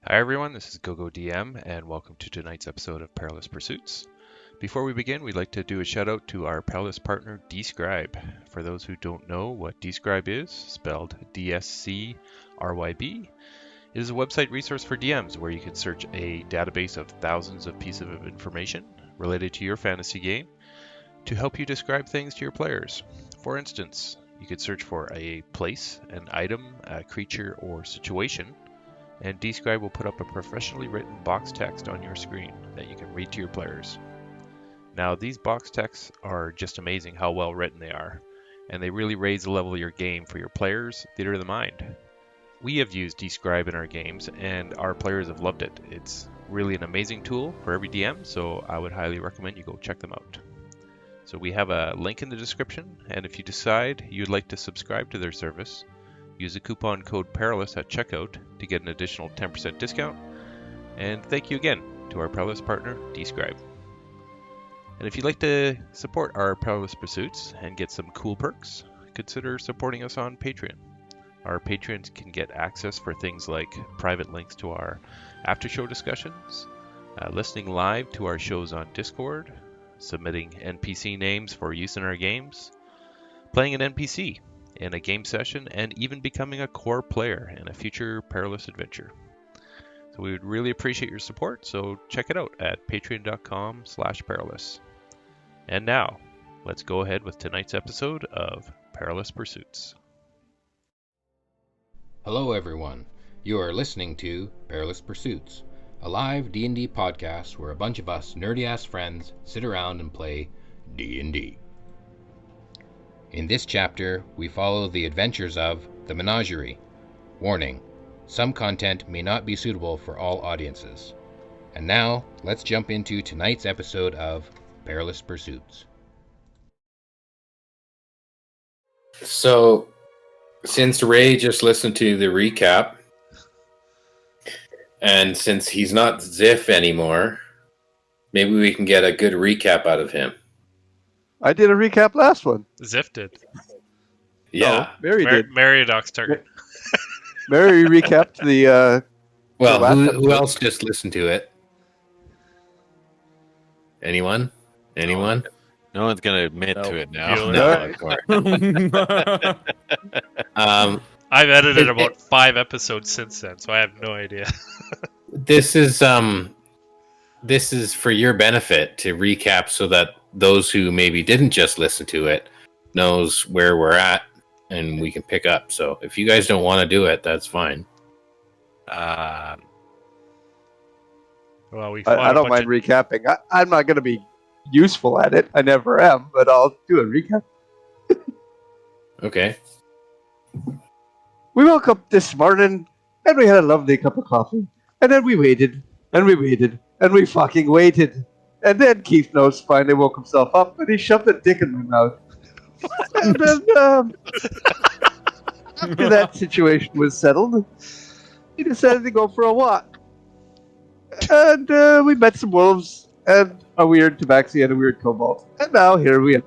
Hi everyone, this is GoGoDM and welcome to tonight's episode of Perilous Pursuits. Before we begin, we'd like to do a shout out to our perilous partner Describe. For those who don't know what Describe is, spelled DSCRYB, it is a website resource for DMs where you can search a database of thousands of pieces of information related to your fantasy game to help you describe things to your players. For instance, you could search for a place, an item, a creature, or situation, and Describe will put up a professionally written box text on your screen that you can read to your players. Now, these box texts are just amazing how well written they are, and they really raise the level of your game for your players' theater of the mind. We have used Describe in our games, and our players have loved it. It's really an amazing tool for every DM, so I would highly recommend you go check them out. So we have a link in the description, and if you decide you'd like to subscribe to their service, use the coupon code PERILOUS at checkout to get an additional 10% discount. And thank you again to our Perilous partner, Describe. And if you'd like to support our Perilous Pursuits and get some cool perks, consider supporting us on Patreon. Our patrons can get access for things like private links to our after-show discussions, listening live to our shows on Discord, submitting NPC names for use in our games, playing an NPC in a game session, and even becoming a core player in a future perilous adventure. So we would really appreciate your support, so check it out at patreon.com/perilous. And now, let's go ahead with tonight's episode of Perilous Pursuits. Hello everyone. You are listening to Perilous Pursuits, a live D&D podcast where a bunch of us nerdy-ass friends sit around and play D&D. In this chapter, we follow the adventures of the Menagerie. Warning, some content may not be suitable for all audiences. And now, let's jump into tonight's episode of Perilous Pursuits. So, since Ray just listened to the recap, and since he's not Ziff anymore, maybe we can get a good recap out of him. I did a recap last one. Ziff did. Yeah. No, Mary did. Mariadoc's turn. Mary recapped the. Well, last who episode. else just listened to it? Anyone? Anyone? No one's gonna admit to it now. Bueller. No, of course. I've edited about 5 episodes since then, so I have no idea. This is for your benefit to recap so that those who maybe didn't just listen to it knows where we're at and we can pick up. So if you guys don't want to do it, that's fine. Well, we I don't mind recapping. I'm not going to be useful at it. I never am, but I'll do a recap. Okay. We woke up this morning and we had a lovely cup of coffee. And then we waited and we waited and we fucking waited. And then Keith Nose finally woke himself up and he shoved a dick in my mouth. And then, after that situation was settled, he decided to go for a walk. And we met some wolves and a weird tabaxi and a weird cobalt. And now here we are.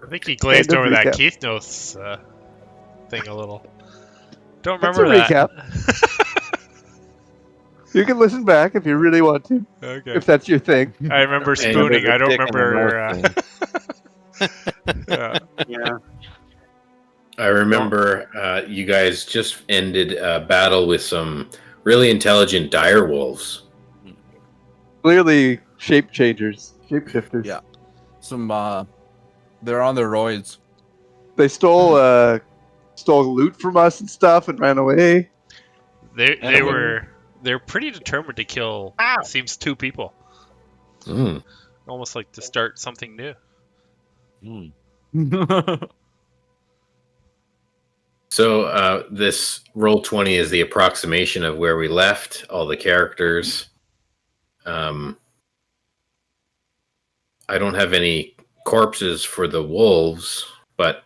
I think he glazed Kind of over that recap. Keith Notes thing a little. Don't That's remember a recap. You can listen back if you really want to, Okay. if that's your thing. I remember Hey, spooning. there's a I don't dick in the remember. mouth Yeah. I remember you guys just ended a battle with some really intelligent dire wolves. Clearly, shape changers, shape shifters. Yeah. Some they're on their roids. They stole loot from us and stuff and ran away. They're pretty determined to kill. Seems 2 people. Mm. Almost like to start something new. So this Roll20 is the approximation of where we left all the characters. I don't have any corpses for the wolves, but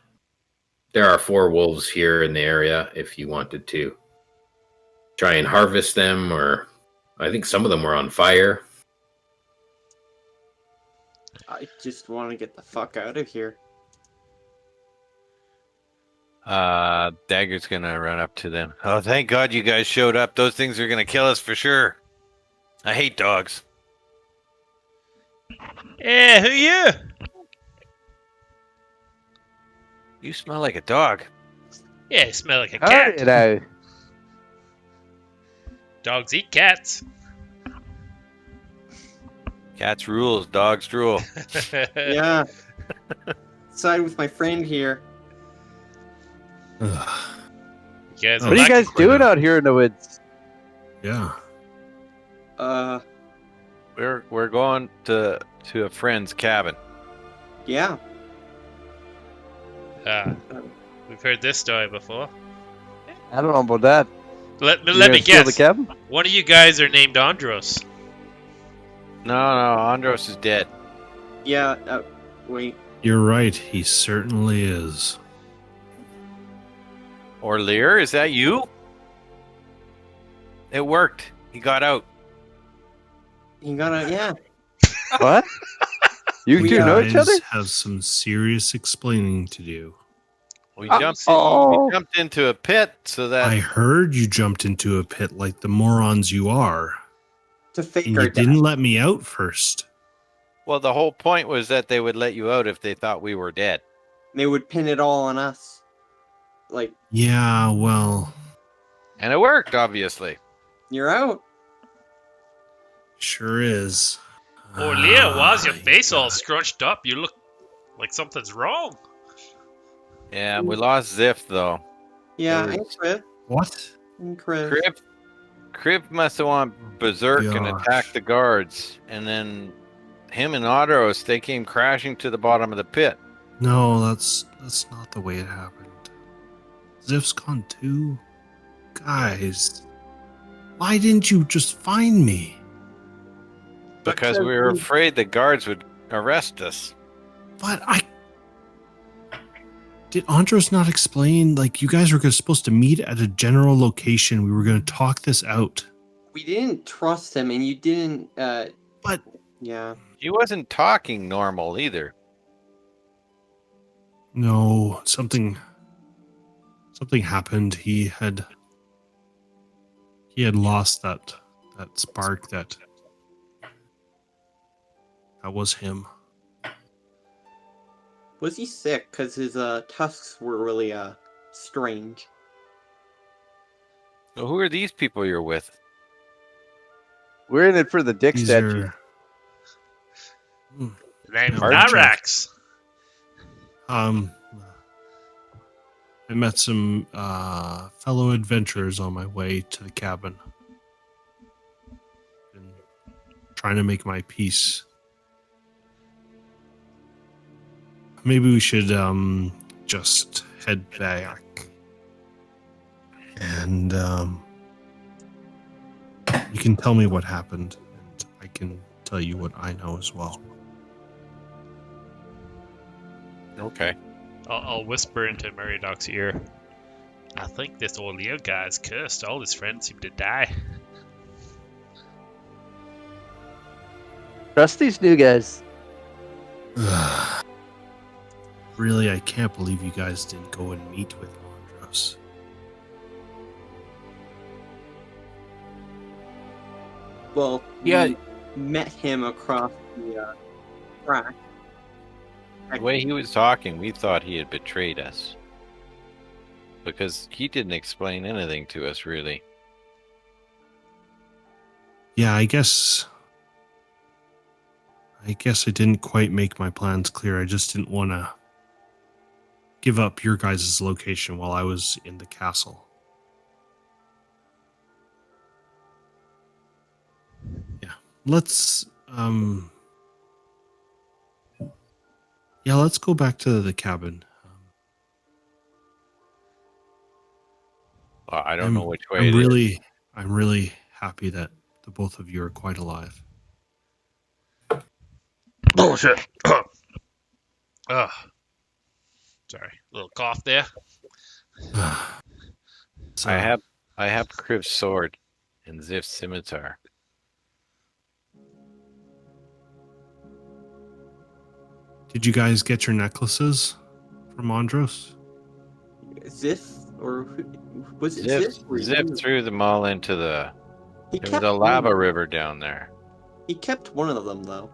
there are 4 wolves here in the area if you wanted to try and harvest them, or I think some of them were on fire. I just want to get the fuck out of here. Dagger's gonna run up to them. Oh, thank God you guys showed up. Those things are gonna kill us for sure. I hate dogs. Hey, who you? You smell like a dog. Yeah, you smell like a How cat. did I? Dogs eat cats. Cats rules, dogs drool. Yeah. Side with my friend here. You guys What are you guys doing out here in the woods? Yeah. We're going to a friend's cabin. Yeah. We've heard this story before. I don't know about that. Let You me gonna steal the guess. cabin? One of you guys are named Andros. No, Andros is dead. Yeah. Wait. You're right. He certainly is. Or Lear, is that you? It worked. He got out. You gotta. Yeah. What? You We two know each other? guys have some serious explaining to do. We Oh. jumped into a pit so that I heard you jumped into a pit like the morons you are. To fake And our you death. didn't let me out first. well, the whole point was that they would let you out if they thought we were dead. They would pin it all on us. Like, Yeah, well, And it worked, obviously. you're out. sure is. Oh, Leah, why's your Ah, face all God. scrunched up? You look like something's wrong. Yeah, we lost Ziff though. Yeah, There and is- Crib. What? And Crib. Crib must have went berserk and Gosh. attacked the guards, and then him and Andros, they came crashing to the bottom of the pit. No, that's not the way it happened. Ziff's gone too. Guys, why didn't you just find me? Because we were afraid the guards would arrest us. But did Andros not explain? Like, you guys were supposed to meet at a general location. We were going to talk this out. We didn't trust him, and you didn't. But Yeah. He wasn't talking normal either. no, something happened. He had lost that spark that was him. Was he sick? Because his tusks were really strange. So who are these people you're with? We're in it for the dick These statue. are Name's Hard Narax. I met some fellow adventurers on my way to the cabin. Been trying to make my peace. Maybe we should just head back. And you can tell me what happened, and I can tell you what I know as well. Okay. I'll whisper into Meridoc's ear. I think this old Leo guy's cursed. All his friends seem to die. Trust these new guys. Really, I can't believe you guys didn't go and meet with Andros. Well, Yeah. we met him across the track. The way he was talking, we thought he had betrayed us. Because he didn't explain anything to us, really. Yeah, I guess I didn't quite make my plans clear. I just didn't want to give up your guys' location while I was in the castle. Yeah, let's let's go back to the cabin. Well, I don't know which way I'm it is. really happy that the both of you are quite alive. Bullshit. Ugh. Sorry, little cough there. So, I have Crib's sword and Ziff's scimitar. Did you guys get your necklaces from Andros? Ziff or was it Zip, Ziff? or Zip you? threw them all into the. He There was kept a lava one. river down there. He kept one of them though.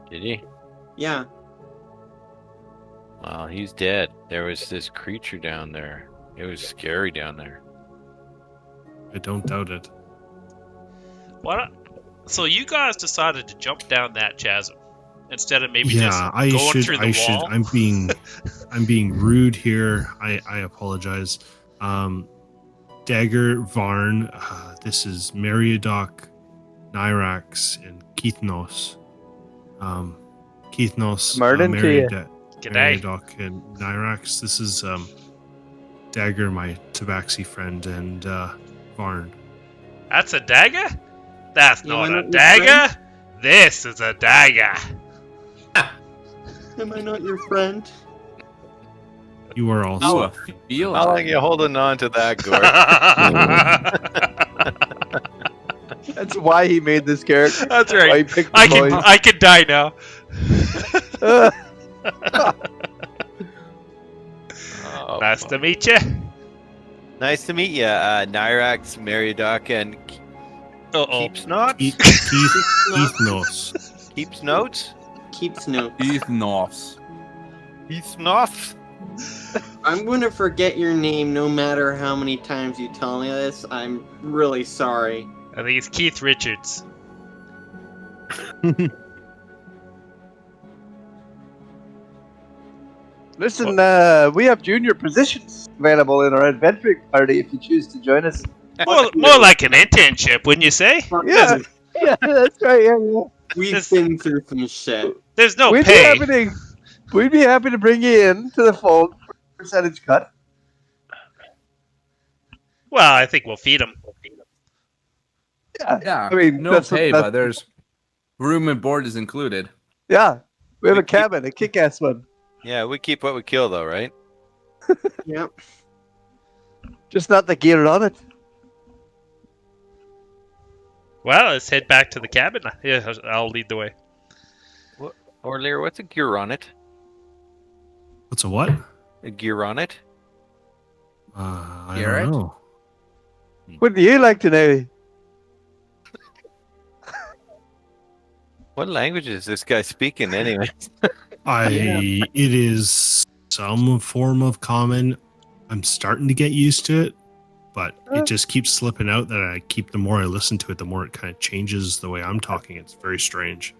Did he? Yeah. Well, he's dead. There was this creature down there. It was scary down there. I don't doubt it. What? So you guys decided to jump down that chasm instead of maybe Yeah, just I going should. through the I should. wall? I'm being rude here. I apologize. Dagger, Varn. This is Meriadoc, Nyrax, and Keithnos. Keithnos, Martin to you. G'day. Meriadoc, and Nyrax. This is Dagger, my Tabaxi friend, and Varn. That's a dagger? That's You not wanna a be dagger. This is a dagger. Am I not your friend? You are also. Oh, a feel. How long are you holding on to that, Gore? That's why he made this character. That's Why he right. picked I the can boys. I can die now. Oh, Nice to meet you. nice to meet you, Nyrax, Meriadoc, and Uh-oh. Keeps Notes? Keithnos. Keeps Notes? Keeps notes. Keithnos. Keeps Notes? I'm gonna forget your name no matter how many times you tell me this. I'm really sorry. I think it's Keith Richards. Listen, we have junior positions available in our adventuring party if you choose to join us. More like an internship, wouldn't you say? Yeah, yeah, that's right. Yeah. We've This- been through some shit. There's no We'd pay. be happy to bring you in to the fold for a percentage cut. Well, I think we'll feed him. Yeah, Yeah, I mean, no that's- pay, that's- but there's room and board is included. yeah. We have We a cabin, a kick-ass one. Yeah, we keep what we kill, though, right? Yep. Just not the gear on it. Well, let's head back to the cabin. Yeah, I'll lead the way. Or Lear, what's a gear on it? What's a what? A gear on it? I Garrett? don't know. Wouldn't you like to know? What language is this guy speaking, anyway? It is some form of common. I'm starting to get used to it, but it just keeps slipping out that the more I listen to it, the more it kind of changes the way I'm talking. It's very strange.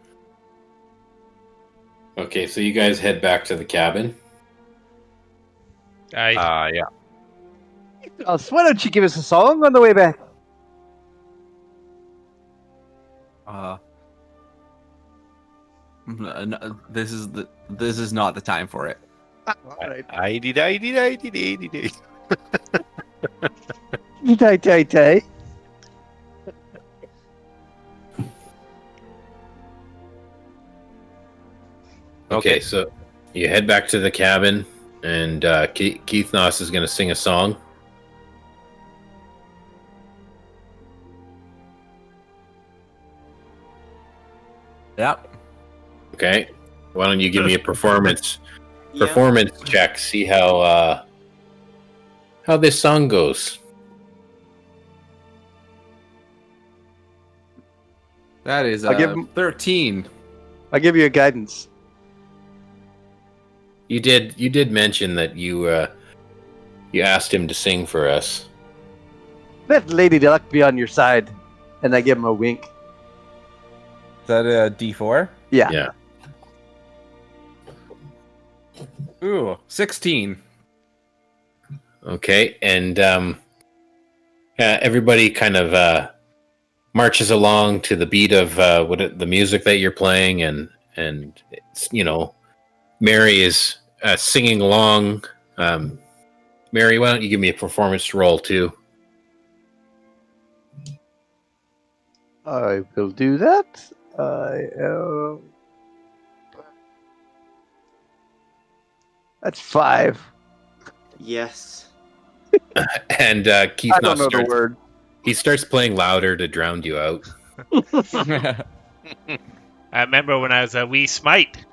Okay, so you guys head back to the cabin. Yeah. Why don't you give us a song on the way back? This is not the time for it. All right. Tay. Okay, so you head back to the cabin, and Keith Noss is going to sing a song. Yep. Okay, why don't you give me a performance Yeah. check? See how this song goes. That is I'll give him- 13. I'll give you a guidance. You did mention that you asked him to sing for us. Let Lady Luck be on your side. And I give him a wink. Is that a D4? Yeah. Yeah. Ooh, 16. Okay, and everybody kind of marches along to the beat of the music that you're playing, and it's, Mary is singing along. Mary, why don't you give me a performance roll too? I will do that. That's 5. Yes. And Keith I don't know the starts, word. he starts playing louder to drown you out. I remember when I was a wee smite,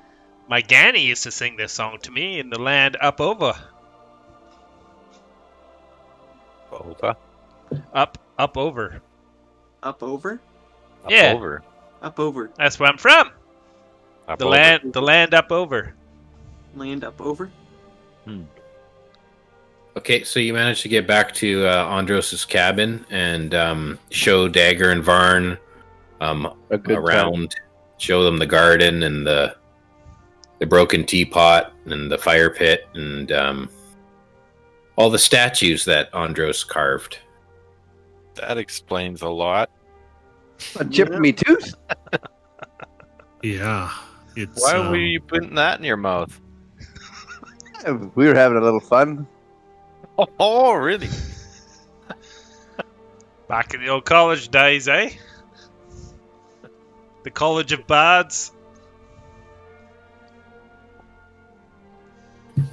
my Ganny used to sing this song to me in the land up over. Over. Up over. Up over? Up Yeah. over. Up over. That's where I'm from. Up The over. land up over. Land up over? Okay, so you managed to get back to Andros's cabin and show Dagger and Varn A good around, show them the garden and the broken teapot and the fire pit and all the statues that Andros carved. That explains a lot. A chip in me tooth. Yeah. It's Why were you putting that in your mouth? We were having a little fun. Oh, really? Back in the old college days, eh? The College of Bards.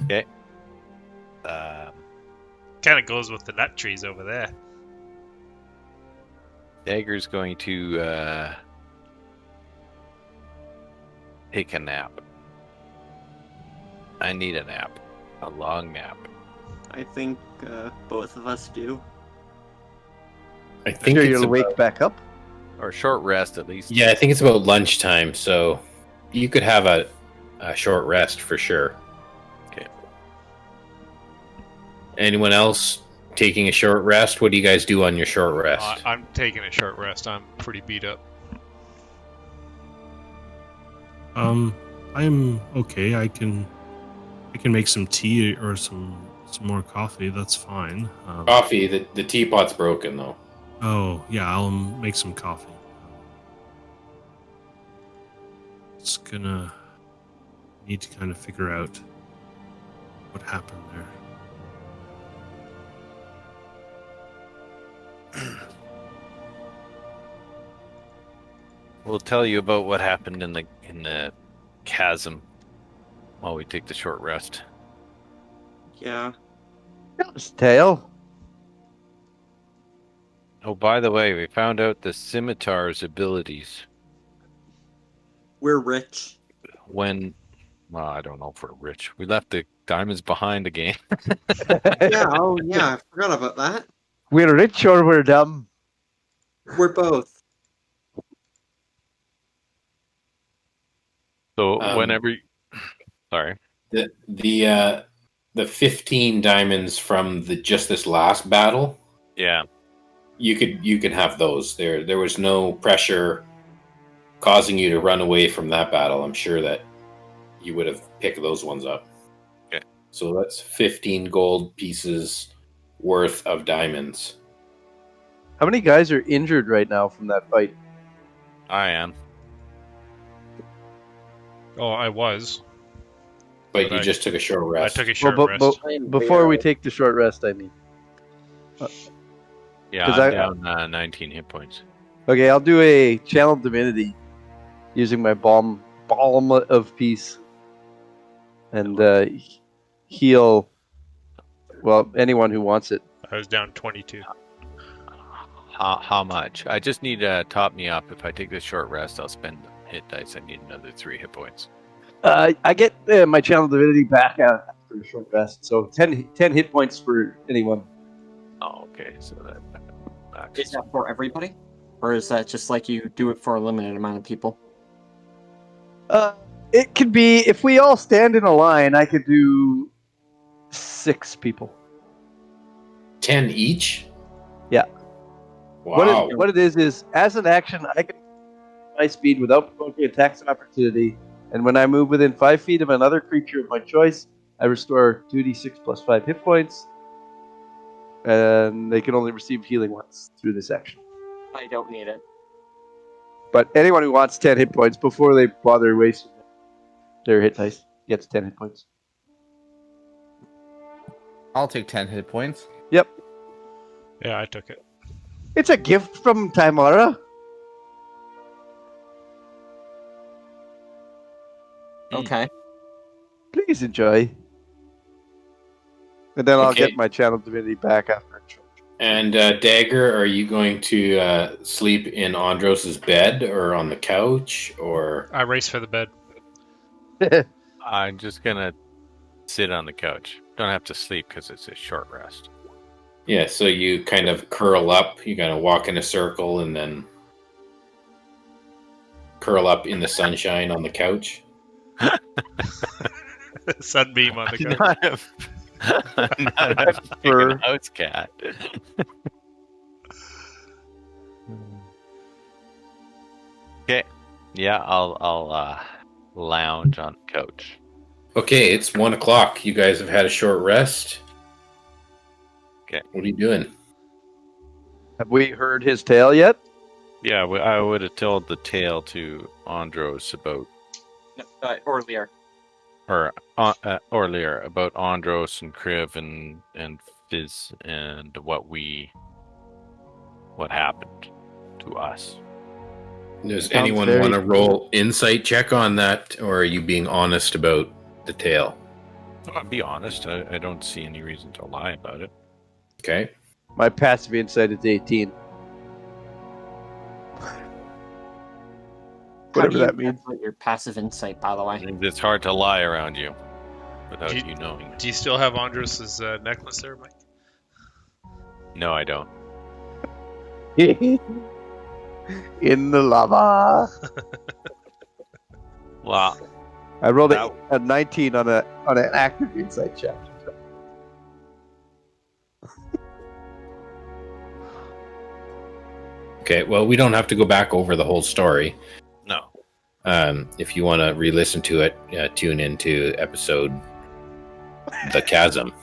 Okay. Kind of goes with the nut trees over there. Dagger's going to take a nap. I need a nap. A long nap. I think both of us do. I think Sure, it's you'll wake back up. Or a short rest, at least. Yeah, I think it's about lunchtime, so you could have a short rest for sure. Okay. Anyone else taking a short rest? What do you guys do on your short rest? I'm taking a short rest. I'm pretty beat up. I'm okay. I can make some tea or some more coffee. That's fine. Coffee. The teapot's broken though. Oh yeah, I'll make some coffee. It's gonna need to kind of figure out what happened there. We'll tell you about what happened in the chasm while we take the short rest. Yeah. Tail. Oh, by the way, we found out the scimitar's abilities We're rich. when... Well, I don't know if we're rich. We left the diamonds behind again. Yeah, oh yeah, I forgot about that. We're rich or we're dumb. We're both. So Um, whenever... Sorry. The 15 diamonds from just this last battle, Yeah. you could have those. There was no pressure causing you to run away from that battle. I'm sure that you would have picked those ones up. Okay. So that's 15 gold pieces worth of diamonds. How many guys are injured right now from that fight? I am. Oh, I was. But But you I- just took a short rest. I took a short Well, rest. before we take the short rest, I mean. Yeah, 'Cause I'm down 19 hit points. Okay, I'll do a channel divinity using my balm of peace and heal. Well, anyone who wants it. I was down 22. How much? I just need to top me up. If I take this short rest, I'll spend hit dice. I need another 3 hit points. I get my channel divinity back after a short rest, so 10 hit points for anyone. Oh, okay. So that Is that for everybody? Or is that just like you do it for a limited amount of people? It could be, if we all stand in a line, I could do 6 people. 10 each? Yeah. Wow. What it is as an action, I can my speed without provoking attacks of opportunity, and when I move within 5 feet of another creature of my choice, I restore 2d6 plus 5 hit points, and they can only receive healing once through this action. I don't need it. But anyone who wants 10 hit points before they bother wasting their hit dice gets 10 hit points. I'll take 10 hit points. Yep. Yeah, I took it. It's a gift from Tamara. Okay. Please enjoy. And then I'll Okay. get my channel divinity back after. And Dagger, are you going to sleep in Andros's bed or on the couch or? I race for the bed. I'm just gonna sit on the couch. Don't have to sleep because it's a short rest. Yeah, so you kind of curl up. You kind of walk in a circle and then curl up in the sunshine on the couch. Sunbeam on the couch. Not a freaking house cat. Okay. Yeah, I'll lounge on the couch. Okay, it's 1 o'clock. You guys have had a short rest. Okay. What are you doing? Have we heard his tale yet? Yeah, I would have told the tale to Andros about, Earlier. or earlier about Andros and Kriv and Fizz and what happened to us. Does Sounds anyone very want to true. roll insight check on that, or are you being honest about the tale? I'll be honest, I don't see any reason to lie about it. Okay. My passive insight is 18. How Whatever do you that means. calculate your passive insight, by the way? It's hard to lie around you without Do you- you knowing. Do you still have Andros's necklace there, Mike? No, I don't. In the lava. Well, I rolled That- a 19 on an active insight check. Okay, well, we don't have to go back over the whole story. no. If you want to re-listen to it, tune into episode The Chasm.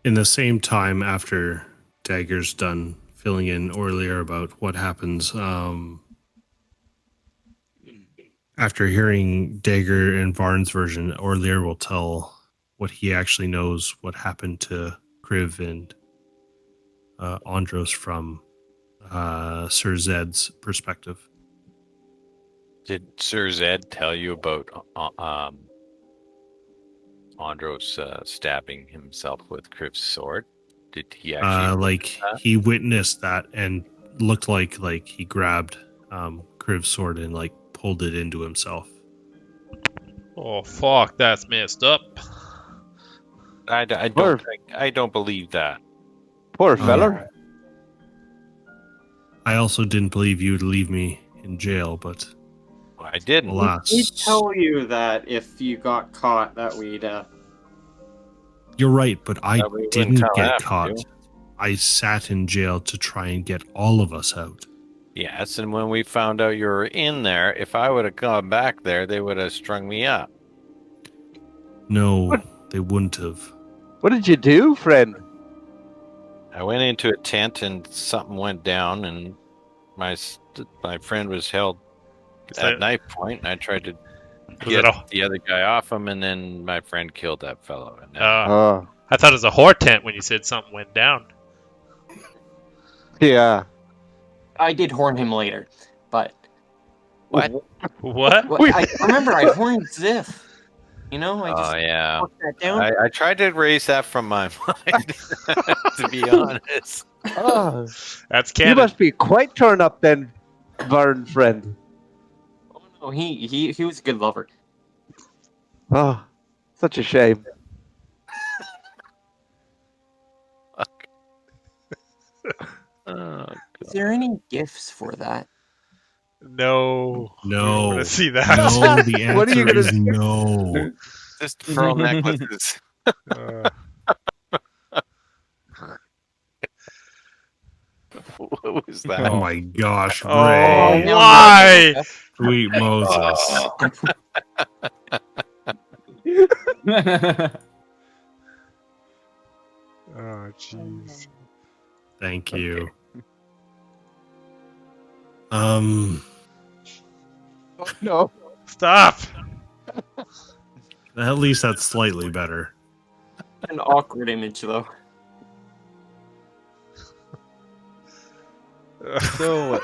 In the same time, after Dagger's done filling in earlier about what happens, after hearing Dagger and Varn's version, Orlear will tell what he actually knows, what happened to Kriv and Andros from Sir Zed's perspective. Did Sir Zed tell you about Andros stabbing himself with Kriv's sword? Did he actually? He witnessed that and looked like he grabbed Kriv's sword and like pulled it into himself. Oh fuck, that's messed up. I don't believe that. Poor feller. I also didn't believe you would leave me in jail, but I didn't. alas, We tell you that if you got caught, that we'd. you're right, but I That we wouldn't didn't tell get after caught. you. I sat in jail to try and get all of us out. Yes, and when we found out you were in there, if I would have gone back there, they would have strung me up. No, they wouldn't have. What did you do, friend? I went into a tent and something went down, and my friend was held at knife point. And I tried to get the other guy off him, and then my friend killed that fellow. And then, Oh, I thought it was a whore tent when you said something went down. yeah. I did horn him later, but. What? What? I remember I horned Ziff. You know, I just yeah. put that down. I tried to erase that from my mind, to be honest. Oh, That's you canon. must be quite torn up then, Varn friend. Oh no, he was a good lover. Oh, such a shame. Is there any gifts for that? No. No. I want to see that. No, the answer What are you gonna is do? no. Just pearl necklaces. What was that? Oh my gosh, Oh, Ray. why? Sweet Moses. Oh, jeez. Thank you. No. Stop. At least that's slightly better. An awkward image, though. So,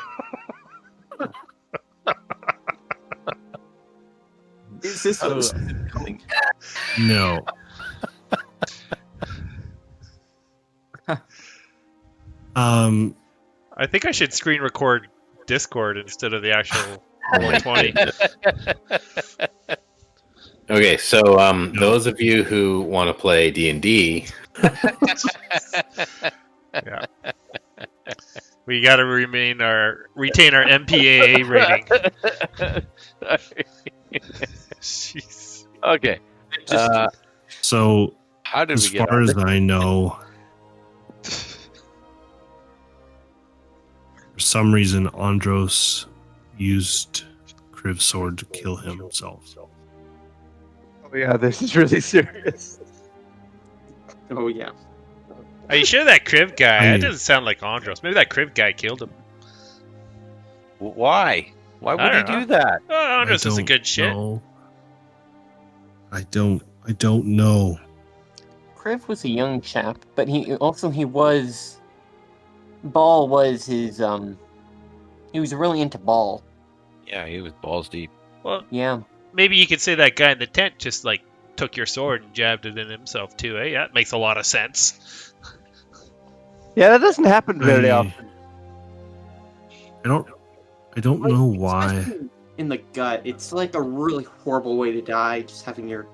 Is this what was coming? No. I think I should screen record Discord instead of the actual 120. Okay, so those of you who want to play D&D, Yeah. We got to retain our MPAA rating. Jeez. Okay. So, How did as we get far on as this? I know, for some reason, Andros used Kriv's sword to kill himself. Oh yeah, this is really serious. Oh yeah. Are you sure that Kriv guy? I- That doesn't sound like Andros. Maybe that Kriv guy killed him. Why? Why would he don't know. do that? Oh, Andros is a good shit. know. I don't know. Kriv was a young chap, but he was. Ball was his He was really into ball. Yeah, he was balls deep. Well, Yeah. maybe you could say that guy in the tent just like took your sword and jabbed it in himself too. Eh? That makes a lot of sense. Yeah, that doesn't happen very often. I don't know why. Especially in the gut, it's like a really horrible way to die, just having your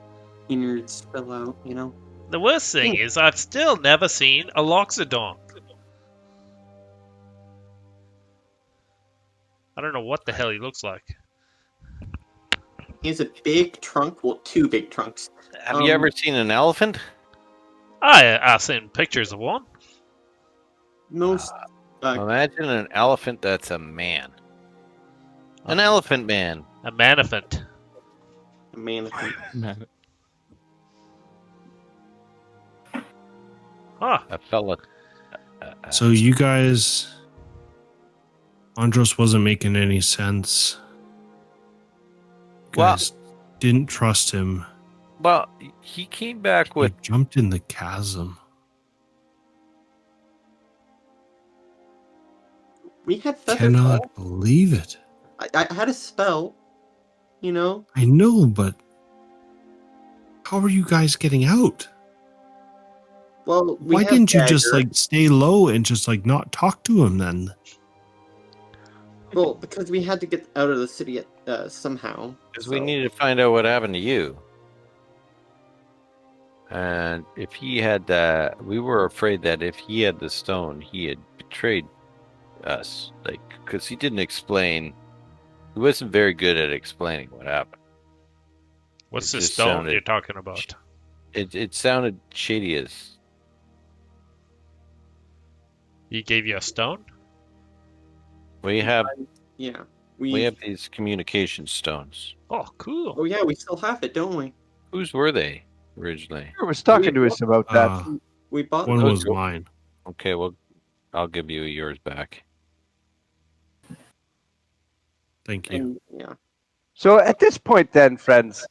innards spill out, you know? The worst thing is I've still never seen a loxodon. I don't know what the hell he looks like. He has a big trunk, well, two big trunks. Have you ever seen an elephant? I've seen pictures of one. Most Imagine an elephant that's a man. An elephant man. A manifant. mannequin. Huh. A fella. So you guys, Andros wasn't making any sense. You Well- guys didn't trust him. Well, he came back with. He jumped in the chasm. We had feather Cannot believe it. I had a spell, you know. I know, but how are you guys getting out? Well, we Why have didn't you just dagger. like stay low and just like not talk to him then? Well, because we had to get out of the city somehow. Because we needed to find out what happened to you. And if he had we were afraid that if he had the stone, he had betrayed us. Like, because he didn't explain. He wasn't very good at explaining what happened. What's It the just stone sounded- you're talking about? It sounded shady as. He gave you a stone? We have Yeah. we have these communication stones. Oh, cool. Oh yeah, we still have it, don't we? Whose were they originally? He was talking to us about that. We bought One those. was mine. Okay, well, I'll give you yours back. Thank you. And, yeah. So at this point then, friends,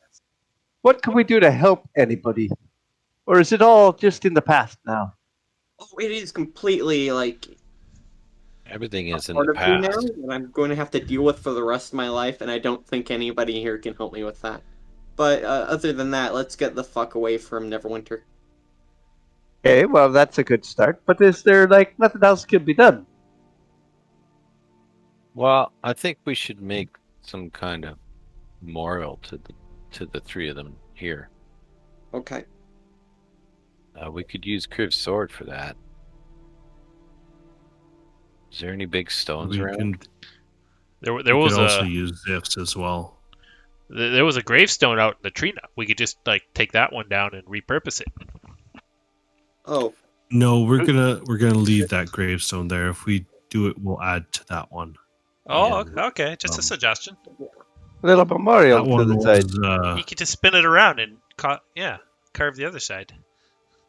what can we do to help anybody? Or is it all just in the past now? Oh, it is completely like Everything is in part the of me now past. that I'm going to have to deal with for the rest of my life, and I don't think anybody here can help me with that. But other than that, let's get the fuck away from Neverwinter. Okay, well that's a good start. But is there like nothing else can be done? Well, I think we should make some kind of memorial to the three of them here. Okay. We could use Kriv's sword for that. Is there any big stones We around? can There we was could also a use Zifts as well. there was a gravestone out in the tree. We could just like take that one down and repurpose it. Oh, No, we're gonna leave that gravestone there. If we do it, we'll add to that one. Oh, okay. Just a suggestion. A little memorial That to one the side. was You could just spin it around and carve the other side.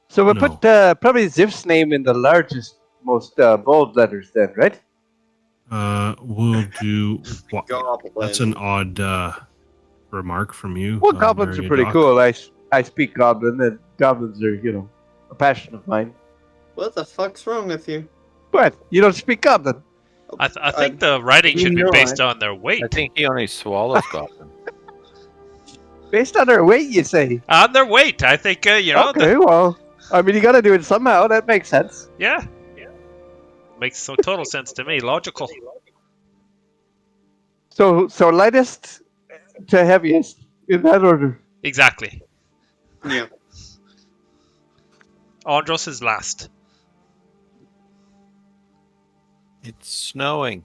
So we'll No. put probably Zif's name in the largest, most bold letters then, right? we'll do. goblin. That's an odd remark from you. Well, goblins are Mary pretty Doc. cool. I speak goblin, and goblins are, a passion of mine. What the fuck's wrong with you? What? You don't speak goblin? I think the writing should be No, based on their weight. I think he only swallows goblin. Based on their weight, you say? On their weight, I think. Okay, well, I mean, you got to do it somehow. That makes sense. Yeah. Makes total sense to me. Logical. So lightest to heaviest in that order. Exactly. Yeah. Andros is last. It's snowing.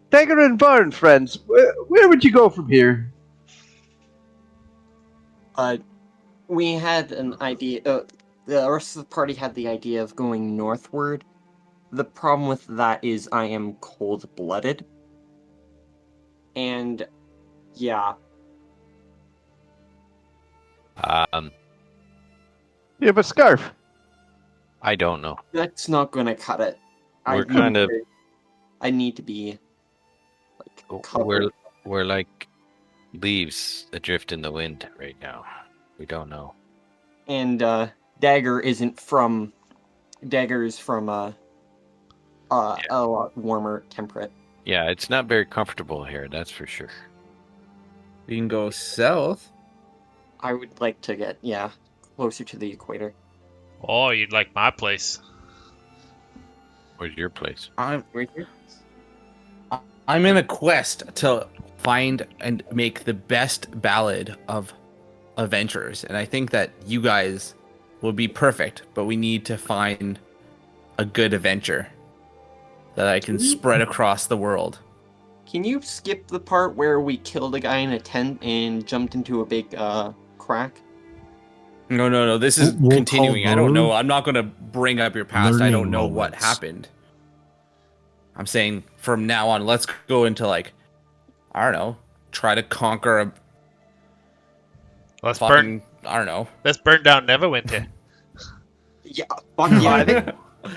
Dagger and Barn, friends, where would you go from here? We had an idea. The rest of the party had the idea of going northward. The problem with that is I am cold-blooded. And, yeah. You have a scarf. I don't know. That's not gonna cut it. We're kind of. I need to be, like, covered. We're like leaves adrift in the wind right now. We don't know. And, Dagger isn't from... Dagger's from, a lot warmer temperate. Yeah, it's not very comfortable here, that's for sure. We can go south. I would like to get, closer to the equator. Oh, you'd like my place. Where's your place? I'm Right here? in a quest to find and make the best ballad of adventurers, and I think that you guys will be perfect, but we need to find a good adventure that I can spread across the world. Can you skip the part where we killed a guy in a tent and jumped into a big, crack? No. This is We'll continuing. call I don't know. those I'm not going to bring up your past. I learning don't know what moments. happened. I'm saying from now on, let's go into, like, I don't know, try to conquer a Let's fucking, I don't know. Let's burn down Neverwinter. Yeah, fuck yeah.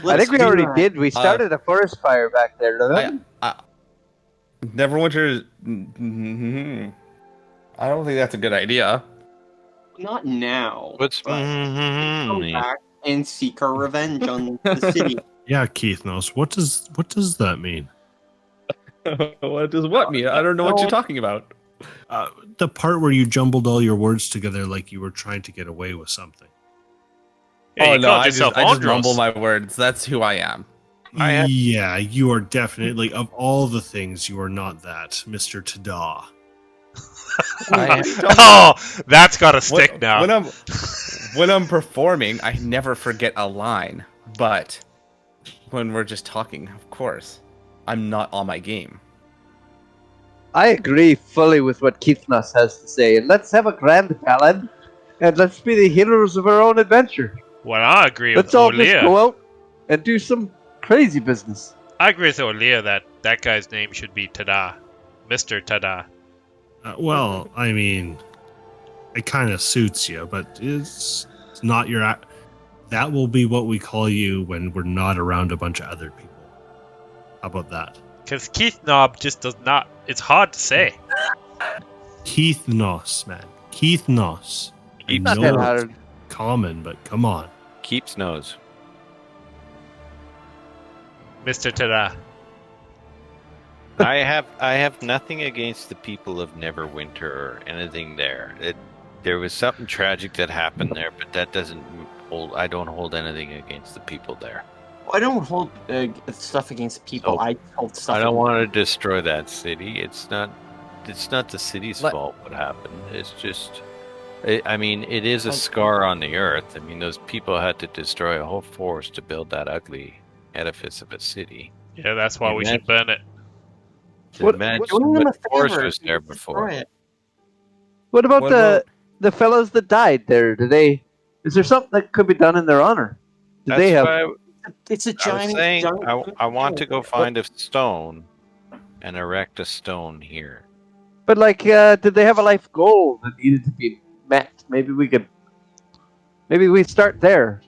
I think we already did. We started a forest fire back there, didn't we? Neverwinter. I don't think that's a good idea. Not now. What's Come back and seek our revenge on the city. Yeah, Keith knows. What does that mean? What does what mean? I don't know what you're talking about. The part where you jumbled all your words together like you were trying to get away with something. Yeah, Oh you no, called I just yourself mumble Andros. my words. That's who I am. Yeah, you are definitely, of all the things, you are not that, Mr. Tada. Oh, that's got to stick now. When I'm performing, I never forget a line. But when we're just talking, of course, I'm not on my game. I agree fully with what Keithnos has to say, and let's have a grand ballad, and let's be the heroes of our own adventure. Well, I agree Let's with all just Olia. go out and do some crazy business. I agree with Olia that guy's name should be Tada. Mr. Tada. Well, I mean, it kind of suits you, but it's not your... That will be what we call you when we're not around a bunch of other people. How about that? Because Keith Knob just does not... It's hard to say. Keith Noss, man. Keith Noss. I Not know that it's hard. common, but come on. Keeps nose. Mr. Tada. I have nothing against the people of Neverwinter or anything there. There was something tragic that happened there, but that doesn't hold. I don't hold anything against the people there. I don't hold stuff against people. So, I hold stuff. I don't against- want to destroy that city. It's not the city's fault what happened. It's just, I mean, it is a scar on the earth. I mean, those people had to destroy a whole forest to build that ugly edifice of a city. Yeah, that's why we should burn it. What- The forest was there before. What about What the fellows that died there? Is there something that could be done in their honor? Did they have? why It's a I was giant. saying giant I want to go find a stone and erect a stone here. But did they have a life goal that needed to be met? Maybe we start there.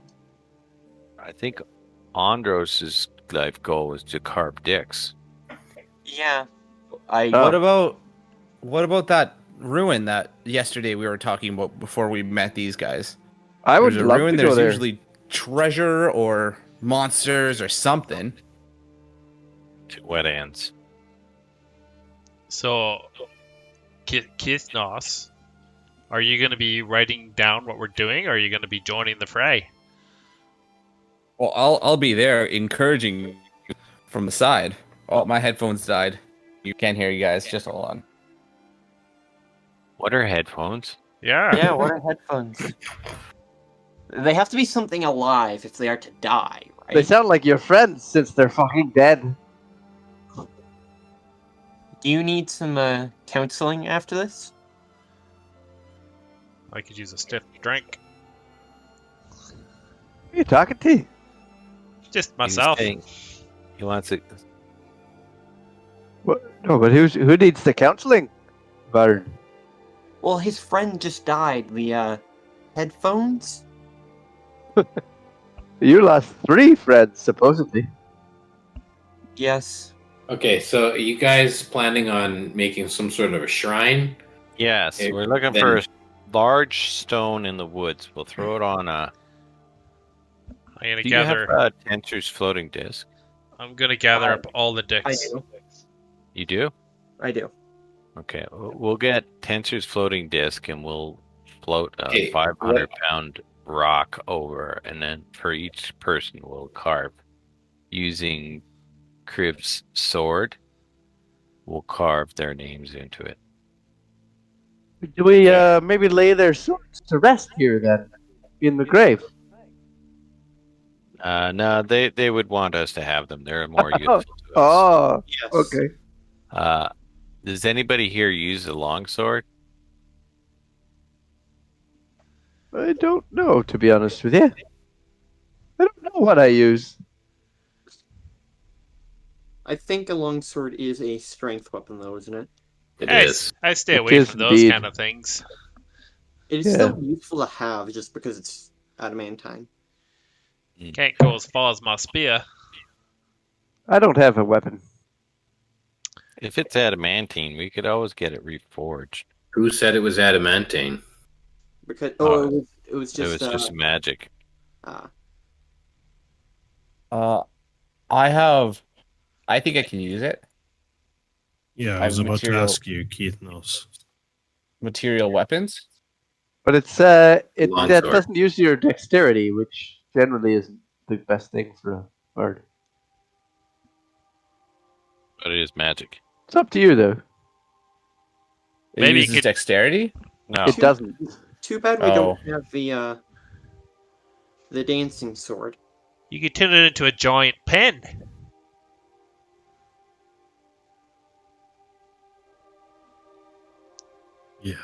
I think Andros's life goal was to carve dicks. Yeah. What about that ruin that yesterday we were talking about before we met these guys? I would There's a love ruin. to go There's there. usually treasure or monsters or something. Wet ants. So, Keith Knoss, are you going to be writing down what we're doing, or are you going to be joining the fray? Well, I'll be there encouraging you from the side. Oh, my headphones died. You can't hear you guys. Just hold on. What are headphones? Yeah. Yeah, what are headphones? They have to be something alive if they are to die, right? They sound like your friends since they're fucking dead. Do you need some counseling after this? I could use a stiff drink. Who are you talking to? Just myself. He wants it. What? No, but who needs the counseling? Bard. Well, his friend just died. The headphones? You lost 3 friends, supposedly. Yes. Okay, so are you guys planning on making some sort of a shrine? Yes, Okay, we're looking then- for a large stone in the woods. We'll throw it on a. I'm gonna Do you gather. have Tensor's floating disc? I'm gonna gather up all the I dicks. do. You do? I do. Okay, we'll get Tensor's floating disc and we'll float a Okay, 500-pound rock over, and then for each person we'll carve using Crib's sword. We'll carve their names into it. Do we maybe lay their swords to rest here then? In the grave? No, they would want us to have them. They're more useful to us. Oh, Yes. okay. Does anybody here use a longsword? I don't know, to be honest with you. I don't know what I use. I think a longsword is a strength weapon, though, isn't it? It I, is. I stay It away is from those indeed. kind of things. It is Yeah. still useful to have just because it's adamantine. Can't go as far as my spear. I don't have a weapon. If it's adamantine, we could always get it reforged. Who said it was adamantine? Because Oh, it was It just was just magic. I think I can use it. Yeah, I I was have about to material- ask you, Keith knows. Material weapons. But it Longsword. doesn't use your dexterity, which generally isn't the best thing for a bard. But it is magic. It's up to you, though. It Maybe you uses could- dexterity. No. It doesn't. too bad we Oh. don't have the dancing sword. You could turn it into a giant pen. Yeah.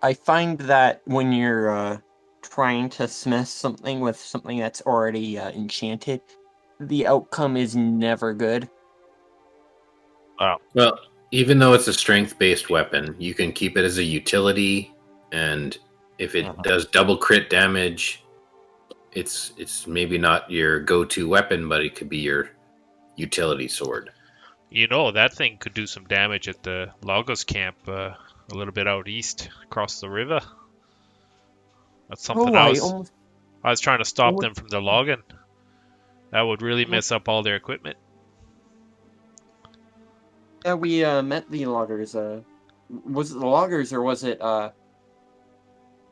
I find that when you're trying to smith something with something that's already enchanted, the outcome is never good. Well, even though it's a strength-based weapon, you can keep it as a utility, and if it does double crit damage, it's maybe not your go-to weapon, but it could be your utility sword. You know, that thing could do some damage at the Lagos camp a little bit out east, across the river. That's something I else. I was trying to stop them from the logging. That would really mess up all their equipment. Yeah, we met the loggers. Was it the loggers or was it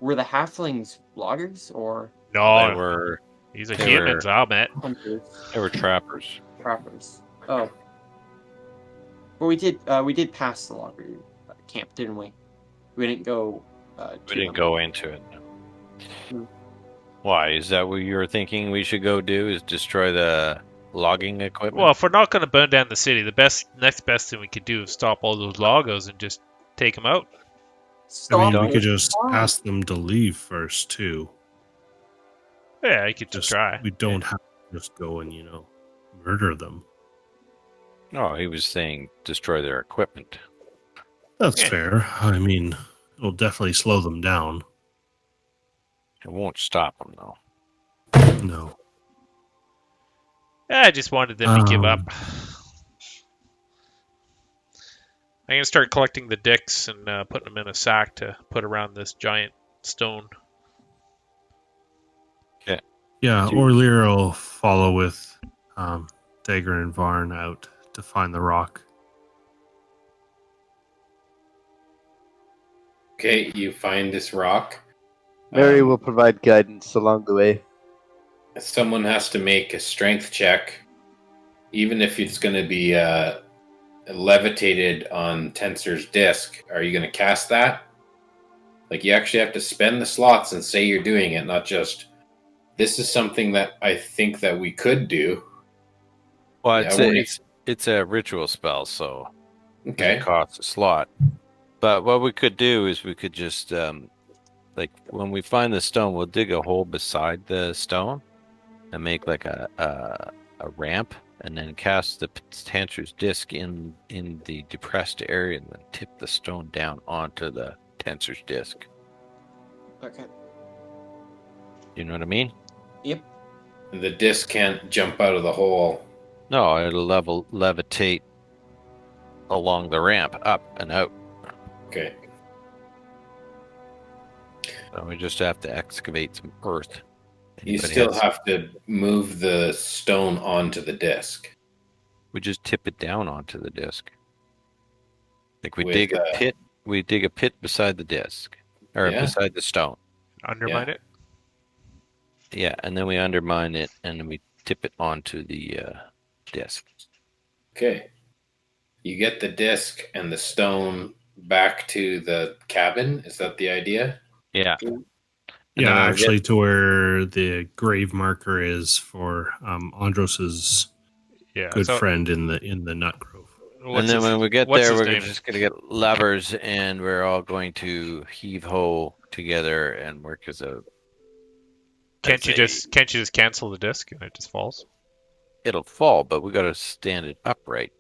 were the halflings loggers or No, these are they humans I met. hunters, They were trappers. trappers? Oh, well, we did pass the logger camp, didn't we? We didn't go. We didn't go into it. Hmm. Why? Is that what you were thinking we should go do? Is destroy the logging equipment? Well, if we're not going to burn down the city, the next best thing we could do is stop all those Lagos and just take them out. I mean, Stop we it. could just ask them to leave first, too. Yeah, you could just try. We don't have to just go and, murder them. No, he was saying destroy their equipment. That's Yeah. fair. I mean, it'll definitely slow them down. It won't stop them though. No. I just wanted them to give up. I'm going to start collecting the dicks and putting them in a sack to put around this giant stone. Yeah, Orlear will follow with Dagger and Varn out to find the rock. Okay, you find this rock. Mary will provide guidance along the way. Someone has to make a strength check even if it's going to be levitated on Tensor's disc, are you going to cast that? Like, you actually have to spend the slots and say you're doing it, not just, this is something that I think that we could do. Well, Yeah, it's a ritual spell, so okay. it costs a slot. But what we could do is we could just, like, when we find the stone, we'll dig a hole beside the stone and make like a ramp, and then cast the Tantra's disc in the depressed area, and then tip the stone down onto the Tantra's disc. Okay. You know what I mean? Yep. The disc can't jump out of the hole. No, it'll levitate along the ramp, up and out. Okay. So we just have to excavate some earth. You still have to move the stone onto the disc. We just tip it down onto the disc. Like we With, dig a pit. We dig a pit beside the disc, or beside the stone. Undermine it. Yeah, and then we undermine it, and then we tip it onto the disc. Okay. You get the disc and the stone back to the cabin. Is that the idea? Yeah. Yeah, actually, to where the grave marker is for Andros's good friend in the nut grove. And then when we get there, we're just going to get levers, and we're all going to heave ho together and work as a. Can't you just cancel the disc and it just falls? It'll fall, but we got to stand it upright.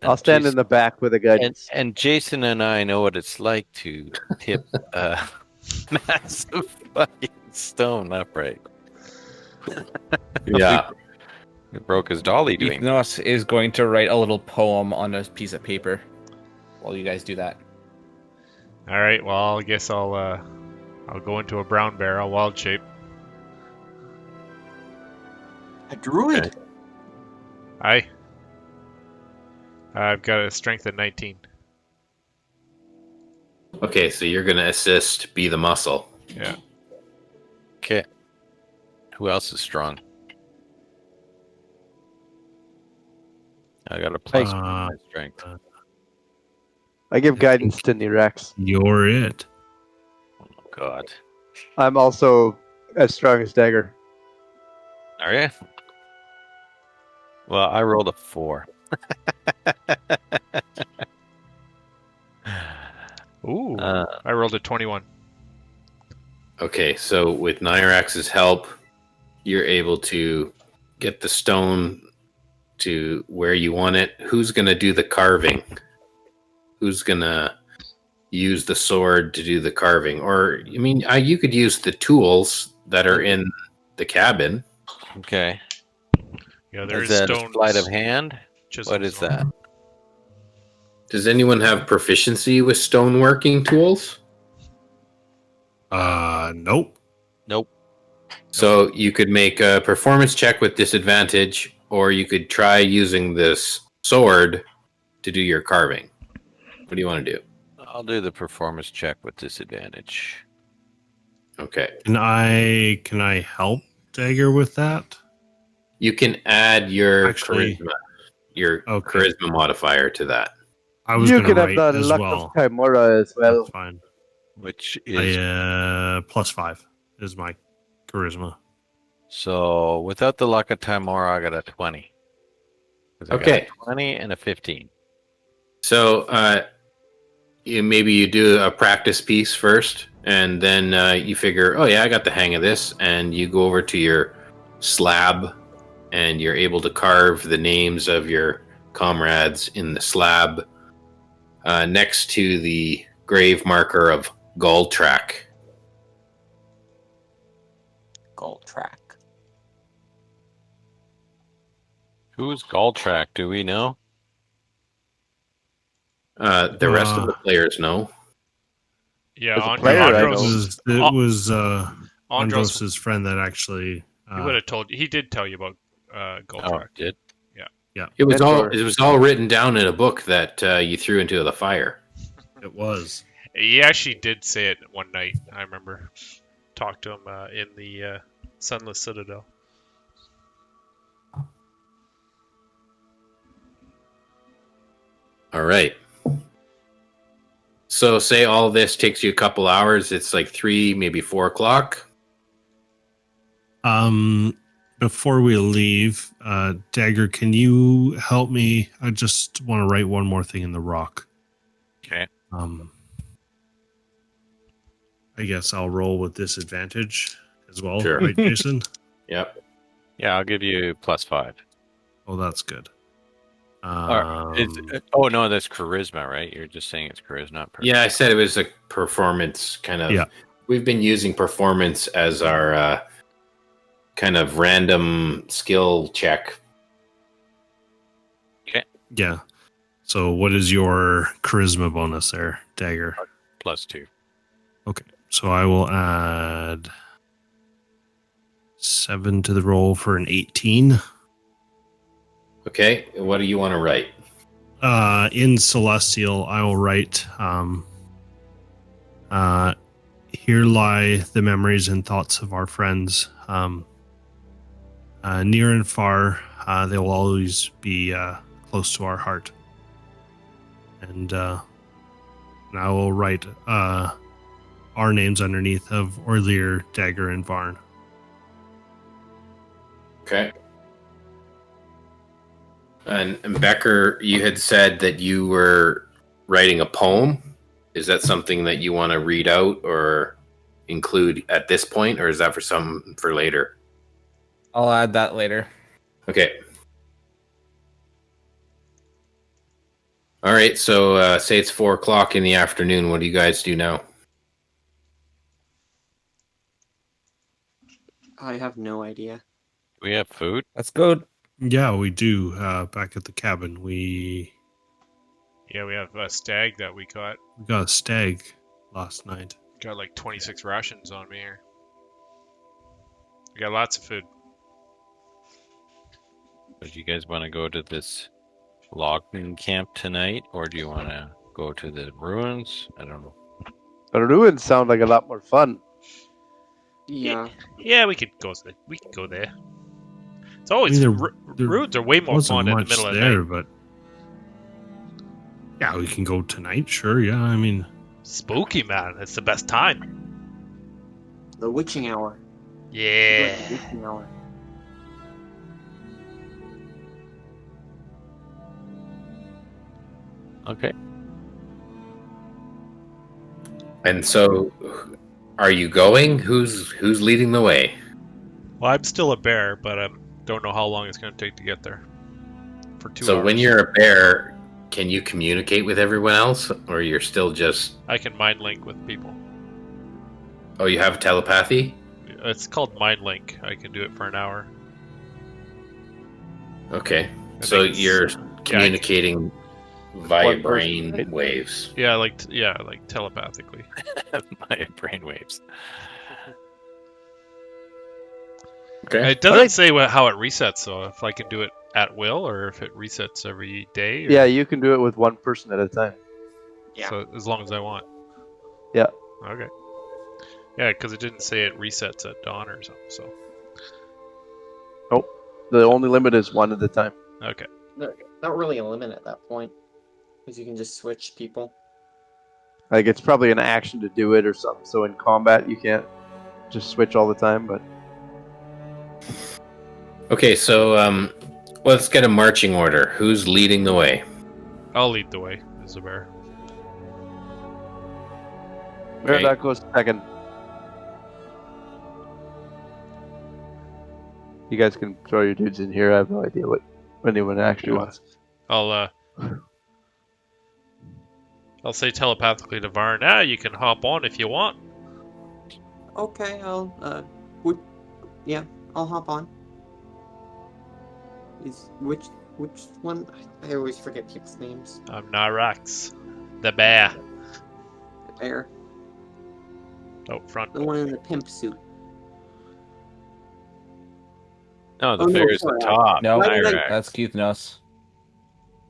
I'll stand in the back with a guidance. And Jason and I know what it's like to tip a massive fucking stone upright. Yeah. We broke his dolly doing. Ignos is going to write a little poem on a piece of paper while you guys do that. All right. Well, I guess I'll go into a brown bear, a wild shape. A druid. Okay. Aye. I've got a strength of 19. Okay, so you're going to assist, be the muscle. Yeah. Okay. Who else is strong? I got a plus one on my strength. I give guidance to Nirex. You're it. Oh, God. I'm also as strong as Dagger. Are you? Well, I rolled a 4. Ooh. I rolled a 21. Okay, so with Nyrax's help, you're able to get the stone to where you want it. Who's going to do the carving? Who's going to use the sword to do the carving? Or, I mean, you could use the tools that are in the cabin. Okay. Yeah, there is is that stone. Sleight of hand? What is that? Does anyone have proficiency with stoneworking tools? Nope. Nope. So you could make a performance check with disadvantage, or you could try using this sword to do your carving. What do you want to do? I'll do the performance check with disadvantage. Okay. Can I help Dagger with that? You can add your charisma modifier to that. I was you going to can have write the as luck well. of Chimera as well. That's fine. Which is +5 is my charisma. So without the luck of Timora, I got a 20. Okay. I got a 20 and a 15. So maybe you do a practice piece first, and then you figure, oh yeah, I got the hang of this, and you go over to your slab, and you're able to carve the names of your comrades in the slab next to the grave marker of Galtrack. Galtrack. Who's Galtrack? Do we know? The rest of the players know. Yeah, As a player, I know. It was Andros's friend that actually. He would have told you. He did tell you about Galtrack. Oh, did? Yeah. It was all written down in a book that you threw into the fire. It was. He actually did say it one night. I remember talked to him in the Sunless Citadel. All right. So say all this takes you a couple hours. It's like 3, maybe 4 o'clock. Before we leave, Dagger, can you help me? I just want to write one more thing in the rock. Okay. I guess I'll roll with disadvantage as well, Sure. right, Jason? Yep. Yeah, I'll give you +5. Oh, that's good. Oh no, that's charisma, right? You're just saying it's charisma, not personality. Yeah, I said it was a performance kind of. Yeah. We've been using performance as our kind of random skill check. Yeah. So what is your charisma bonus there, Dagger? +2. Okay. So I will add 7 to the roll for an 18. Okay. What do you want to write? In Celestial, I will write, here lie the memories and thoughts of our friends. Near and far, they will always be close to our heart. And I will write our names underneath of Orlear, Dagger, and Varn. Okay. And Becker, you had said that you were writing a poem. Is that something that you want to read out or include at this point, or is that for later? I'll add that later. Okay. All right. So say it's 4 o'clock in the afternoon. What do you guys do now? I have no idea. Do we have food? Let's go. Yeah, we do. Back at the cabin, we Yeah, we have a stag that we caught. got a stag last night. Got like 26 rations on me here. We got lots of food. Do you guys want to go to this logging camp tonight, or do you want to go to the ruins? I don't know. The ruins sound like a lot more fun. Yeah. Yeah, we could go. We could go there. It's always there ruins are way more wasn't fun in the much middle of the there, night. but yeah, we can go tonight. Sure, yeah. I mean, Spooky, man. It's the best time. The witching hour. Yeah. The witching hour. Okay. And so, are you going? Who's leading the way? Well, I'm still a bear, but I don't know how long it's going to take to get there. For 2 So hours. when you're a bear, can you communicate with everyone else, or you're still just? I can mind link with people. Oh, you have telepathy? It's called mind link. I can do it for an hour. Okay. I So think it's- you're yeah, communicating via One person, brain right? waves. Yeah, like telepathically. My brainwaves. Okay. It doesn't Alright. say how it resets, so if I can do it at will or if it resets every day. Or, Yeah, you can do it with one person at a time. Yeah. So as long as I want. Yeah. Okay. Yeah, because it didn't say it resets at dawn or something. So The only limit is one at a time. okay. Not really a limit at that point. Because you can just switch people. Like, it's probably an action to do it or something. So in combat, you can't just switch all the time, but Okay. So let's get a marching order. Who's leading the way? I'll lead the way as a bear. Okay. that goes second. You guys can throw your dudes in here. I have no idea what anyone actually wants. I'll say telepathically to Varn, you can hop on if you want. Okay, I'll hop on. Which one? I always forget people's names. I'm Nyrax, the bear. The bear. Out front. The one in the pimp suit. No, the Oh, no, bear's sorry. the top. No, Nyrax. that's Keith Nuss.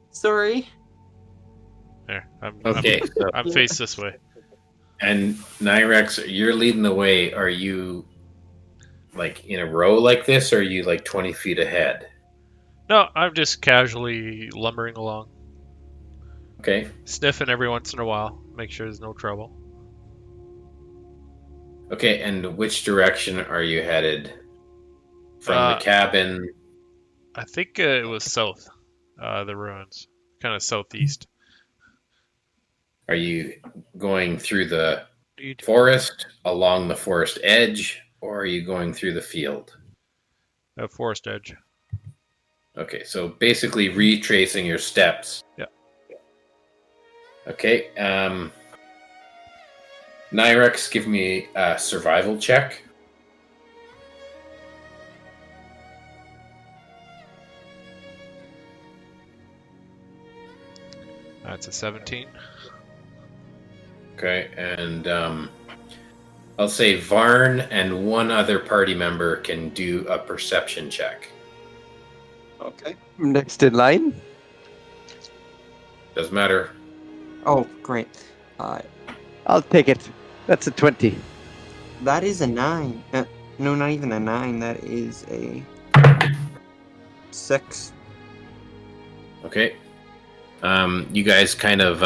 Sorry. There. Okay. So, I'm faced this way. and Nyrex, you're leading the way. Are you like in a row like this, or are you like 20 feet ahead? No, I'm just casually lumbering along. Okay. Sniffing every once in a while. Make sure there's no trouble. Okay, and which direction are you headed? From the cabin? I think it was south, the ruins. Kind of southeast. Are you going through the forest, along the forest edge, or are you going through the field? Forest edge. Okay, so basically retracing your steps. Yeah. Okay, Nyrex, give me a survival check. That's a 17. Okay, and I'll say Varn and one other party member can do a perception check. Okay. Next in line. Doesn't matter. Oh, great. I'll take it. That's a 20. That is a 9. No, not even a 9. That is a 6. Okay. You guys kind of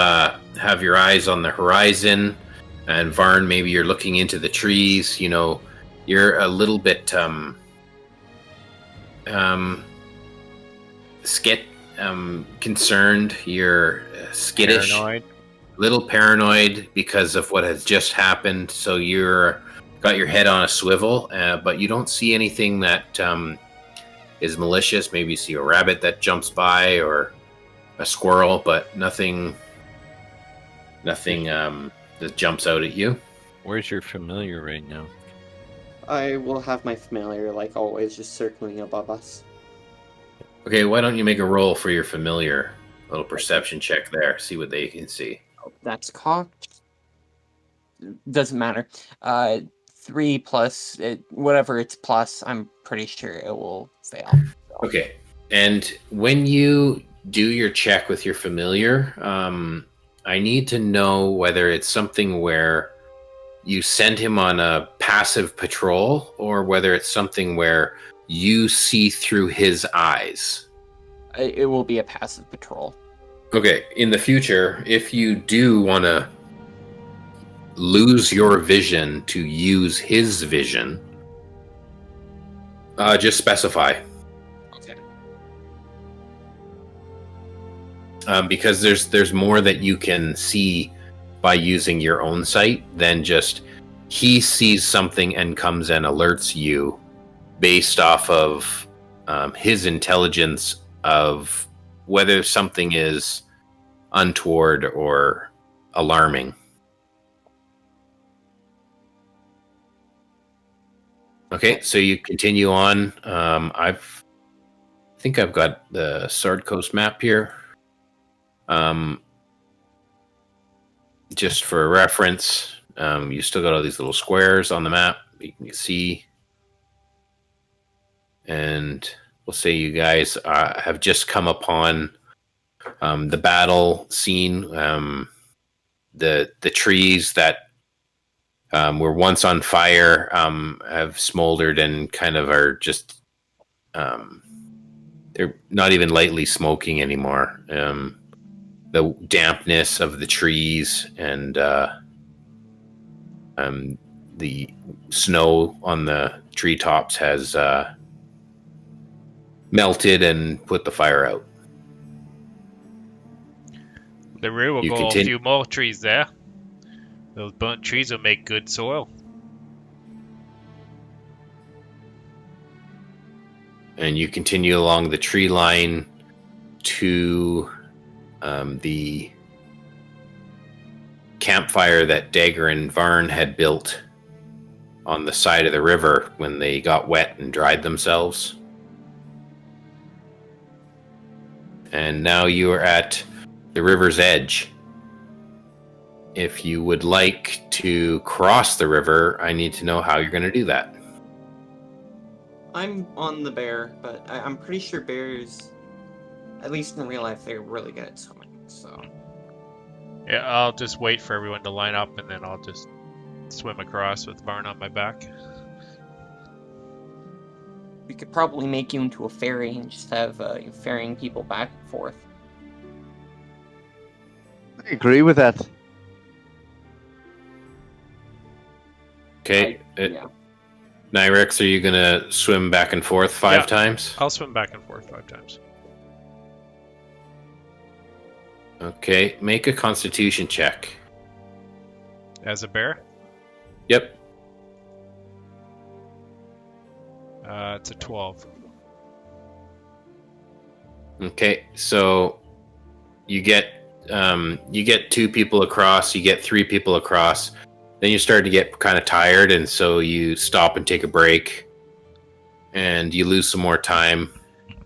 have your eyes on the horizon, and Varn, maybe you're looking into the trees. You know, you're a little bit concerned. You're skittish, little paranoid because of what has just happened. So you're got your head on a swivel, but you don't see anything that is malicious. Maybe you see a rabbit that jumps by or a squirrel, but nothing that jumps out at you. Where's your familiar right now? I will have my familiar, like always, just circling above us. Okay, why don't you make a roll for your familiar? A little perception check there. See what they can see. That's cocked. Doesn't matter. 3 plus, whatever it's plus, I'm pretty sure it will fail. Okay, and when you do your check with your familiar, I need to know whether it's something where you send him on a passive patrol or whether it's something where you see through his eyes. It will be a passive patrol. Okay, in the future, if you do want to lose your vision to use his vision, just specify. Okay. Because there's more that you can see by using your own sight than just he sees something and comes and alerts you based off of his intelligence of whether something is untoward or alarming. Okay, so you continue on. I think I've got the Sword Coast map here. Just for reference, you still got all these little squares on the map you can see. And we'll say you guys have just come upon the battle scene. The trees that were once on fire have smoldered and kind of are just they're not even lightly smoking anymore. The dampness of the trees and the snow on the treetops has melted and put the fire out. The rear will go a few more trees there. Those burnt trees will make good soil. And you continue along the tree line to the campfire that Dagger and Varn had built on the side of the river when they got wet and dried themselves. And now you are at the river's edge. If you would like to cross the river, I need to know how you're going to do that. I'm on the bear, but I'm pretty sure bears, at least in real life, they're really good at swimming, so... Yeah, I'll just wait for everyone to line up, and then I'll just swim across with Varn on my back. We could probably make you into a ferry and just have ferrying people back and forth. I agree with that. Okay. Yeah. Nyrex, are you gonna swim back and forth five times? I'll swim back and forth 5 times. Okay, make a Constitution check. As a bear? Yep. It's a 12. Okay, so you get 2 people across, you get 3 people across, then you start to get kind of tired, and so you stop and take a break, and you lose some more time.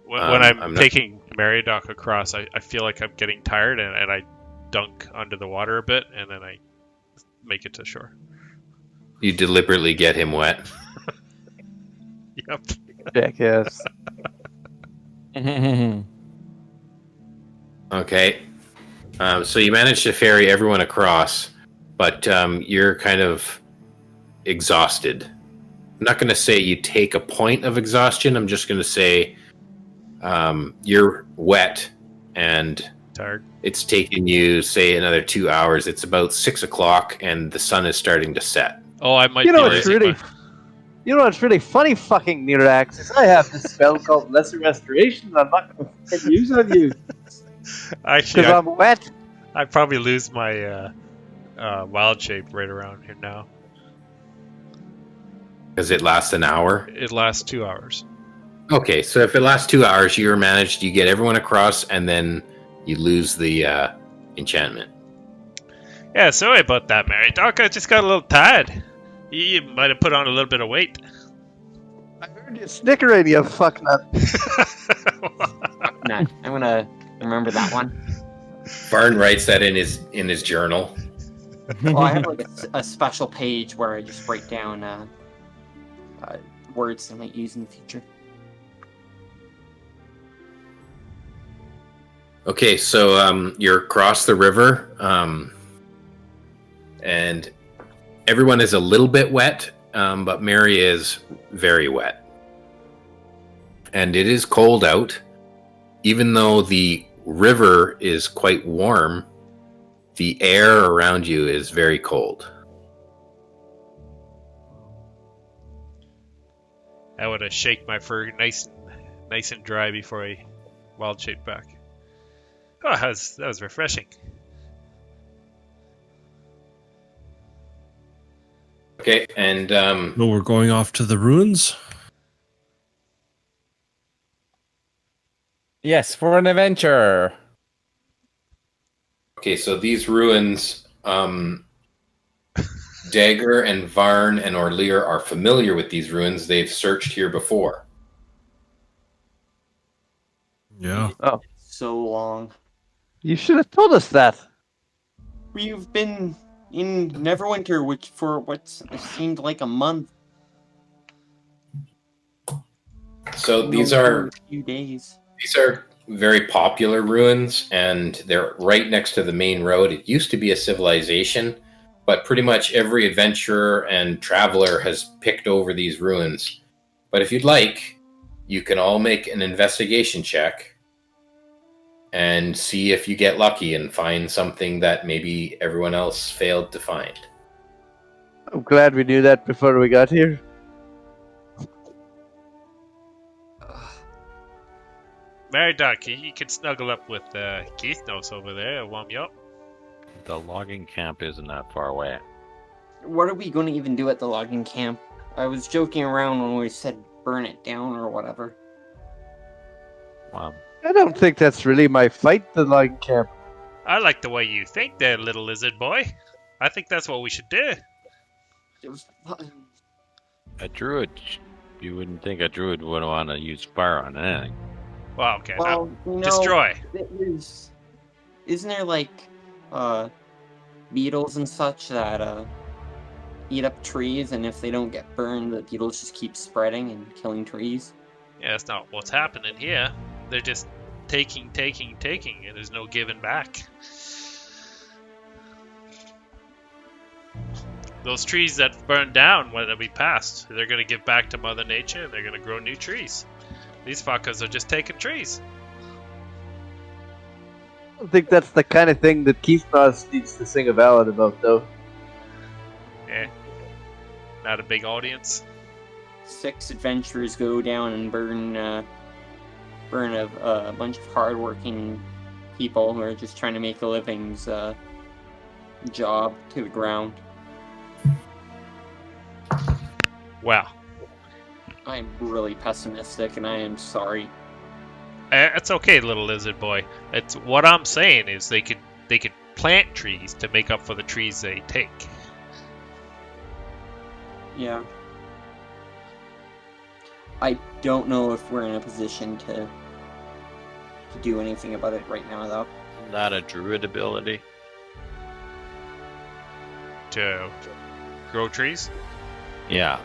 When I'm taking Meriadoc across, I feel like I'm getting tired, and I dunk under the water a bit, and then I make it to shore. You deliberately get him wet. Yep. Jackass. Okay. So you manage to ferry everyone across, but you're kind of exhausted. I'm not going to say you take a point of exhaustion. I'm just going to say you're wet and tired. It's taken you, say, another 2 hours. It's about 6 o'clock and the sun is starting to set. Oh, I might You know be what's losing really, my- you know what's really funny, fucking Nirax, is I have this spell called Lesser Restoration. I'm not going to use on you Actually, because I'm wet. I probably lose my wild shape right around here now. Does it last an hour? It lasts 2 hours. Okay, so if it lasts 2 hours, you get everyone across, and then you lose the enchantment. Yeah, sorry about that, Mary Doc. I just got a little tired. You might have put on a little bit of weight. I heard you snickering, you fucknut. Nah, I'm gonna remember that one. Barn writes that in his journal. Well, I have like a special page where I just write down words I might use in the future. Okay, so you're across the river, and everyone is a little bit wet, but Mary is very wet. And it is cold out. Even though the river is quite warm, the air around you is very cold. I would have shake my fur nice and dry before I wild shape back. Oh, that was refreshing. Okay, and Well, we're going off to the ruins. Yes, for an adventure. okay, so these ruins, Dagger and Varn and Orlear are familiar with these ruins. They've searched here before. Yeah. So long. You should have told us that. We've been in Neverwinter, which for what seemed like a month. So these are a few days. These are very popular ruins, and they're right next to the main road. It used to be a civilization, but pretty much every adventurer and traveler has picked over these ruins. But if you'd like, you can all make an investigation check and see if you get lucky and find something that maybe everyone else failed to find. I'm glad we knew that before we got here. Mary Doc, you can snuggle up with Keith Nose over there. I'll warm you up. The logging camp isn't that far away. What are we going to even do at the logging camp? I was joking around when we said burn it down or whatever. I don't think that's really my fight, the logging camp. I like the way you think there, little lizard boy. I think that's what we should do. A druid, you wouldn't think a druid would want to use fire on anything. Well, okay. Well, now, destroy. Isn't there like beetles and such that eat up trees, and if they don't get burned, the beetles just keep spreading and killing trees? Yeah, that's not what's happening here. They're just taking, and there's no giving back. Those trees that burn down, that we passed, they're going to give back to Mother Nature, and they're going to grow new trees. These fuckers are just taking trees. don't think that's the kind of thing that Keith Moss needs to sing a ballad about, though. Not a big audience. 6 adventurers go down and burn a bunch of hardworking people who are just trying to make a living's job to the ground. Wow. I'm really pessimistic, and I am sorry. It's okay, little lizard boy. It's what I'm saying is they could plant trees to make up for the trees they take. Yeah. I don't know if we're in a position to do anything about it right now, though. Not a druid ability. To grow trees? Yeah.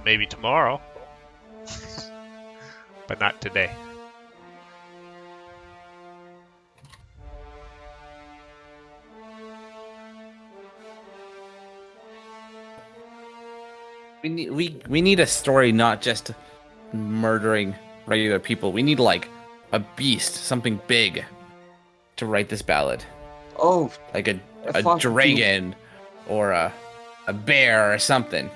Maybe tomorrow. But not today. We need a story, not just murdering regular people. We need like a beast, something big, to write this ballad. Oh, like a dragon, or a bear or something.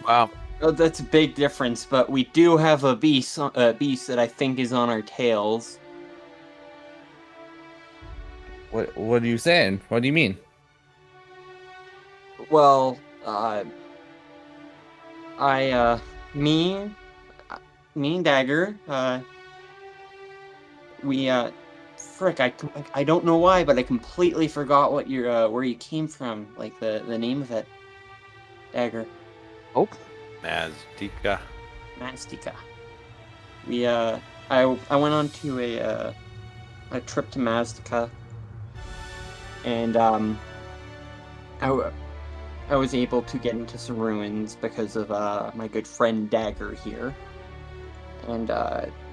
Wow. Oh, that's a big difference, but we do have a beast that I think is on our tails. What are you saying? What do you mean? Well, me and Dagger, frick, I don't know why, but I completely forgot what your where you came from, like the name of it. Dagger. Oh. Mastika. We I went on to a trip to Mazdaca, and I was able to get into some ruins because of my good friend Dagger here. And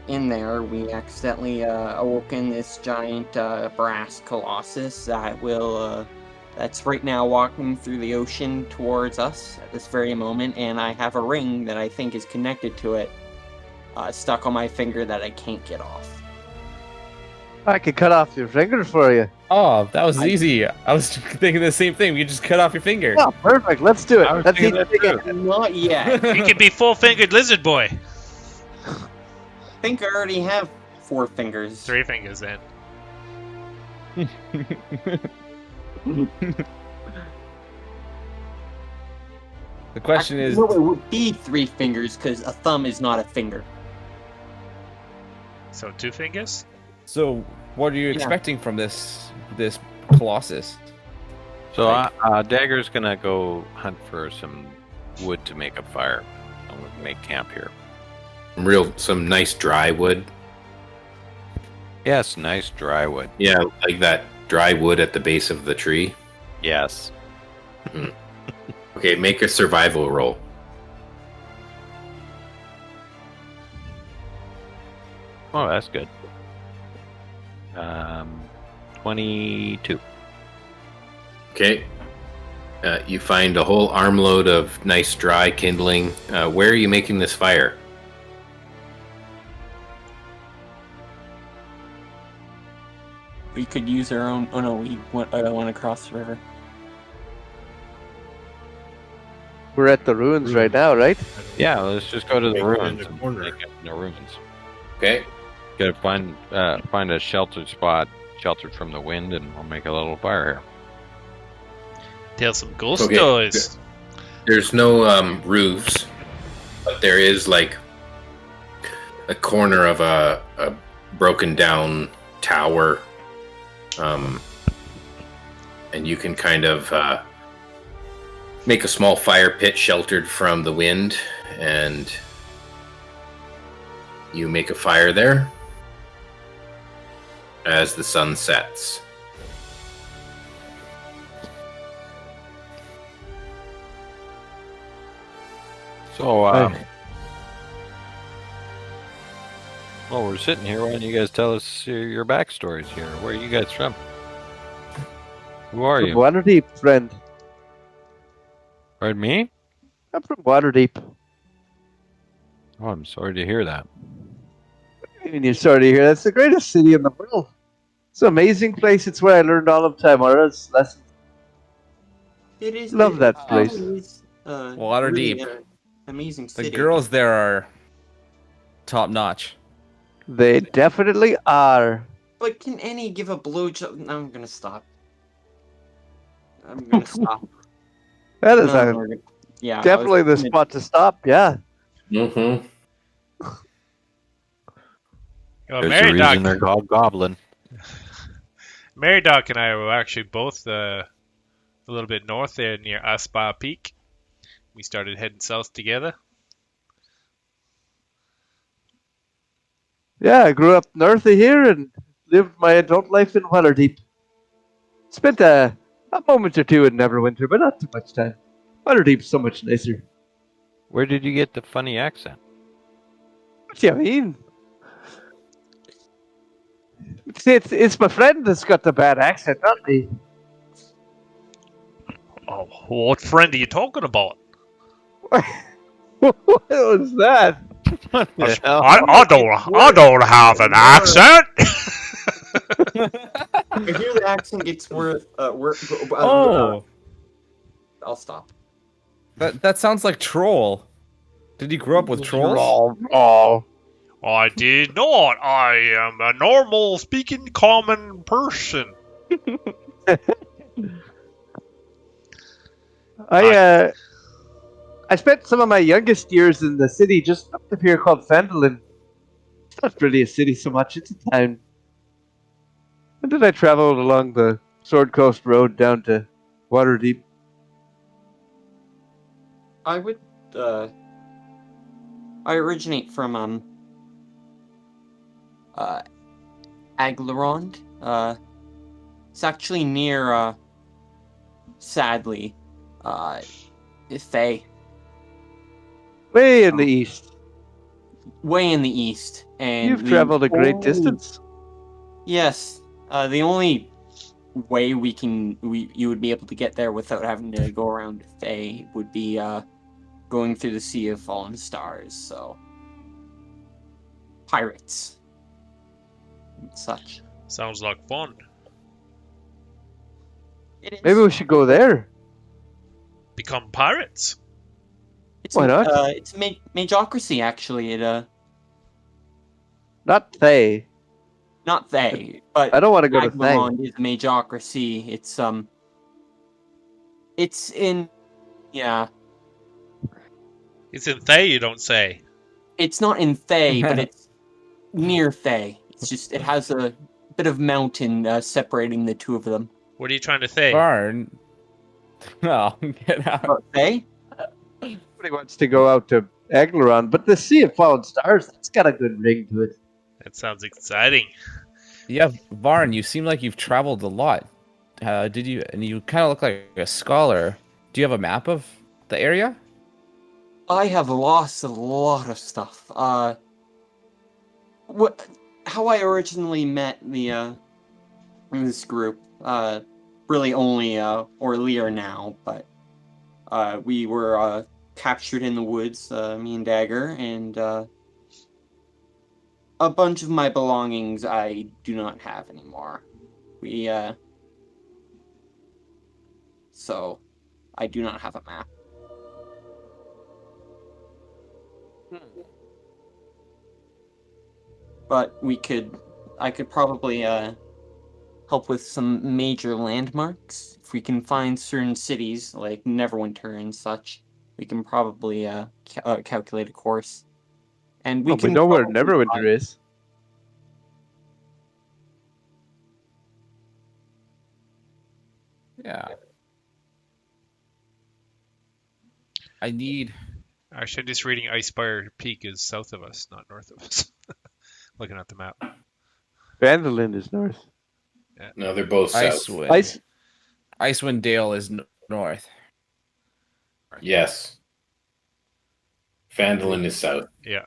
in there, we accidentally awoken this giant brass colossus that that's right now walking through the ocean towards us at this very moment. And I have a ring that I think is connected to it, stuck on my finger that I can't get off. I could cut off your finger for you. Oh, that was easy. I was thinking the same thing. We could just cut off your finger. Oh, perfect. Let's do it. Let's Not yet. He could be full-fingered lizard boy. I think I already have 4 fingers. 3 fingers then. The question is... No, it would be 3 fingers, because a thumb is not a finger. So 2 fingers? So, what are you expecting from this colossus? So, Dagger's gonna go hunt for some wood to make a fire. I'm gonna make camp here. Some nice dry wood. Yes, nice dry wood. Yeah, like that dry wood at the base of the tree. Yes. Okay, make a survival roll. Oh, that's good. 22. Okay. You find a whole armload of nice dry kindling. Where are you making this fire? We could use our own... Oh no, I don't want to cross the river. We're at the ruins right now, right? Yeah, let's just go to the ruins. In the corner. Make it in the ruins. Okay. Gotta find a sheltered spot, sheltered from the wind, and we'll make a little fire here. Tell some ghost Okay. stories. There's no roofs, but there is like a corner of a broken down tower. And you can kind of make a small fire pit sheltered from the wind, and you make a fire there as the sun sets. So, well, we're sitting here. Why don't you guys tell us your backstories here? Where are you guys from? Who are From you? Waterdeep, friend. Pardon me? I'm from Waterdeep. Oh, I'm sorry to hear that. I mean, you're sorry to hear. That's the greatest city in the world. It's an amazing place. It's where I learned all of Tamara's lessons. It is. Love that It place. is, Waterdeep. really, amazing The city. girls there are top notch. They definitely are. But can any give a blowjob? No, I'm gonna stop. I'm gonna stop. That is No, we're gonna- yeah, I was definitely the gonna- spot to stop. Yeah. Mm-hmm. Well, There's a Mary reason Doc, they're called goblin. Mary Doc and I were actually both a little bit north there near Aspa Peak. We started heading south together. Yeah, I grew up north of here and lived my adult life in Waterdeep. Spent a moment or two in Neverwinter, but not too much time. Waterdeep's so much nicer. Where did you get the funny accent? What do you mean? It's my friend that's got the bad accent, not me. Oh, what friend are you talking about? What was that? I don't have an accent. I hear the accent gets worse. Oh, I'll stop. that sounds like troll. Did you grow up with trolls? Oh. I did not. I am a normal speaking common person. I spent some of my youngest years in the city just up here called Fandolin. It's not really a city so much, it's a town. And then I traveled along the Sword Coast Road down to Waterdeep. I would. I originate from Aglarond. It's actually near. Sadly, Thay. Way in the east. Way in the east, and You've traveled a great distance. Yes. The only way you would be able to get there without having to go around Thay would be going through the Sea of Fallen Stars. So pirates and such. Sounds like fun. It is. Maybe we should go there. Become pirates. It's Why not? It's Mageocracy actually. Not Thay. Not Thay, but I don't want to go to Thay. Aglarond is Mageocracy. It's in, yeah. It's in Thay, you don't say. It's not in Thay, but it's near Thay. It's just it has a bit of mountain separating the two of them. What are you trying to say? Barn. Oh, get out. But Thay? Everybody wants to go out to Aglarond, but the Sea of Fallen Stars, that's got a good ring to it. That sounds exciting. Yeah, Varn, you seem like you've traveled a lot. Did you? And you kind of look like a scholar. Do you have a map of the area? I have lost a lot of stuff. How I originally met this group, really only Orlear now, but we were captured in the woods, me and Dagger, and a bunch of my belongings I do not have anymore. So I do not have a map. But I could probably help with some major landmarks. If we can find certain cities like Neverwinter and such, we can probably calculate a course. And we can know where probably Neverwinter is. Yeah. I need. Actually, I'm just reading Icespire Peak is south of us, not north of us. Looking at the map. Vandalin is north. Yeah. No, they're both south. Icewind Dale is north. Yes. Fandolin is south. Yeah.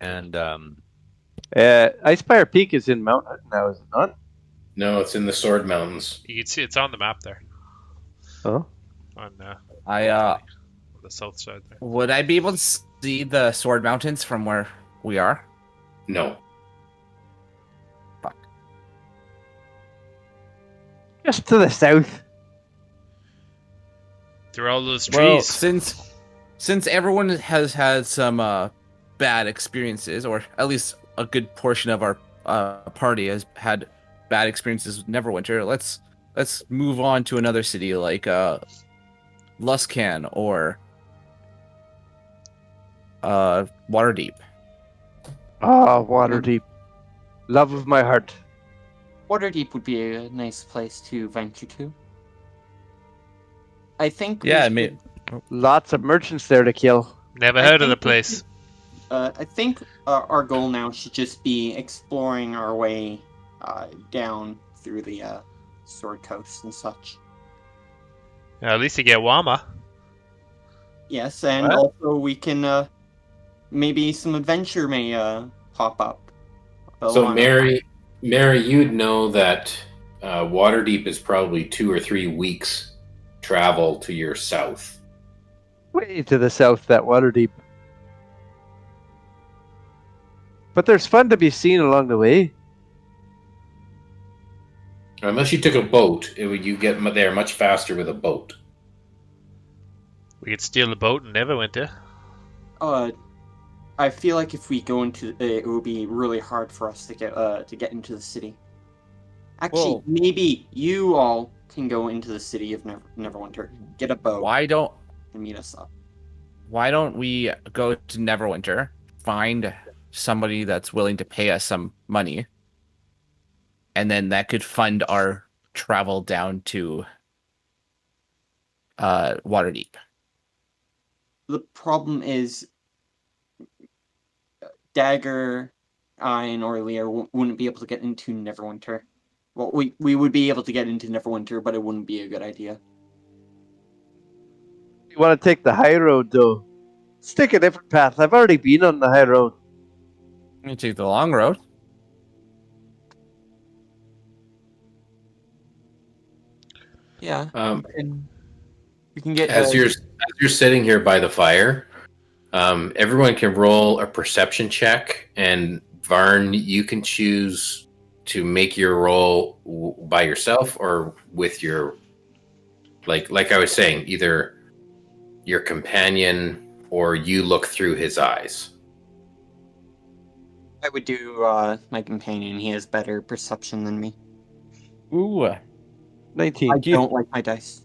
And Icespire Peak is in Mount Hood now, is it not? No, it's in the Sword Mountains. You can see it's on the map there. Oh. On the south side there. Would I be able to see the Sword Mountains from where we are? No. Just to the south. Through all those trees. Well, since everyone has had some bad experiences, or at least a good portion of our party has had bad experiences with Neverwinter, let's move on to another city like Luskan or Waterdeep. Ah, Waterdeep. Love of my heart. Waterdeep would be a nice place to venture to. I think. Yeah, Lots of merchants there to kill. Never heard of the place. I think our goal now should just be exploring our way down through the Sword Coast and such. At least you get warmer. Yes, and What? also we can maybe some adventure may pop up. So along- Mary, you'd know that Waterdeep is probably 2 or 3 weeks travel to your south. Way to the south, that Waterdeep. But there's fun to be seen along the way. Unless you took a boat, you get there much faster with a boat. We could steal the boat in Neverwinter. I feel like if we go into it would be really hard for us to get into the city. Actually, Whoa. maybe you all can go into the city of Neverwinter, get a boat, and meet us up. Why don't we go to Neverwinter, find somebody that's willing to pay us some money, and then that could fund our travel down to Waterdeep. The problem is Dagger, I, and Orlear wouldn't be able to get into Neverwinter. Well, we would be able to get into Neverwinter, but it wouldn't be a good idea. You want to take the high road, though? Let's take a different path. I've already been on the high road. You take the long road. Yeah, Um, we can get As you're sitting here by the fire, everyone can roll a perception check, and Varn, you can choose to make your roll by yourself or with your, like I was saying, either your companion or you look through his eyes. I would do my companion. He has better perception than me. Ooh. 19. I don't like my dice.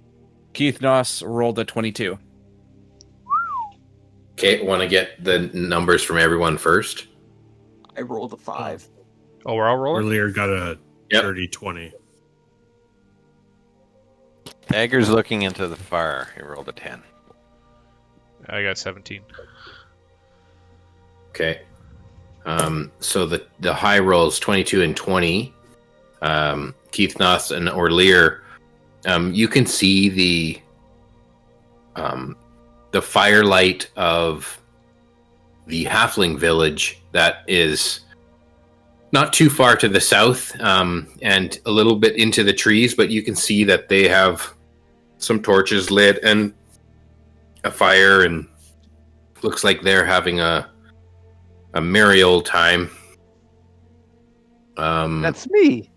Keith Noss rolled a 22. Okay, want to get the numbers from everyone first? I rolled a 5. Oh, we're all rolling? Earlier got a Yep. 30-20. Dagger's looking into the fire. He rolled a 10. I got 17. Okay. So the high rolls 22 and 20. Keith Noss and Orlear, you can see the firelight of the halfling village that is not too far to the south, and a little bit into the trees, but you can see that they have some torches lit and a fire, and looks like they're having a merry old time. That's me.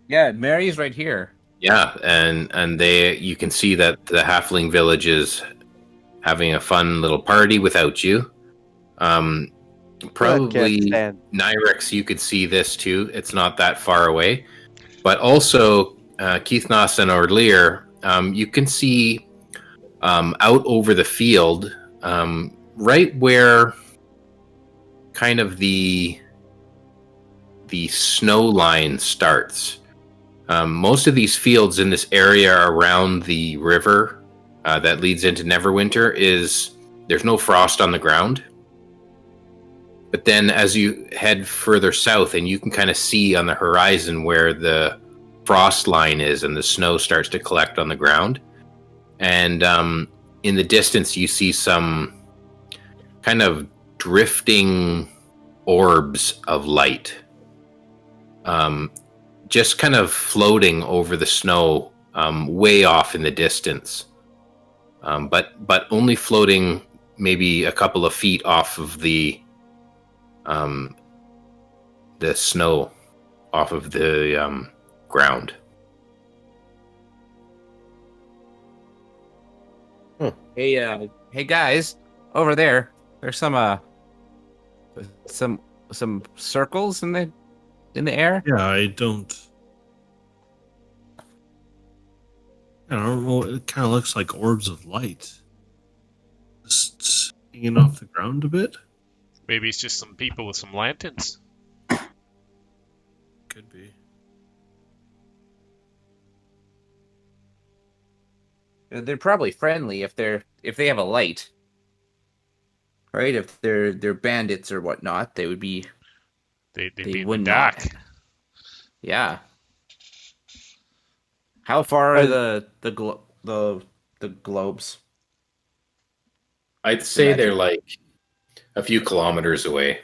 Yeah, Mary's right here. Yeah, and you can see that the halfling village is having a fun little party without you. Probably Nyrex, you could see this too. It's not that far away. But also, Keith Noss and Orlear, you can see out over the field, right where kind of the snow line starts. Most of these fields in this area around the river that leads into Neverwinter there's no frost on the ground. But then as you head further south, and you can kind of see on the horizon where the frost line is and the snow starts to collect on the ground. And in the distance, you see some kind of drifting orbs of light. Just kind of floating over the snow, way off in the distance. But only floating maybe a couple of feet off of the the snow off of the ground. Hey guys, over there. There's some circles in the air. Yeah, I don't know. It kind of looks like orbs of light, just hanging off the ground a bit. Maybe it's just some people with some lanterns. Could be. They're probably friendly if they have a light, right? If they're bandits or whatnot, they would be. They'd They be in the would dark. not. Yeah. How far are the globes? I'd say Imagine. they're like a few kilometers away.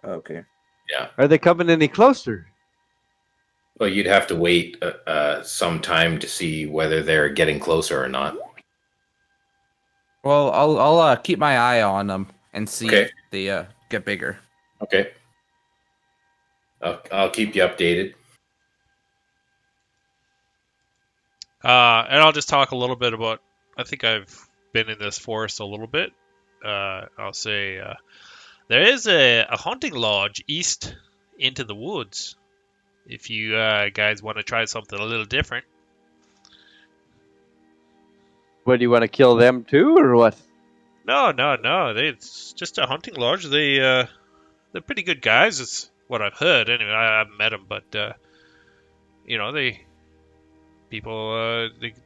Okay. Yeah. Are they coming any closer? Well, you'd have to wait some time to see whether they're getting closer or not. Well, I'll keep my eye on them and see Okay. if they get bigger. Okay. I'll keep you updated. And I'll just talk a little bit about. I think I've been in this forest a little bit. I'll say there is a hunting lodge east into the woods. If you guys want to try something a little different. What, do you want to kill them too, or what? No. It's just a hunting lodge. They're pretty good guys. It's what I've heard. Anyway, I haven't met them, but they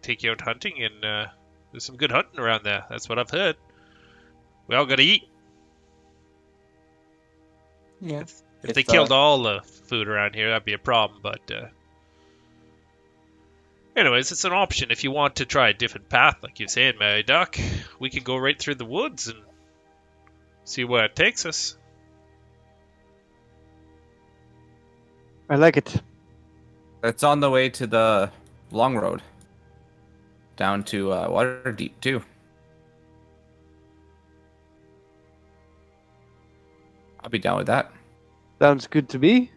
take you out hunting, and there's some good hunting around there. That's what I've heard. We all gotta eat. Yeah. If they killed all the food around here, that'd be a problem. But anyways, it's an option if you want to try a different path, like you're saying, Mary Duck. We could go right through the woods and see where it takes us. I like it. It's on the way to the long road down to Waterdeep too. I'll be down with that. Sounds good to me.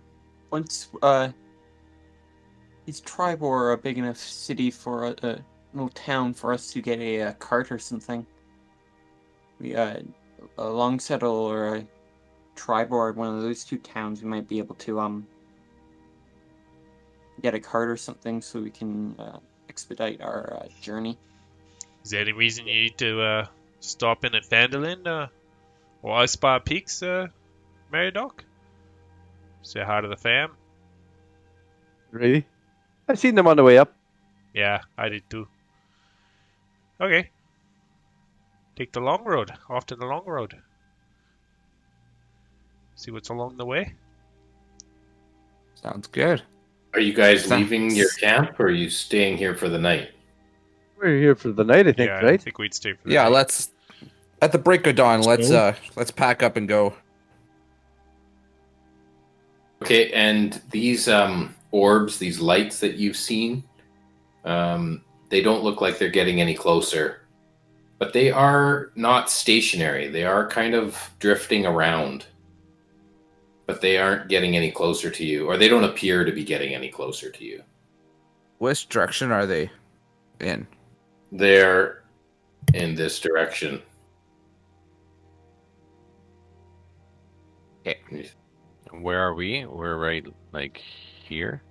Once is Tribor a big enough city for a little town for us to get a cart or something? We a Long Settle or a Tribor, one of those two towns, we might be able to get a cart or something so we can expedite our journey. Is there any reason you need to stop in at Vandalin or Ice Spa Peaks, Mary Doc? Say hi to the fam. Really? I've seen them on the way up. Yeah, I did too. Okay. Take the long road. Off to the long road. See what's along the way. Sounds good. Are you guys leaving your camp, or are you staying here for the night? We're here for the night, I think, Yeah, right? I think we'd stay for the Yeah, night. let's at the break of dawn. Let's So? let's pack up and go. Okay, and these orbs, these lights that you've seen, they don't look like they're getting any closer. But they are not stationary. They are kind of drifting around. But they aren't getting any closer to you, or they don't appear to be getting any closer to you. Which direction are they in? They're in this direction. Okay. Where are we? We're right like here.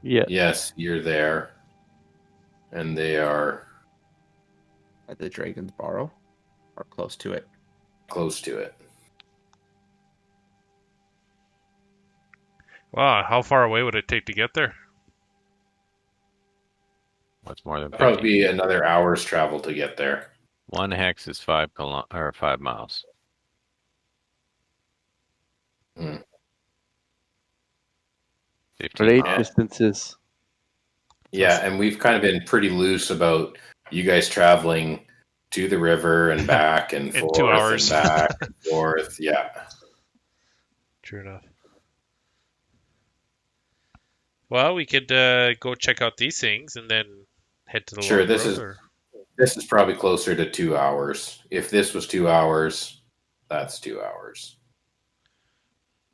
Yeah. Yes, you're there. And they are At the Dragon's Barrow, or close to it. close to it. Wow, how far away would it take to get there? What's more than 50? Probably another hour's travel to get there. 1 hex is 5 miles. Hmm. 15 Great miles. distances. Yeah, and we've kind of been pretty loose about you guys traveling to the river and back and In forth 2 hours. and back and forth. Yeah. True enough. Well, we could go check out these things and then head to the Sure, long this road, is- or- This is probably closer to 2 hours. If this was 2 hours, that's 2 hours.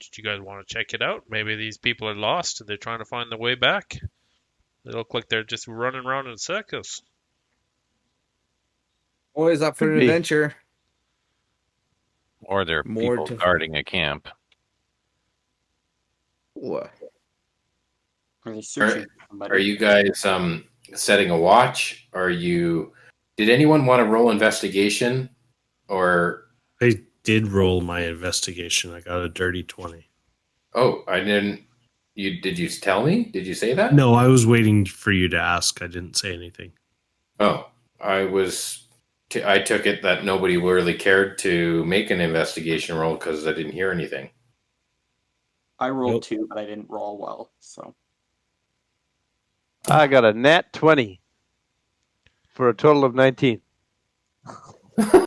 Did you guys want to check it out? Maybe these people are lost and they're trying to find their way back. They look like they're just running around in circles. Always up for Could an be. adventure. Or there are More people to- guarding a camp. What? Are they searching for somebody? Are you guys setting a watch? Did anyone want to roll investigation? Or I did roll my investigation. I got a dirty 20. I didn't. Did you tell me? Did you say that? No, I was waiting for you to ask. I didn't say anything. Oh, I took it that nobody really cared to make an investigation roll because I didn't hear anything. I rolled Nope. 2, but I didn't roll well, so. I got a nat 20 for a total of 19. Well,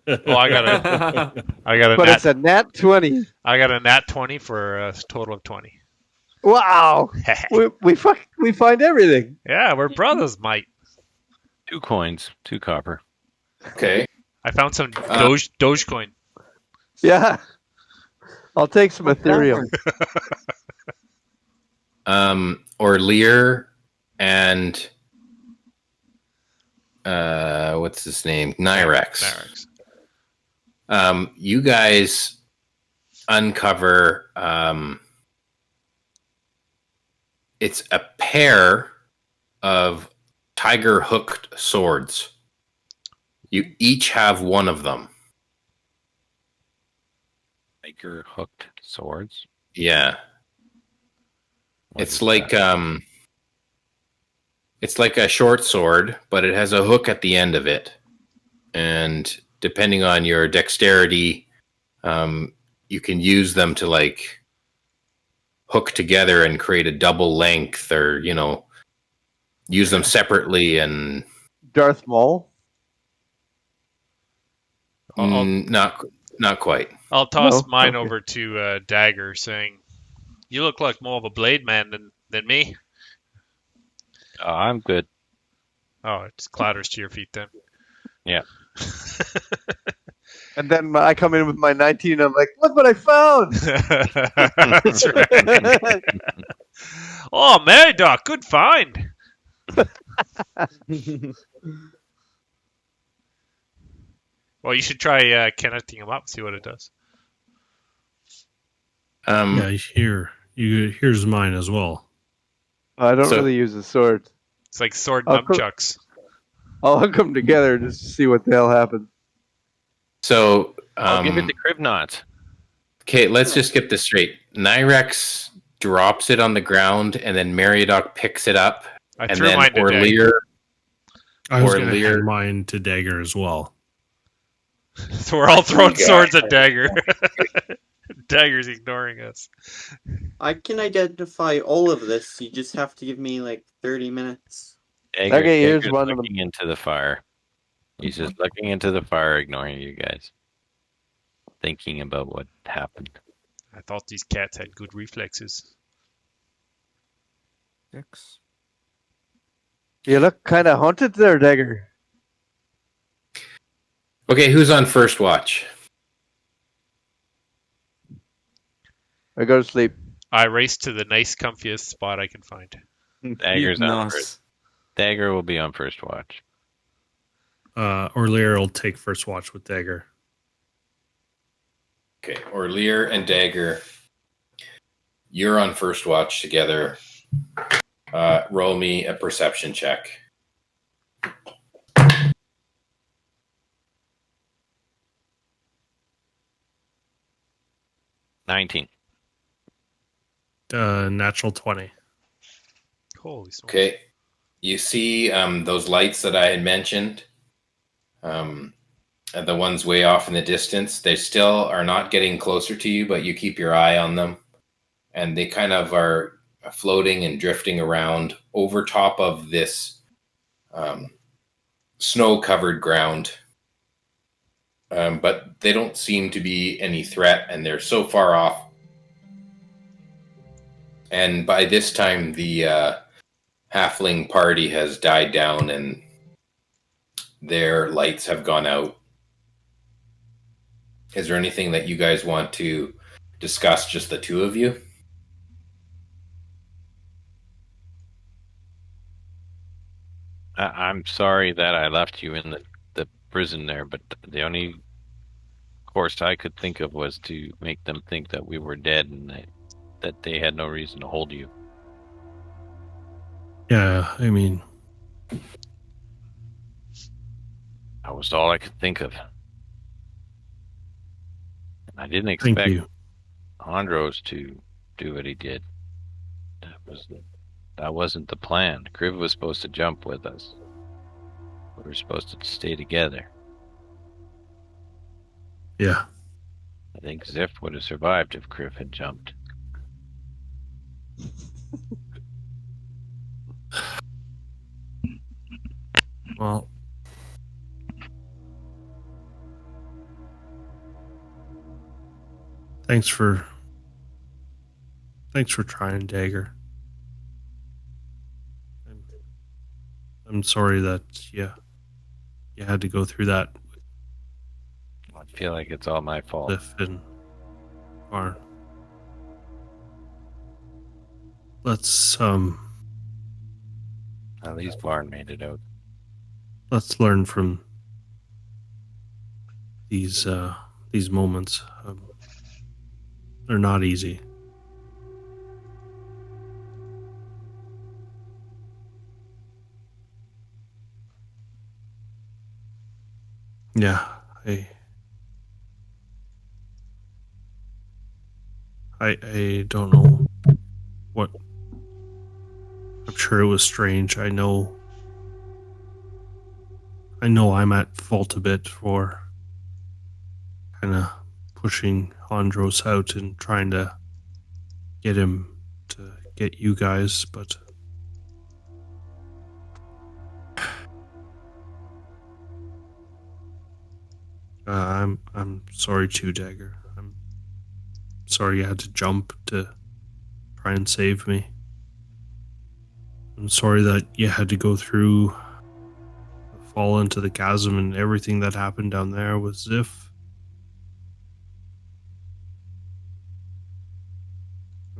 I got a But nat, it's a nat 20. I got a nat 20 for a total of 20. Wow. we find everything. Yeah, we're brothers, mate. 2 coins, 2 copper. Okay. I found some Dogecoin. Yeah. I'll take some Ethereum. Orlear and what's his name? Nyrex. You guys uncover it's a pair of tiger hooked swords. You each have one of them. Tiger hooked swords. Yeah. What It's is like that? it's like a short sword, but it has a hook at the end of it. And depending on your dexterity, you can use them to like hook together and create a double length, or use them separately and Darth Maul. not quite. I'll toss No? mine Okay. over to Dagger, saying, "You look like more of a blade man than me." Oh, I'm good. Oh, it just clatters to your feet then. Yeah. And then I come in with my 19 and I'm like, look what I found. That's right. Oh, Meridoc, good find. Well, you should try connecting them up, see what it does. Yeah, here's mine as well. I don't So- really use a sword. It's like sword Oh, cool. nunchucks. I'll hook them together just to see what the hell happens. So I'll give it to Krivnot. okay, let's just get this straight. Nyrex drops it on the ground, and then Meriadoc picks it up, I and threw then mine to Dagger. Orlear. I was Or going to Lear. hand mine to Dagger as well. So we're all throwing Yeah. swords at Dagger. Dagger's ignoring us. I can identify all of this. You just have to give me like 30 minutes. Okay, here's Dagger's one of them. looking into the fire. He's just looking into the fire, ignoring you guys. Thinking about what happened. I thought these cats had good reflexes. 6. You look kind of haunted there, Dagger. Okay, who's on first watch? I go to sleep. I race to the nice, comfiest spot I can find. Dagger's on Nice. first. Dagger will be on first watch. Orlear will take first watch with Dagger. Okay, Orlear and Dagger, you're on first watch together. Roll me a perception check. $19. Natural 20. Holy smokes. Okay, you see those lights that I had mentioned, the ones way off in the distance. They still are not getting closer to you, but you keep your eye on them, and they kind of are floating and drifting around over top of this snow-covered ground. But they don't seem to be any threat, and they're so far off. And by this time, the halfling party has died down, and their lights have gone out. Is there anything that you guys want to discuss just the two of you? I'm sorry that I left you in the prison there, but the only course I could think of was to make them think that we were dead and that they had no reason to hold you. Yeah, I mean, That was all I could think of. And I didn't thank expect you. Andros to do what he did. That wasn't the plan. Kriv was supposed to jump with us. We were supposed to stay together. Yeah. I think Ziff would have survived if Kriv had jumped. Well, thanks for trying, Dagger. I'm sorry that you had to go through that I feel like it's all my fault. Cliff and Barn. Let's At least Barn made it out. let's learn from these moments. They're not easy. Yeah, I don't know what. I'm sure it was strange. I know I'm at fault a bit for kind of pushing Andros out and trying to get him to get you guys, but I'm sorry too, Dagger. I'm sorry you had to jump to try and save me. I'm sorry that you had to go through, fall into the chasm, and everything that happened down there was Ziff.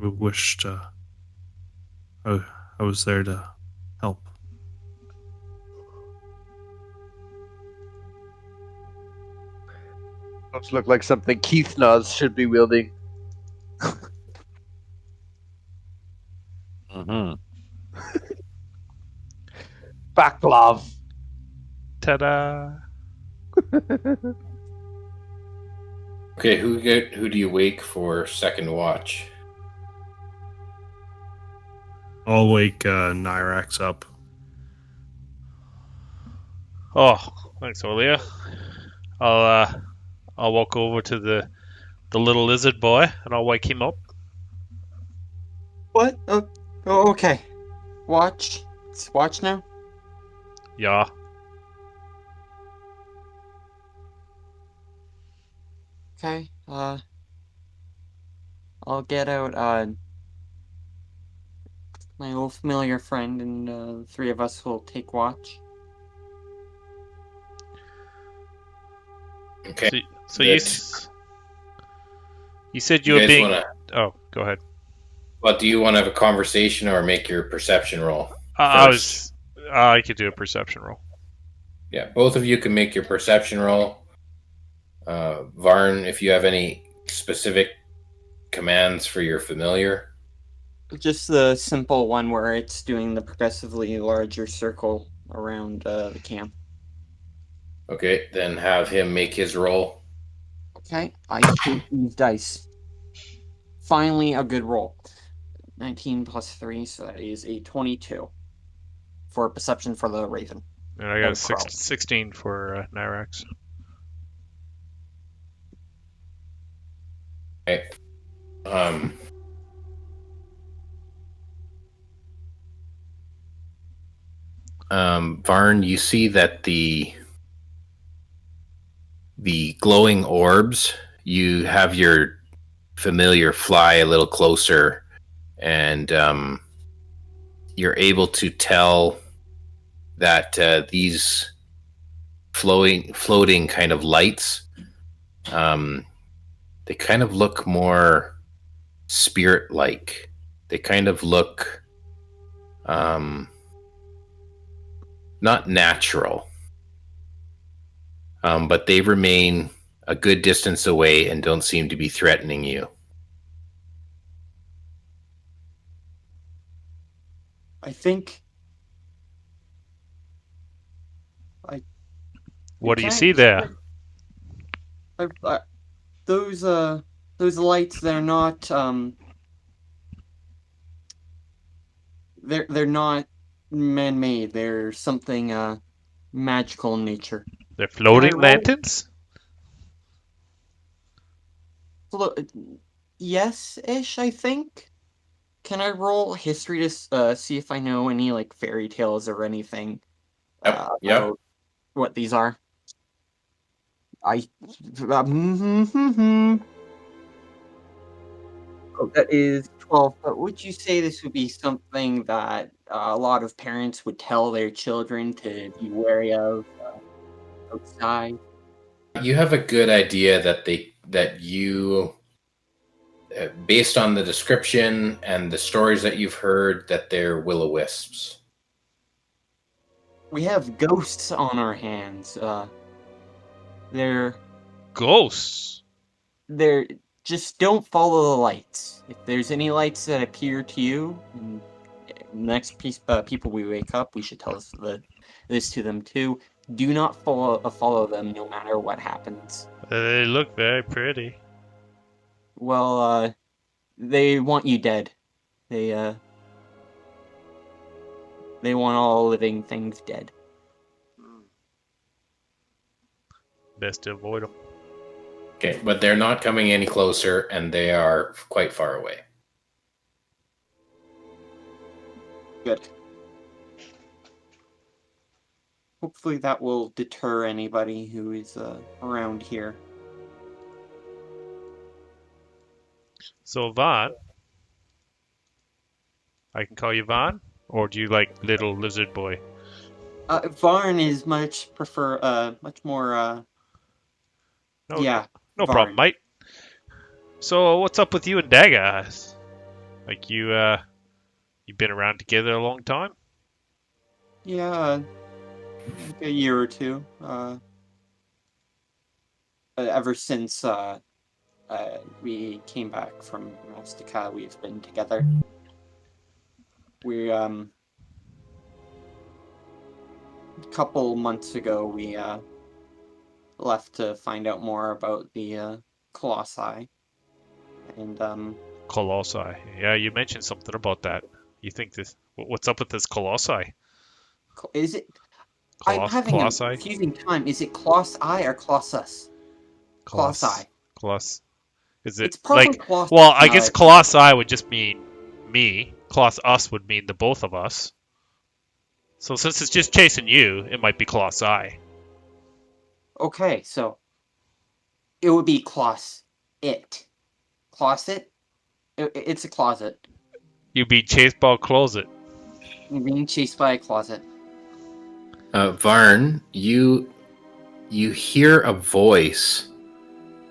I wished I was there to help. Those look like something Keith Noz should be wielding. Mm-hmm. Backlov. Ta-da! Okay, who do you wake for second watch? I'll wake Nyrax up. Oh, thanks, Olia. I'll walk over to the little lizard boy and I'll wake him up. What? Oh, okay. Watch. It's watch now? Yeah. Okay. I'll get out my old familiar friend, and the three of us will take watch. Okay. So you said you were guys being. wanna, go ahead. well, do you want to have a conversation or make your perception roll? I could do a perception roll. Yeah, both of you can make your perception roll. Varn, if you have any specific commands for your familiar. Just the simple one where it's doing the progressively larger circle around the camp. Okay, then have him make his roll. Okay, I take these dice. Finally, a good roll. 19 plus 3, so that is a 22 for perception for the Raven. And I got a Crow. 16 for Nyrax. Okay. Varn, you see that the glowing orbs, you have your familiar fly a little closer, and you're able to tell that these floating kind of lights, they kind of look more spirit-like. They kind of look not natural, but they remain a good distance away and don't seem to be threatening you. I think. What do you see there? Those lights, they're not they're not man-made. They're something magical in nature. They're floating lanterns? Yes-ish, I think. Can I roll history to see if I know any like fairy tales or anything about what these are? Oh, that is 12. But would you say this would be something that a lot of parents would tell their children to be wary of outside? You have a good idea that you, based on the description and the stories that you've heard, that they're will-o-wisps. We have ghosts on our hands. They're ghosts. They're just don't follow the lights. If there's any lights that appear to you, and next people we wake up, we should tell this to them too. Do not follow them, no matter what happens. They look very pretty. Well, they want you dead. They want all living things dead. Best to avoid them. Okay, but they're not coming any closer, and they are quite far away. Good. Hopefully that will deter anybody who is around here. So, Vaughn, I can call you Vaughn, or do you like little lizard boy? Varn is much more. No problem, mate. So, what's up with you and Daga? Like you've been around together a long time? Yeah, like a year or two. Ever since we came back from Rustica, we've been together. We a couple months ago we left to find out more about the Colossi, and Colossi. Yeah, you mentioned something about that. You think this? What's up with this Colossi? Is it? I'm having a confusing time. Is it Colossi or Colossus? Colossi. Is it it's probably like? Colossus, Well, I guess Colossi would just mean me. Colossus would mean the both of us. So since it's just chasing you, it might be Colossi. Okay, so it would be Closet. Closet? It's a closet. You'd be chased by a closet. You're being chased by a closet. Varn, you hear a voice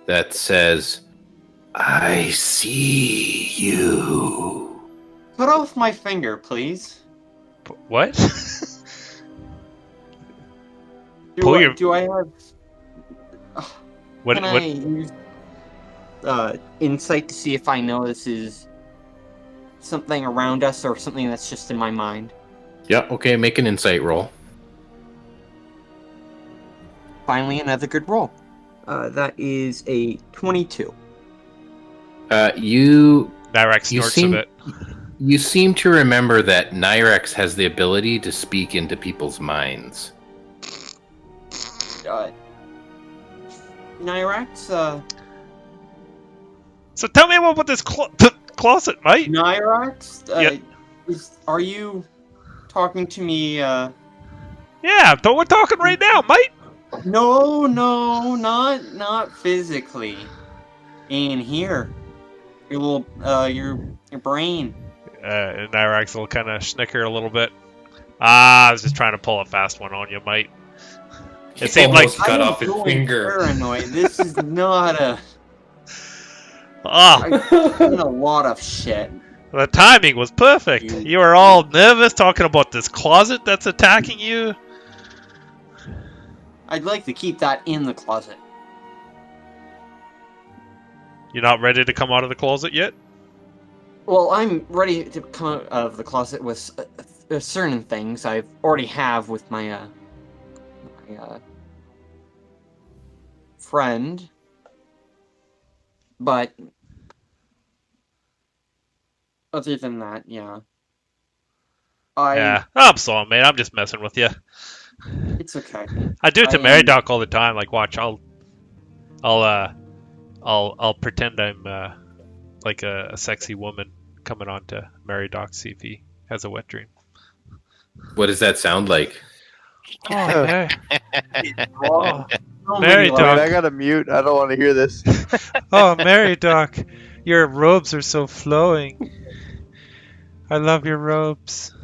that says, "I see you." Cut off my finger, please. What? Do I have? Can I use insight to see if I know this is something around us or something that's just in my mind? Yeah. Okay. Make an insight roll. Finally, another good roll. That is a 22. Nyrex snorts a bit. You seem to remember that Nyrex has the ability to speak into people's minds. Nyrex, So tell me about this closet, mate. Nyrex, are you talking to me? Yeah, we're talking right now, mate. No, not physically. In here, your little, your brain. And Nyrex will kind of snicker a little bit. I was just trying to pull a fast one on you, mate. It seemed like cut off his finger. Paranoid. This is not a. Oh, I've seen a lot of shit. the timing was perfect. You were all nervous talking about this closet that's attacking you. I'd like to keep that in the closet. You're not ready to come out of the closet yet? Well, I'm ready to come out of the closet with certain things I already have with my friend, but other than that, yeah. Yeah. I'm sorry, mate. I'm just messing with you. It's okay. I do it to I Mary am- Doc all the time. Like, watch, I'll pretend I'm like a sexy woman coming on to Mary Doc, see if he has a wet dream. What does that sound like? Oh, Mary. Oh, So Mary many Wait, Doc. I gotta mute. I don't want to hear this. Oh, Mary Doc, your robes are so flowing. I love your robes.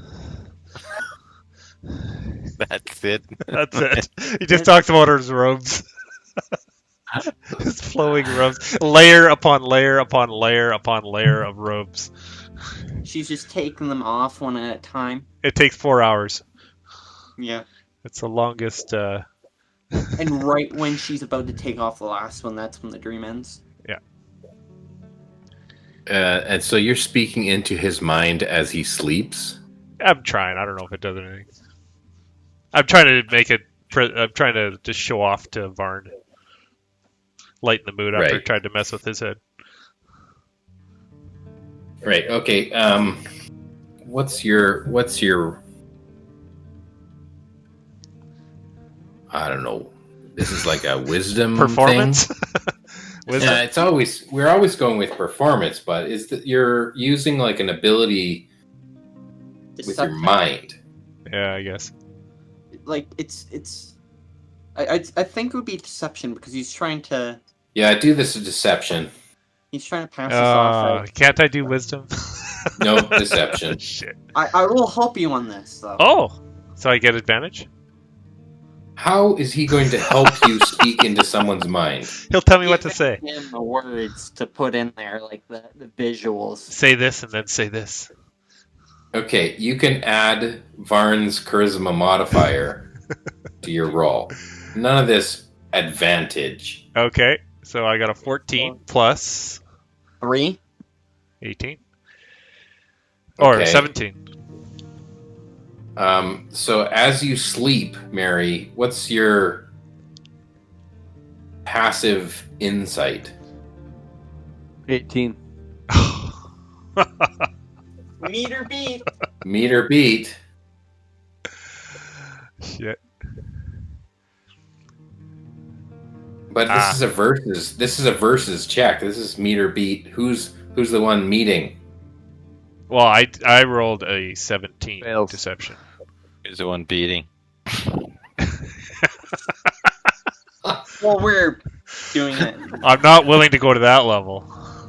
That's it. That's it. He just talks about his robes. His flowing robes. Layer upon layer upon layer upon layer of robes. She's just taking them off one at a time. It takes 4 hours. Yeah. It's the longest. And right when she's about to take off the last one, that's when the dream ends. And so you're speaking into his mind as he sleeps? I'm trying. I don't know if it does anything. I'm trying to make it. I'm trying to just show off to Varn. Lighten the mood after I Right. tried to mess with his head. Right, okay. What's your I don't know. This is like a wisdom Performance? thing? Wisdom? Yeah, we're always going with performance, but is that you're using like an ability with your Deception. mind? Yeah, I guess. Like it's. I think it would be deception because he's trying to Yeah, do this a deception. pass this off. Can't I do wisdom? No, deception. Shit. I will help you on this though. Oh, so I get advantage? How is he going to help you speak into someone's mind? He'll tell me what to say. Give him the words to put in there, like the visuals. Say this and then say this. Okay, you can add Varn's charisma modifier to your roll. None of this advantage. Okay, so I got a 14 plus 3. 18. Or Okay. 17. So as you sleep, Mary, what's your passive insight? 18. Meter beat. Meter beat. Shit. But this is a versus. This is a versus check. This is meter beat. Who's the one meeting? Well, I rolled a 17 Fails. deception. Who's the one beating? Well, we're doing it. I'm not willing to go to that level.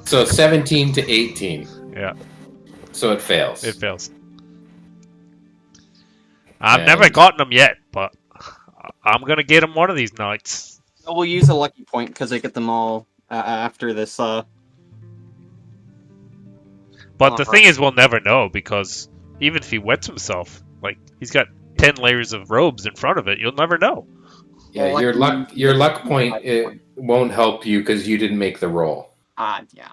So 17 to 18. Yeah, So it fails. it fails. I've And- never gotten them yet, but I'm gonna get them one of these nights. We'll use a lucky point because I get them all after this. But the thing is, we'll never know because even if he wets himself, like he's got 10 layers of robes in front of it, you'll never know. Yeah, Well, your luck point it won't help you because you didn't make the roll. Yeah.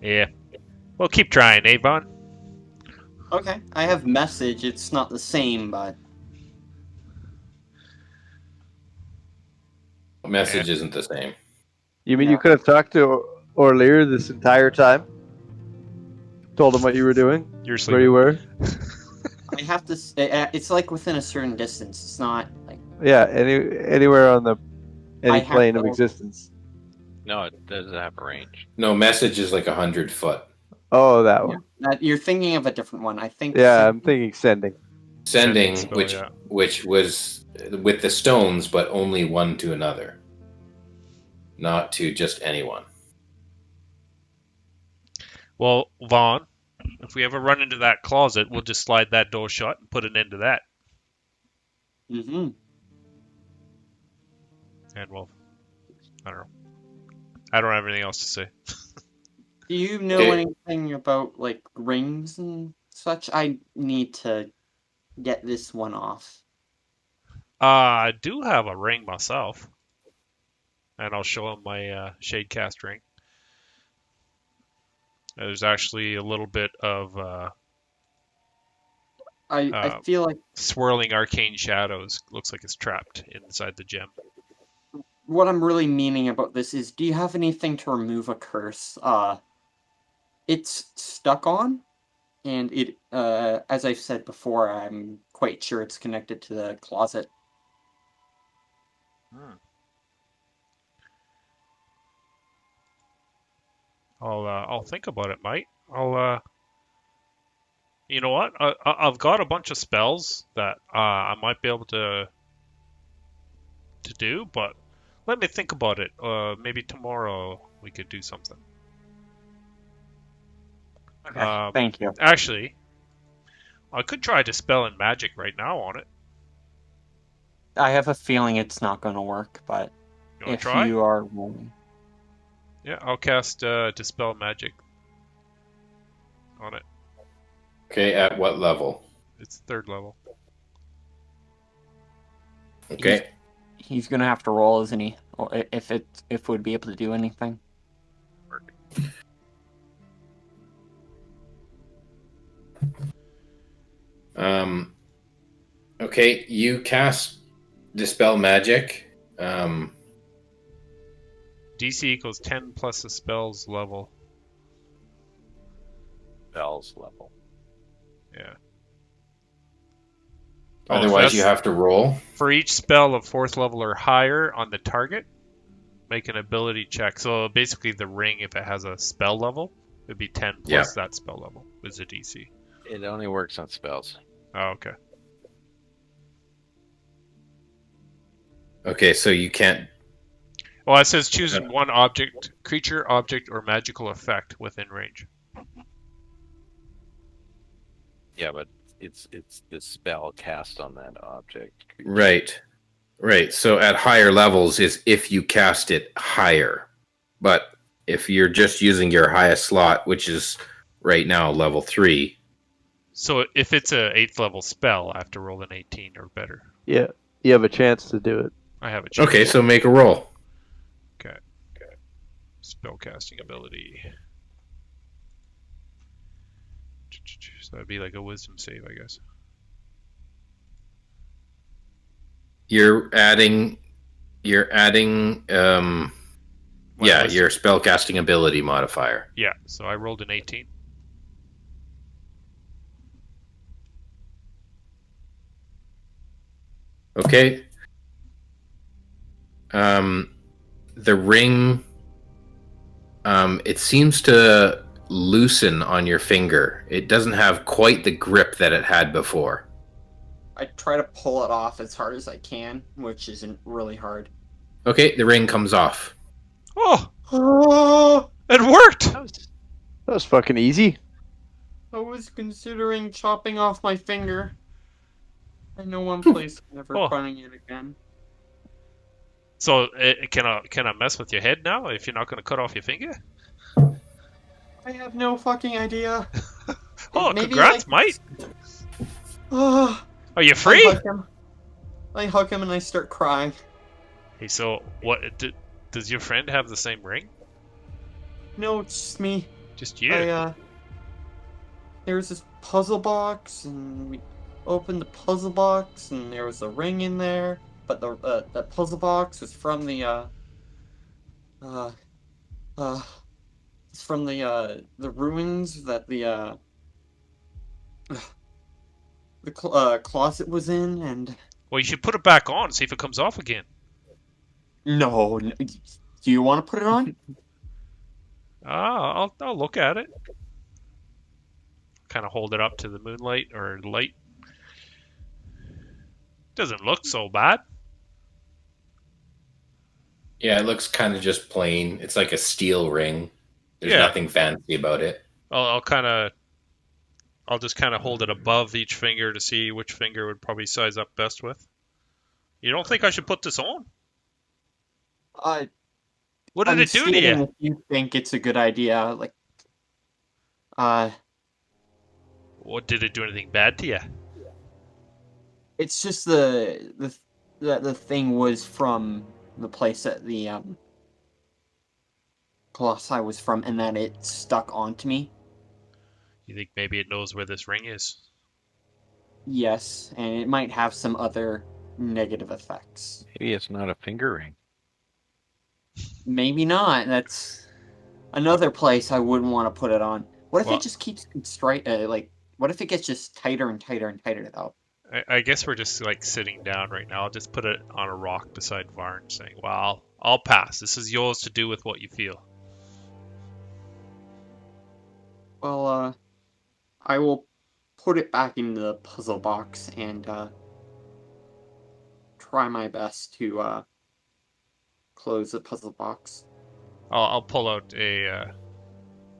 Yeah. Well, keep trying, Avon. Okay, I have message. It's not the same, but Message isn't the same. You mean Yeah. you could have talked to Orlear this entire time? Told him what you were doing? You're Where sleeping. you were? I have to. It's like within a certain distance. It's not like Yeah, anywhere on I any have plane of to- existence. No, it doesn't have a range. No, message is like 100 foot. Oh, that one. that. You're thinking of a different one. I think. Yeah, I'm thinking sending. Sending, spell, which yeah. which was with the stones, but only one to another, not to just anyone. Well, Vaughn, if we ever run into that closet, we'll just slide that door shut and put an end to that. Mm-hmm. And we'll I don't know. I don't have anything else to say. Do you know anything about like rings and such? I need to get this one off. I do have a ring myself, and I'll show him my Shadecast ring. There's actually a little bit of I feel like swirling arcane shadows. Looks like it's trapped inside the gem. what I'm really meaning about this is, do you have anything to remove a curse? It's stuck on, and it, as I've said before, I'm quite sure it's connected to the closet. I'll think about it, mate. You know what? I've got a bunch of spells that I might be able to do, but let me think about it. Maybe tomorrow we could do something. Okay, thank you. Actually, I could try Dispelling Magic right now on it. I have a feeling it's not going to work, but if you are willing. Yeah, I'll cast Dispel Magic on it. Okay, at what level? It's 3rd level. Okay. He's going to have to roll, isn't he? Or if it would be able to do anything. Okay, you cast Dispel Magic. DC equals 10 plus the spell's level. Spell's level. Yeah. Otherwise, you have to roll. For each spell of 4th level or higher on the target, make an ability check. So basically, the ring, if it has a spell level, it would be 10 plus that spell level is a DC. It only works on spells. Oh, okay. Okay, so you can't. Well, it says choosing one object, creature, object, or magical effect within range. Yeah, but it's the spell cast on that object. Right. So at higher levels is if you cast it higher. But if you're just using your highest slot, which is right now level 3. So if it's a 8th level spell, I have to roll an 18 or better. Yeah, you have a chance to do it. I have a chance. Okay, so make a roll. Okay. Spellcasting ability. So that'd be like a wisdom save, I guess. You're adding your spellcasting ability modifier. Yeah, so I rolled an 18. Okay. The ring, it seems to loosen on your finger. It doesn't have quite the grip that it had before. I try to pull it off as hard as I can, which isn't really hard. Okay, the ring comes off. Oh! It worked! That was fucking easy. I was considering chopping off my finger. I know one place I'm never finding it again. So, can I mess with your head now if you're not going to cut off your finger? I have no fucking idea. Congrats, mate! Are you free? I hug him and I start crying. Hey, so what? Does your friend have the same ring? No, it's just me. Just you? There was this puzzle box, and we opened the puzzle box, and there was a ring in there. But that puzzle box was from the it's from the ruins that the closet was in, and. Well, you should put it back on, see if it comes off again. No. Do you want to put it on? I'll look at it. Kind of hold it up to the moonlight or light. Doesn't look so bad. Yeah, it looks kind of just plain. It's like a steel ring. There's nothing fancy about it. I'll just kind of hold it above each finger to see which finger would probably size up best with. You don't think I should put this on? What did it do to stating you? if you think it's a good idea. Like, What, did it do anything bad to you? it's just the thing was from the place that the Colossi was from, and that it stuck onto me. You think maybe it knows where this ring is? Yes, and it might have some other negative effects. Maybe it's not a finger ring. Maybe not. That's another place I wouldn't want to put it on. What if Well- it just keeps what if it gets just tighter and tighter and tighter though? I guess we're just like sitting down right now. I'll just put it on a rock beside Varn, saying, "Well, I'll pass. This is yours to do with what you feel." Well, I will put it back into the puzzle box and try my best to close the puzzle box. I'll pull out a.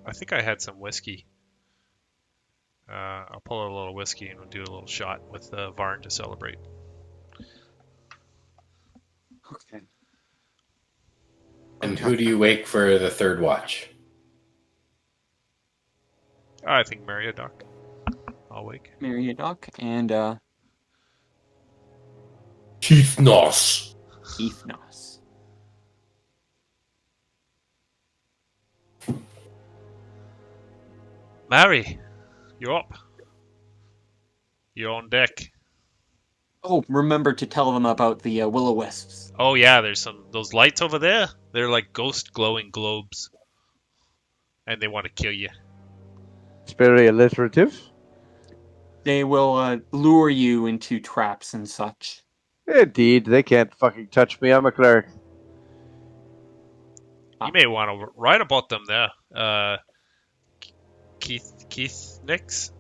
I think I had some whiskey. I'll pull out a little whiskey and we'll do a little shot with Varn to celebrate. Okay. And who do you wake for the third watch? I think Mariodoc. I'll wake. Mariodoc and Keithnos. Ethnos. Mary, you're up. You're on deck. Oh, remember to tell them about the will-o-wisps. Oh yeah, there's those lights over there. They're like ghost glowing globes, and they want to kill you. It's very alliterative. They will lure you into traps and such. Indeed, they can't fucking touch me. I'm a cleric. You may want to write about them there. Keith Nix.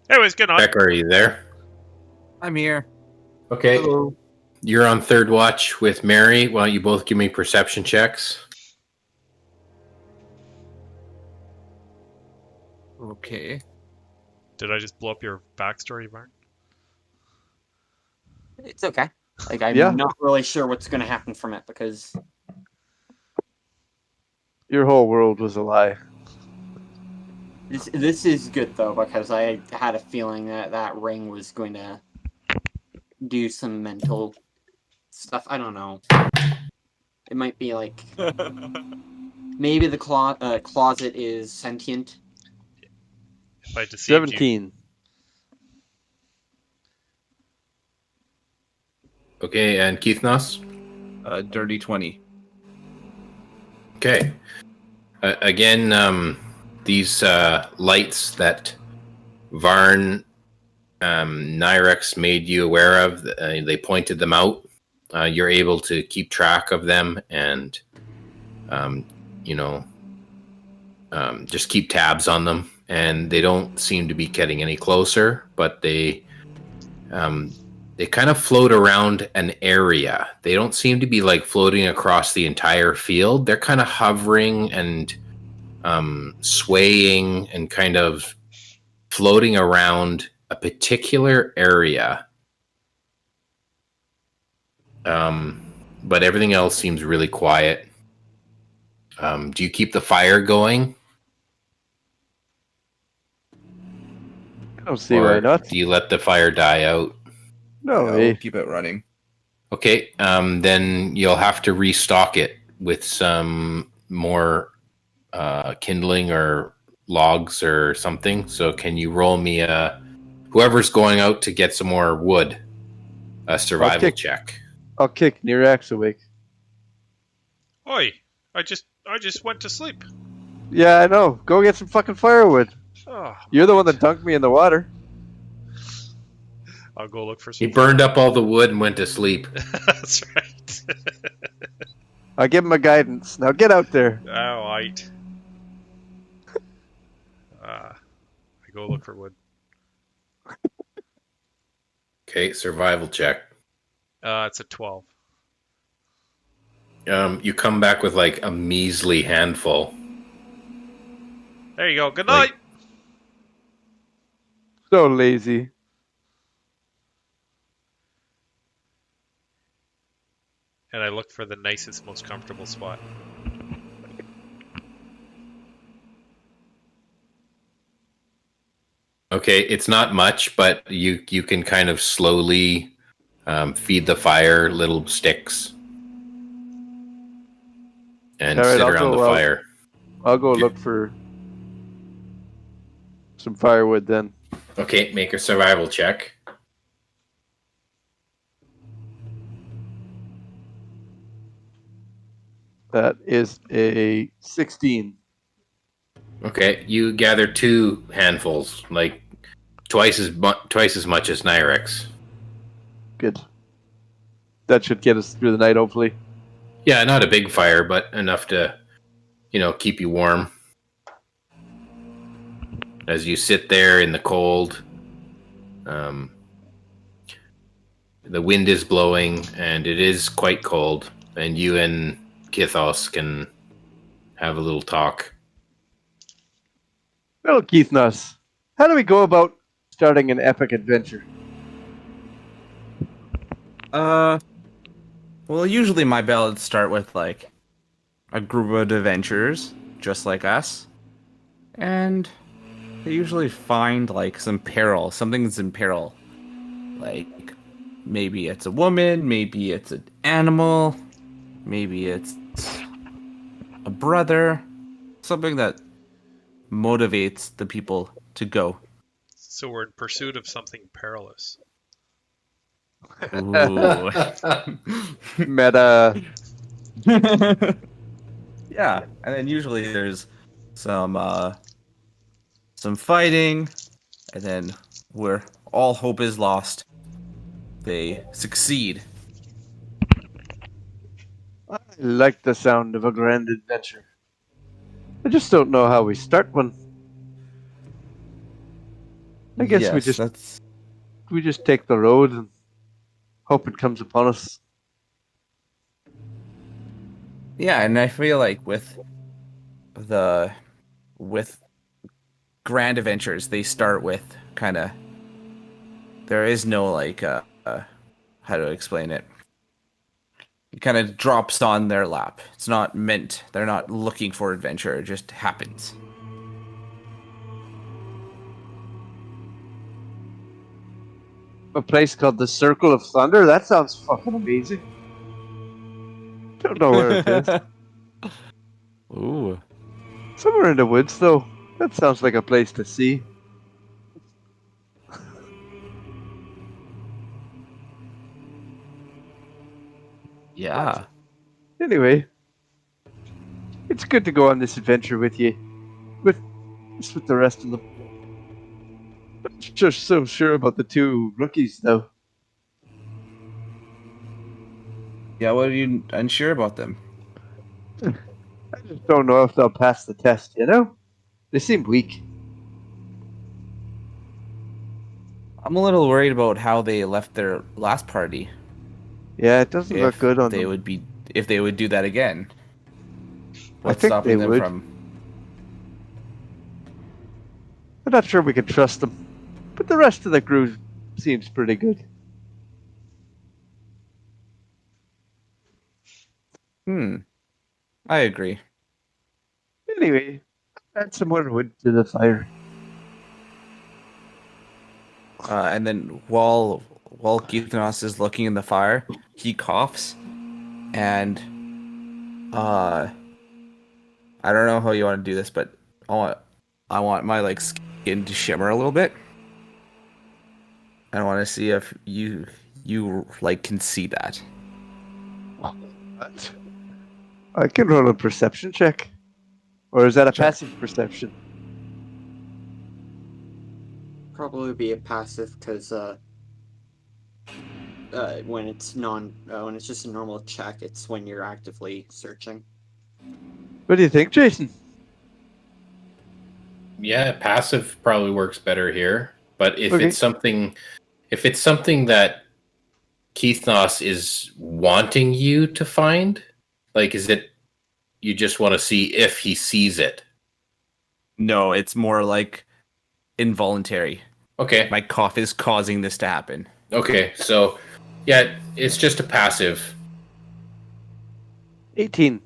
Anyways, good night. Becca, are you there? I'm here. Okay. Hello. You're on third watch with Mary. Why don't you both give me perception checks? Okay. Did I just blow up your backstory, Varn? It's okay. Like, I'm Yeah. not really sure what's going to happen from it because Your whole world was a lie. this is good though, because I had a feeling that that ring was going to do some mental stuff. I don't know. It might be like maybe the closet is sentient. If I deceived you. 17. Okay, and Keithnos? Dirty 20. Okay. Again, these lights that Varn Nyrex made you aware of, they pointed them out. You're able to keep track of them and, just keep tabs on them. And they don't seem to be getting any closer, but they kind of float around an area. They don't seem to be like floating across the entire field. They're kind of hovering and swaying and kind of floating around a particular area. But everything else seems really quiet. Do you keep the fire going? I don't see Or why not. do you let the fire die out? No I'll way. keep it running. Okay, then you'll have to restock it with some more kindling or logs or something. So can you roll me whoever's going out to get some more wood, a survival check? I'll kick Nirax awake. Oi! I just went to sleep. Yeah, I know. Go get some fucking firewood. Oh, You're the one that dunked me in the water. I'll go look for He some. burned up all the wood and went to sleep. That's right. I'll give him a guidance. Now get out there. All right. I go look for wood. Okay, survival check. It's a 12. You come back with like a measly handful. There you go. Good night. Like- So lazy. and I look for the nicest, most comfortable spot. Okay, it's not much, but you can kind of slowly feed the fire little sticks and All right, sit around the fire. I'll go look for some firewood then. Okay, make a survival check. That is a 16. Okay, you gather 2 handfuls, like twice as much as Nyrex. Good. That should get us through the night, hopefully. Yeah, not a big fire, but enough to, keep you warm. As you sit there in the cold, the wind is blowing, and it is quite cold, and you and Kithos can have a little talk. Well, Keith Nuss, how do we go about starting an epic adventure? Well, usually my ballads start with like a group of adventurers, just like us, and they usually find like something's in peril. Like maybe it's a woman, maybe it's an animal, maybe it's a brother, something that motivates the people to go. So we're in pursuit of something perilous. Ooh. Meta. Yeah, and then usually there's some fighting, and then where all hope is lost, they succeed. I like the sound of a grand adventure. I just don't know how we start one. I guess we just take the road and hope it comes upon us. Yeah, and I feel like with grand adventures, they start with kind of, there is no like how to explain it. It kind of drops on their lap. It's not meant. They're not looking for adventure. It just happens. A place called the Circle of Thunder? That sounds fucking amazing. Don't know where it is. Ooh. Somewhere in the woods, though. That sounds like a place to see. Yeah. Anyway, it's good to go on this adventure with you. With the rest of them. I'm just so sure about the 2 rookies, though. Yeah, what are you unsure about them? I just don't know if they'll pass the test, you know? They seem weak. I'm a little worried about how they left their last party. Yeah, it doesn't look good on them. If they would do that again. I think they would. I'm not sure we can trust them. But the rest of the crew seems pretty good. I agree. Anyway, add some more wood to the fire. And then while Githanos is looking in the fire, he coughs, and I don't know how you want to do this, but I want my like skin to shimmer a little bit. I want to see if you like can see that. What? I can roll a perception check. Or is that a passive perception? Probably be a passive because when it's just a normal check, it's when you're actively searching. What do you think, Jason? Yeah, passive probably works better here. But if it's something that Keithnos is wanting you to find, like, is it you just want to see if he sees it? No, it's more like involuntary. Okay. My cough is causing this to happen. Okay, so yeah, it's just a passive. 18.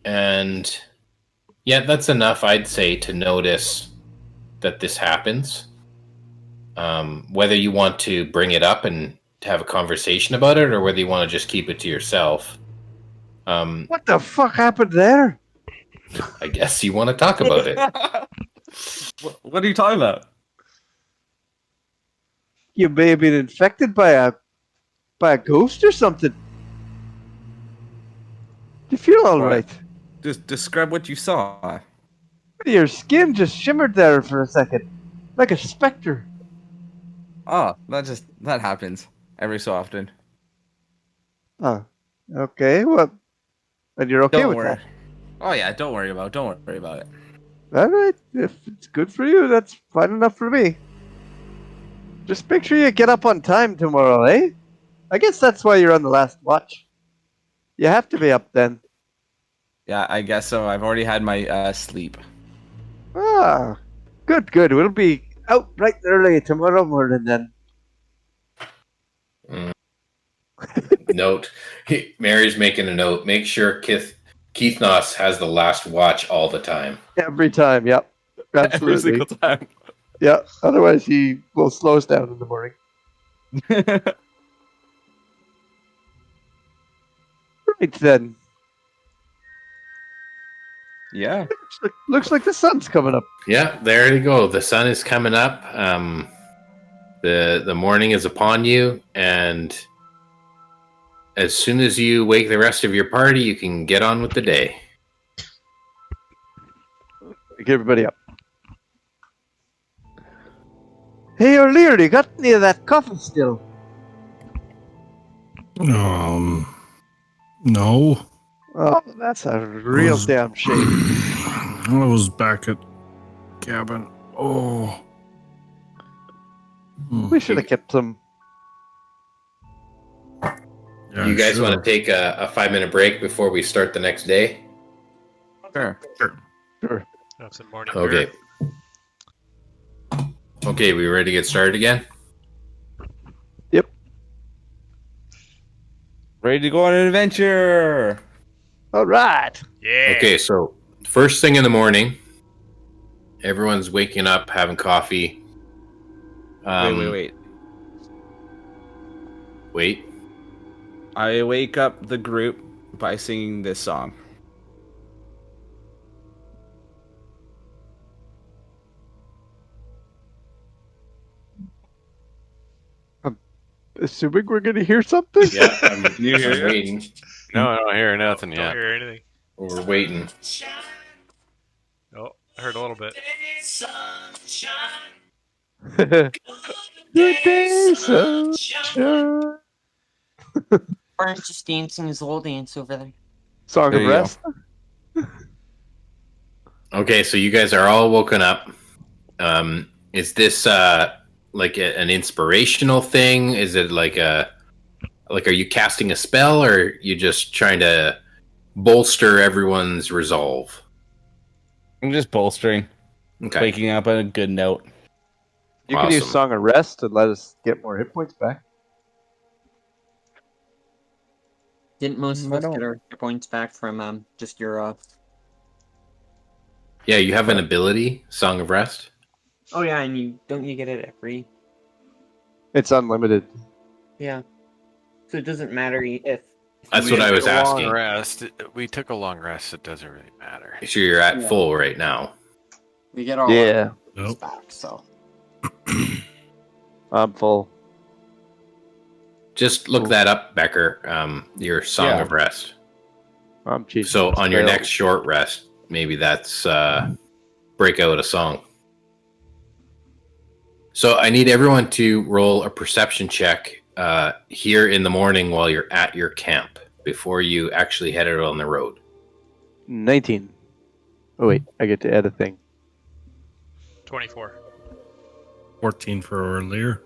And yeah, that's enough, I'd say, to notice that this happens. Whether you want to bring it up and have a conversation about it, or whether you want to just keep it to yourself. What the fuck happened there? I guess you want to talk about it. What are you talking about? You may have been infected by a ghost or something. You feel all What? right? Just describe what you saw. Your skin just shimmered there for a second, like a specter. Oh, that happens every so often. Oh, okay. Well, and you're okay Don't with worry. that? Oh yeah, don't worry about it. All right. If it's good for you, that's fine enough for me. Just make sure you get up on time tomorrow, eh? I guess that's why you're on the last watch. You have to be up then. Yeah, I guess so. I've already had my sleep. Ah, good, good. We'll be out bright and early tomorrow morning then. Note. Mary's making a note. Make sure Keith Noss has the last watch all the time. Every time, yep. Absolutely. Every single time. Yeah, otherwise he will slow us down in the morning. Right then. Yeah. Looks like the sun's coming up. Yeah, there you go. The sun is coming up. The morning is upon you, and as soon as you wake the rest of your party, you can get on with the day. Get everybody up. Hey, O'Leary, you got any of that coffee still? No. Oh, that's a real damn shame. I was back at cabin. Oh. We should have kept some. Yeah, You guys sure. want to take a 5-minute break before we start the next day? Sure. Sure. Have some morning Okay. beer. Okay, we ready to get started again? Yep. Ready to go on an adventure. All right. Yeah. Okay, so first thing in the morning, everyone's waking up, having coffee. Wait. Wait. I wake up the group by singing this song. Assuming we're going to hear something? Yeah, I'm hear it? waiting. No, I don't hear nothing Don't yet. hear anything. We're waiting. Oh, I heard a little bit. Good day, sunshine. Orange just dancing his little dance over there. Song There of you go. rest. Okay, so you guys are all woken up. Is this like an inspirational thing? Is it like are you casting a spell, or are you just trying to bolster everyone's resolve? I'm just bolstering. Okay. Waking up on a good note. You can use Awesome. Song of Rest and let us get more hit points back. Didn't most of I us don't- get our points back from just your Yeah, you have an ability, Song of Rest. Oh yeah, and you get it at free? It's unlimited. Yeah. So it doesn't matter if That's We what I took was a long asking. rest. We took a long rest. It doesn't really matter. Make sure you're at Yeah. full right now. we get all Yeah, our Nope. back, so I'm full. Just look that up, Becker. Your Song Yeah. of Rest. I'm cheating. So on your Spell. next short rest, maybe that's break out a song. So I need everyone to roll a perception check here in the morning while you're at your camp before you actually head out on the road. 19. Oh wait, I get to add a thing. 24. 14 for earlier.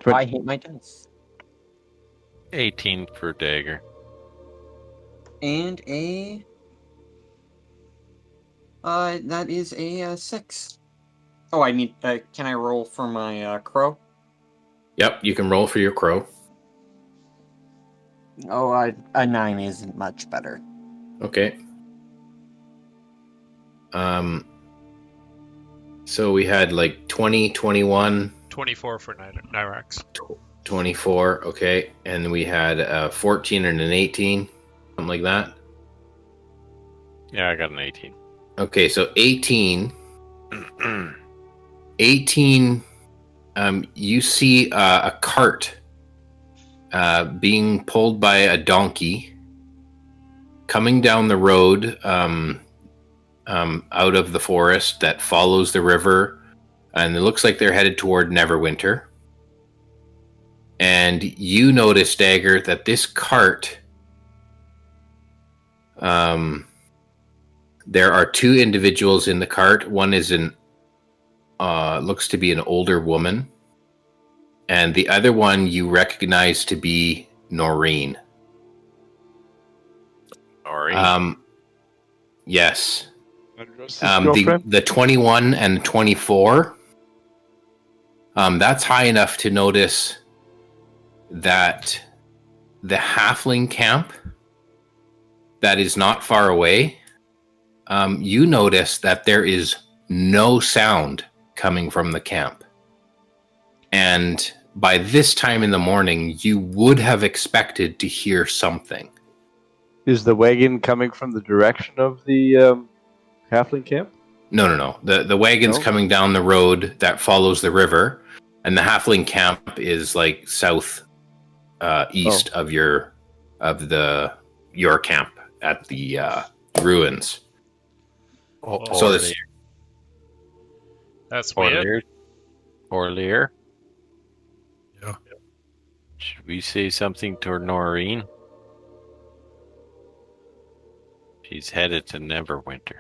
I hate my dice. 18 for dagger. And that is a 6. Oh, I need. Can I roll for my crow? Yep, you can roll for your crow. Oh, a 9 isn't much better. Okay. So we had like 20, 21, 24 for Nyrax. 24. Okay, and we had 14 and an 18, something like that. Yeah, I got an 18. Okay, so 18. 18. You see a cart being pulled by a donkey coming down the road out of the forest that follows the river, and it looks like they're headed toward Neverwinter. And you notice, Dagger, that this cart, there are two individuals in the cart. One is looks to be an older woman, and the other one you recognize to be Noreen. Noreen? Yes. Girlfriend? The 21 and 24, that's high enough to notice that the halfling camp that is not far away, you notice that there is no sound coming from the camp. And by this time in the morning, you would have expected to hear something. Is the wagon coming from the direction of the halfling camp? No. The wagon's coming down the road that follows the river, and the halfling camp is like south east of your camp at the ruins. So this That's weird. Orlear? Yeah. Should we say something to Noreen? She's headed to Neverwinter.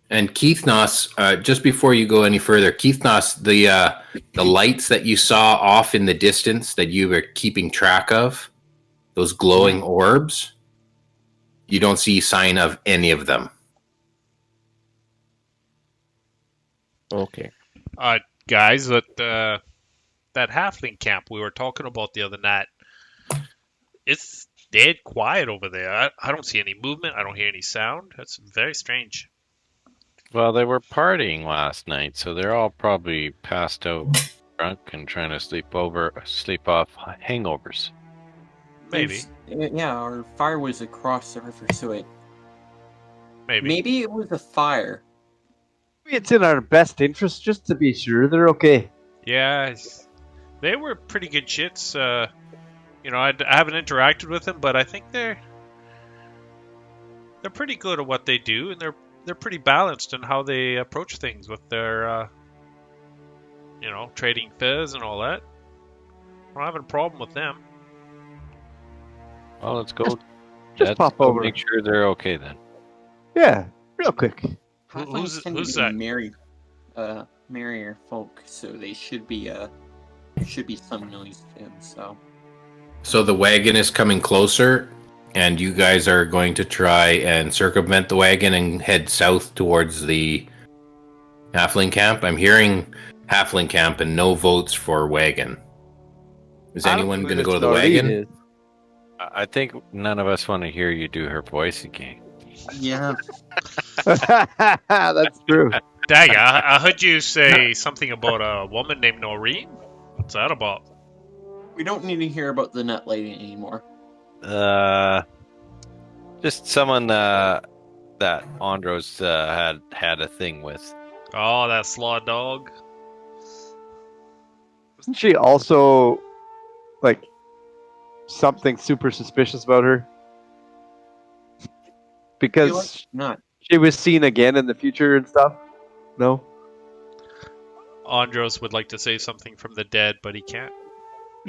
And Keith Noss, just before you go any further, Keith Noss, the lights that you saw off in the distance that you were keeping track of, those glowing orbs, you don't see sign of any of them. Okay. Guys, that halfling camp we were talking about the other night, it's dead quiet over there. I don't see any movement. I don't hear any sound. That's very strange. Well, they were partying last night, so they're all probably passed out drunk and trying to sleep off hangovers. Maybe. Yeah, our fire was across the river, so Maybe it was a fire. It's in our best interest just to be sure they're okay. Yeah, they were pretty good shits. I haven't interacted with them, but I think they're pretty good at what they do, and they're pretty balanced in how they approach things with their, trading fizz and all that. I don't have a problem with them. Well, let's go. Just pop over. Make sure they're okay then. Yeah, real quick. Who's that? that? Merrier folk, so they should be some noise to him. So the wagon is coming closer, and you guys are going to try and circumvent the wagon and head south towards the halfling camp. I'm hearing halfling camp and no votes for wagon. Is anyone going to go to the wagon? I think none of us want to hear you do her voice again. Yeah. That's true. Dagger, I heard you say something about a woman named Noreen. What's that about? We don't need to hear about the nut lady anymore. Just someone that Andros had a thing with. Oh, that slaw dog. Wasn't she also like something super suspicious about her? Because not. She was seen again in the future and stuff? No? Andros would like to say something from the dead, but he can't.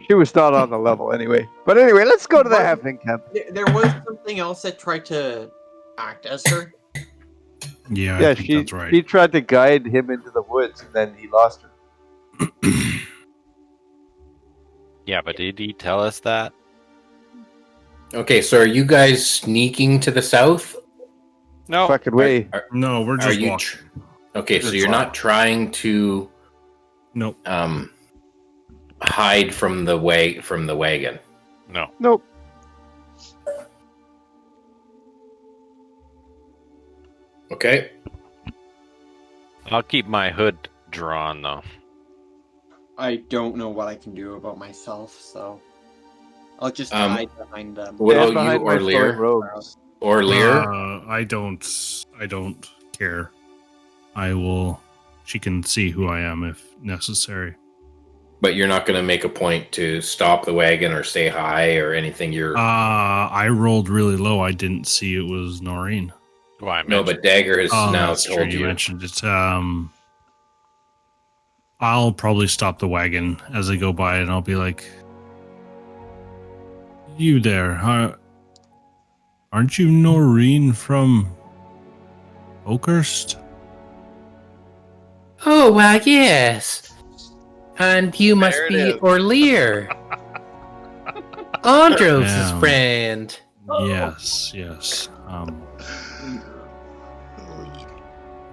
She was not on the level anyway. But anyway, let's go to the halfling camp. There was something else that tried to act as her. Yeah, I think that's right. She tried to guide him into the woods, and then he lost her. Yeah, but did he tell us that? Okay, so are you guys sneaking to the south? No. Fucking way. No, we're just walking. Okay, so you're not trying to Nope. hide from the wagon. No. Nope. Okay. I'll keep my hood drawn though. I don't know what I can do about myself, so I'll just hide behind them. What Stand about you, behind my flowing Orlear? robes. Orlear? I don't care. I will. She can see who I am if necessary. But you're not going to make a point to stop the wagon or say hi or anything. I rolled really low. I didn't see it was Noreen. Well, I No, mentioned but Dagger has now That's true. told You you. mentioned it. I'll probably stop the wagon as I go by, and I'll be like, "You there? Aren't you Noreen from Oakhurst?" Oh, yes. And you must There it be is. Orlear. Andros' Yeah. friend. Yes.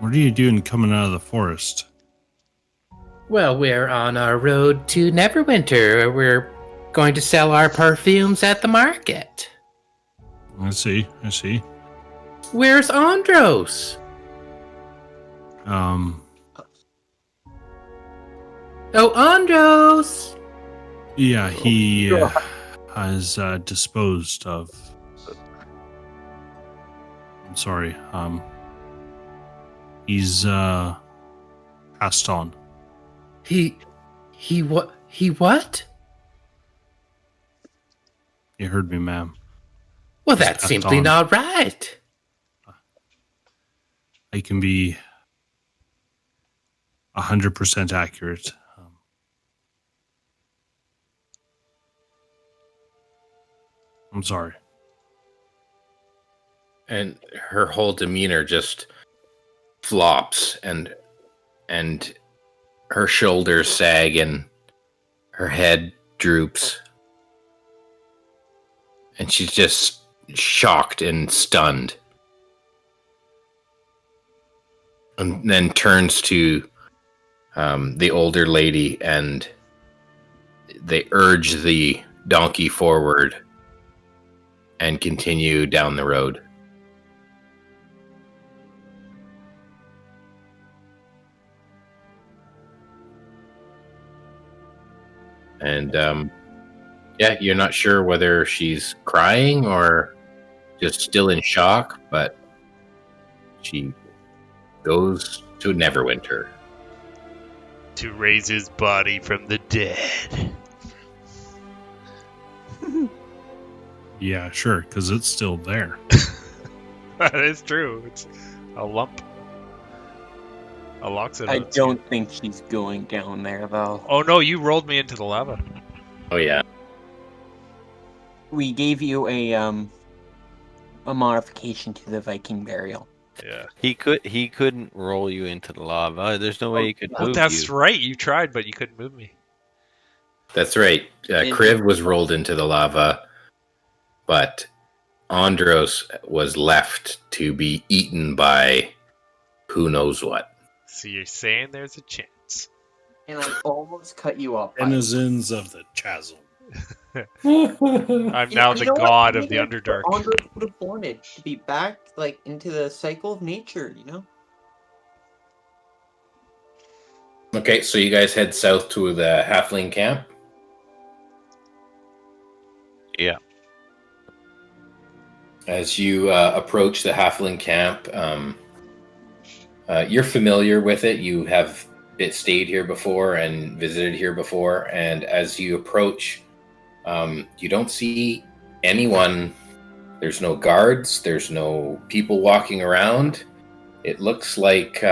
What are you doing coming out of the forest? Well, we're on our road to Neverwinter. We're going to sell our perfumes at the market. I see. Where's Andros? Oh, Andros! Yeah, he has disposed of. I'm sorry. He's passed on. He what? You heard me, ma'am. Well, He's that's passed simply on. not right. I can be 100% accurate. I'm sorry. And her whole demeanor just flops and her shoulders sag and her head droops. And she's just shocked and stunned. And then turns to the older lady and they urge the donkey forward and continue down the road. And yeah, you're not sure whether she's crying or just still in shock, but she goes to Neverwinter. To raise his body from the dead. Yeah, sure, because it's still there. That is true. It's a lump. A loxodon. I don't think she's going down there, though. Oh no, you rolled me into the lava. Oh yeah. We gave you a modification to the Viking burial. Yeah. He couldn't roll you into the lava. There's no way he could Oh, move that's you. right. You tried, but you couldn't move me. That's right. Kriv was rolled into the lava, but Andros was left to be eaten by who knows what. So you're saying there's a chance. And I almost cut you off. Denizens of the chasm. I'm now the god of the Underdark. Andros would have wanted to be back, like, into the cycle of nature, you know? Okay, so you guys head south to the halfling camp. Yeah. As you approach the halfling camp, you're familiar with it. You have stayed here before and visited here before. And as you approach, you don't see anyone. There's no guards. There's no people walking around. It looks like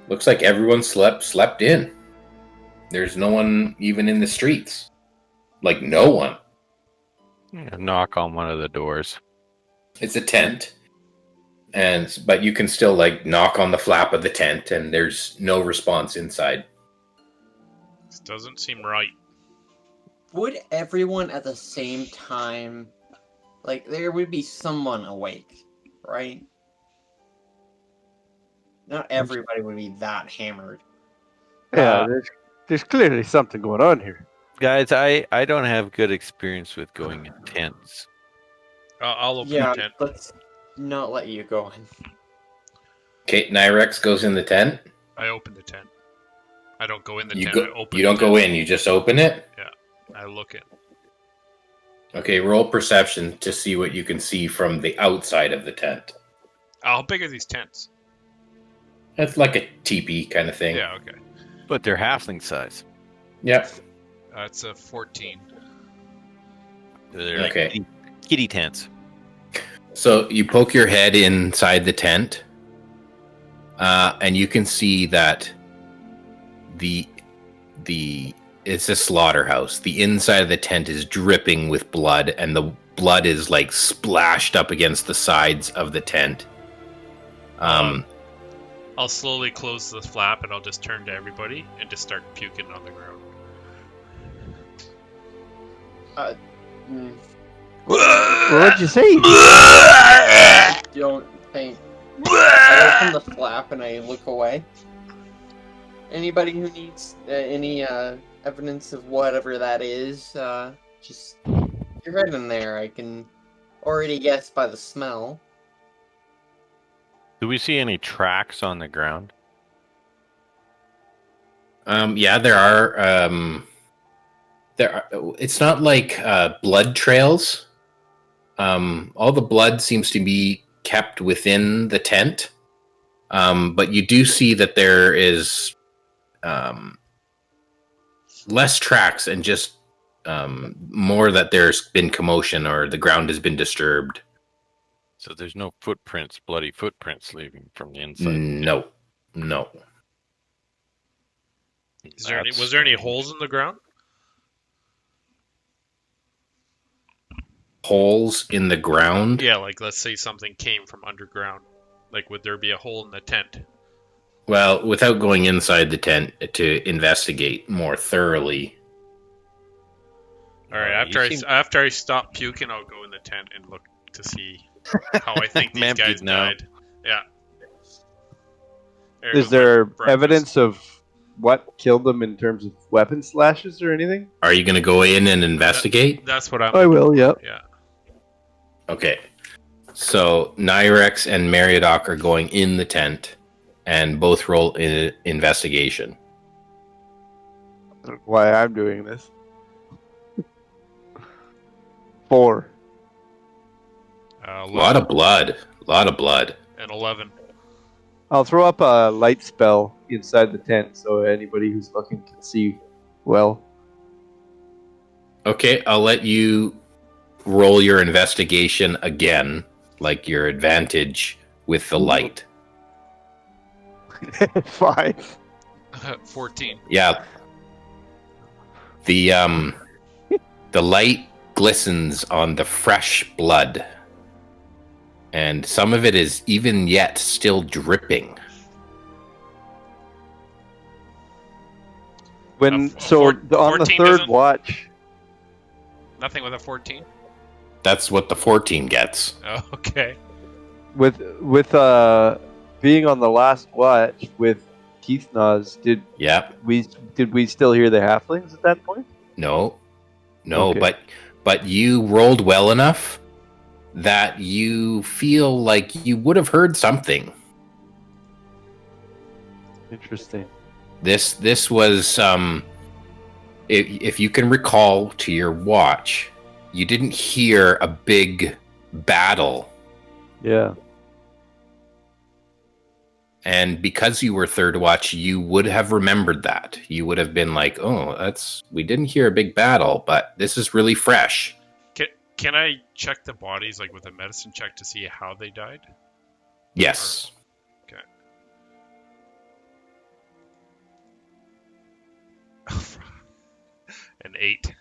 everyone slept in. There's no one even in the streets. Like no one. Yeah, knock on one of the doors. It's a tent. But you can still like knock on the flap of the tent and there's no response inside. This doesn't seem right. Would everyone at the same time, like, there would be someone awake, right? Not everybody would be that hammered. Yeah, there's clearly something going on here. Guys, I don't have good experience with going in tents. I'll open Yeah, the tent. let's not let you go in. Okay, Nyrex goes in the tent. I open the tent. I don't go in the You tent. go. I open You don't the go tent. in. You just open it. I look in. Okay, roll perception to see what you can see from the outside of the tent. How big are these tents? It's like a teepee kind of thing. Yeah, okay. But they're halfling size. Yep. It's a 14. They're like Okay. kitty tents. So you poke your head inside the tent, and you can see that the it's a slaughterhouse. The inside of the tent is dripping with blood, and the blood is like splashed up against the sides of the tent. I'll slowly close the flap and I'll just turn to everybody and just start puking on the ground. What'd you say? I don't think. I open the flap and I look away. Anybody who needs any evidence of whatever that is, just get right in there. I can already guess by the smell. Do we see any tracks on the ground? Yeah, there are. It's not like blood trails. All the blood seems to be kept within the tent, but you do see that there is less tracks and just more that there's been commotion or the ground has been disturbed. So there's no footprints, bloody footprints leaving from the inside. No. Was there any holes in the ground? Holes in the ground? Yeah, like let's say something came from underground. Like would there be a hole in the tent? Well, without going inside the tent to investigate more thoroughly. All right, after I stop puking, I'll go in the tent and look to see how I think these guys died. Yeah. Is there evidence of what killed them in terms of weapon slashes or anything? Are you going to go in and investigate? That's what I will, yeah. Yeah. Okay. So Nyrex and Meriadoc are going in the tent and both roll in investigation. I don't know why I'm doing this. 4. A lot of blood. And 11. I'll throw up a light spell inside the tent so anybody who's looking can see well. Okay, I'll let you roll your investigation again, like your advantage with the light. 5. 14. Yeah. The light glistens on the fresh blood. And some of it is even yet still dripping. On the third watch. Nothing with a 14? That's what the 14 gets. Oh, okay. With being on the last watch with Keith Nas, did we still hear the halflings at that point? No, Okay. but you rolled well enough that you feel like you would have heard something. Interesting. This was if you can recall to your watch, you didn't hear a big battle. Yeah. And because you were third watch, you would have remembered that. You would have been like, "Oh, we didn't hear a big battle, but this is really fresh." Can I check the bodies like with a medicine check to see how they died? Yes. Okay. An 8.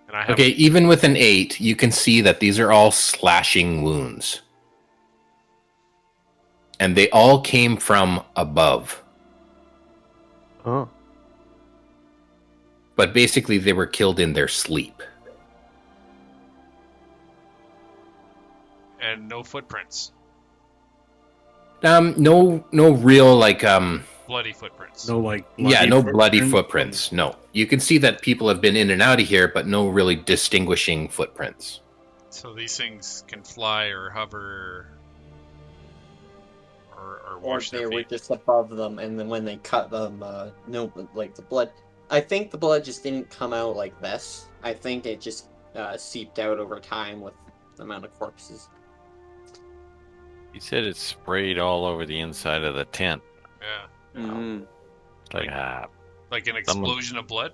And I have Okay, even with an 8, you can see that these are all slashing wounds. And they all came from above. Oh. But basically, they were killed in their sleep. And no footprints. No real like bloody footprints. No, like bloody footprints. No, you can see that people have been in and out of here, but no really distinguishing footprints. So these things can fly or hover or Or wash they their were feet. just above them, and then when they cut them, no, like the blood. I think the blood just didn't come out like this. I think it just seeped out over time with the amount of corpses. He said it sprayed all over the inside of the tent. Yeah. Mm-hmm. Like an explosion of blood?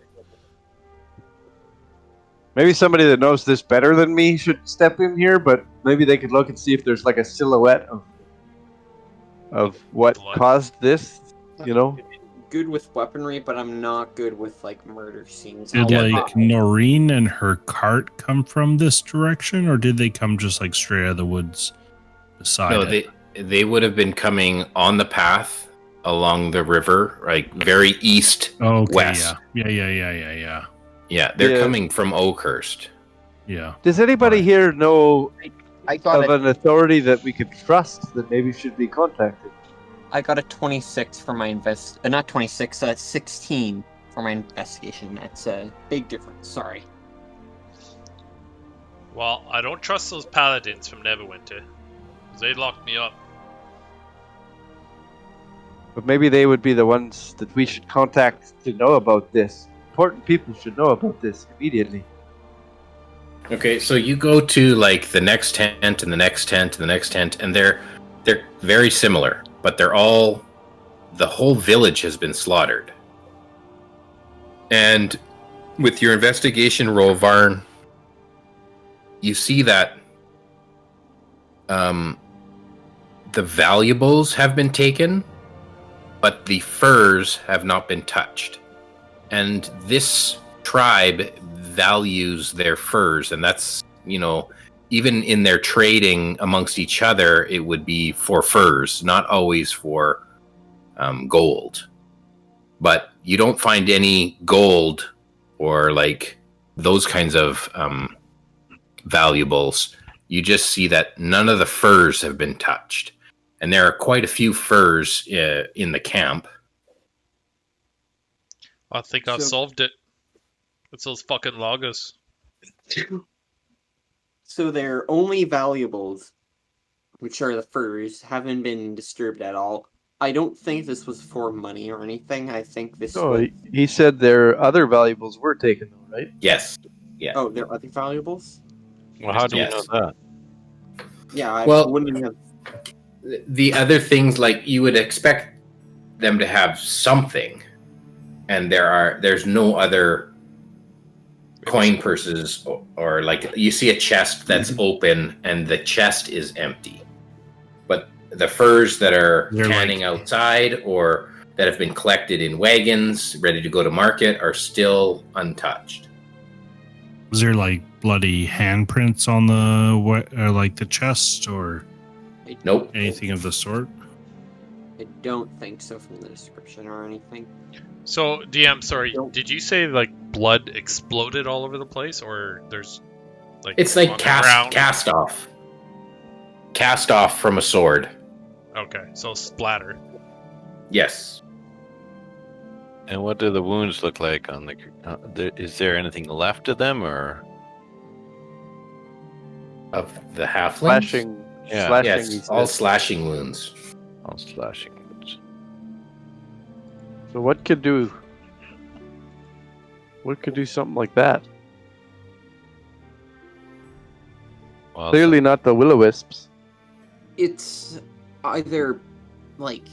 Maybe somebody that knows this better than me should step in here, but maybe they could look and see if there's like a silhouette of what Blood. caused this, you know? Good with weaponry, but I'm not good with like murder scenes. Did I'll- like Noreen and her cart come from this direction, or did they come just like straight out of the woods beside No, it? they would have been coming on the path along the river, like very east Okay, west. yeah. Yeah, they're Yeah. coming from Oakhurst. Yeah. Does anybody Right. here know I got of an authority that we could trust that maybe should be contacted? I got a 26 for my not 26, 16 for my investigation. That's a big difference. Sorry. Well, I don't trust those paladins from Neverwinter. Because they locked me up. But maybe they would be the ones that we should contact to know about this. Important people should know about this immediately. Okay, so you go to like the next tent and the next tent and the next tent, and they're very similar, but the whole village has been slaughtered. And with your investigation roll, Varn, you see that the valuables have been taken, but the furs have not been touched. And this tribe values their furs, and that's, even in their trading amongst each other, it would be for furs, not always for gold. But you don't find any gold or like those kinds of valuables. You just see that none of the furs have been touched, and there are quite a few furs in the camp. I think I've solved it. It's those fucking loggers. So their only valuables, which are the furs, haven't been disturbed at all. I don't think this was for money or anything. I think this No, was... he said their other valuables were taken, though, right? Yes. Yeah. Oh, their other valuables? Well, how do you know that? Yeah, I Well, wouldn't have... the other things, like, you would expect them to have something, and there's no other coin purses or like you see a chest that's open and the chest is empty, but the furs that are standing outside or that have been collected in wagons ready to go to market are still untouched. Was there like bloody handprints on the chest or Nope. anything of the sort? I don't think so from the description or anything. So, DM, sorry, did you say like blood exploded all over the place, or there's like It's like on the ground? cast off from a sword. Okay, so splatter. Yes. And what do the wounds look like on the? Is there anything left of them, or Of the halflings? Slashing. Yeah. Slashing. Yes, he all said. slashing wounds. all slashing wounds? So what could do something like that? Well, Clearly not the will-o-wisps. It's either like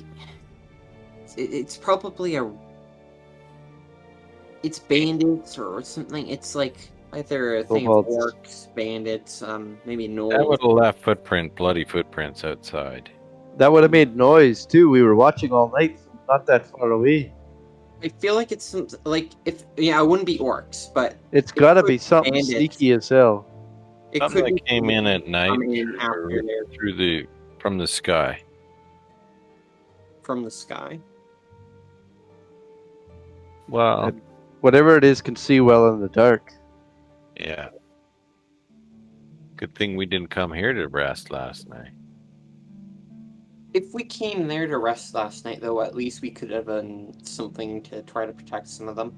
it's probably it's bandits or something. It's like either a thing of Kobolds. orcs, bandits, maybe that gnolls. would have left bloody footprints outside. That would have made noise too. We were watching all night, from not that far away. I feel like it's some, like it wouldn't be orcs, but It's got to could be something bandits. sneaky as hell. it Something could be that came in at night coming or after there from the sky. from the sky. Well, Whatever it is can see well in the dark. Yeah. Good thing we didn't come here to rest last night. If we came there to rest last night, though, at least we could have done something to try to protect some of them.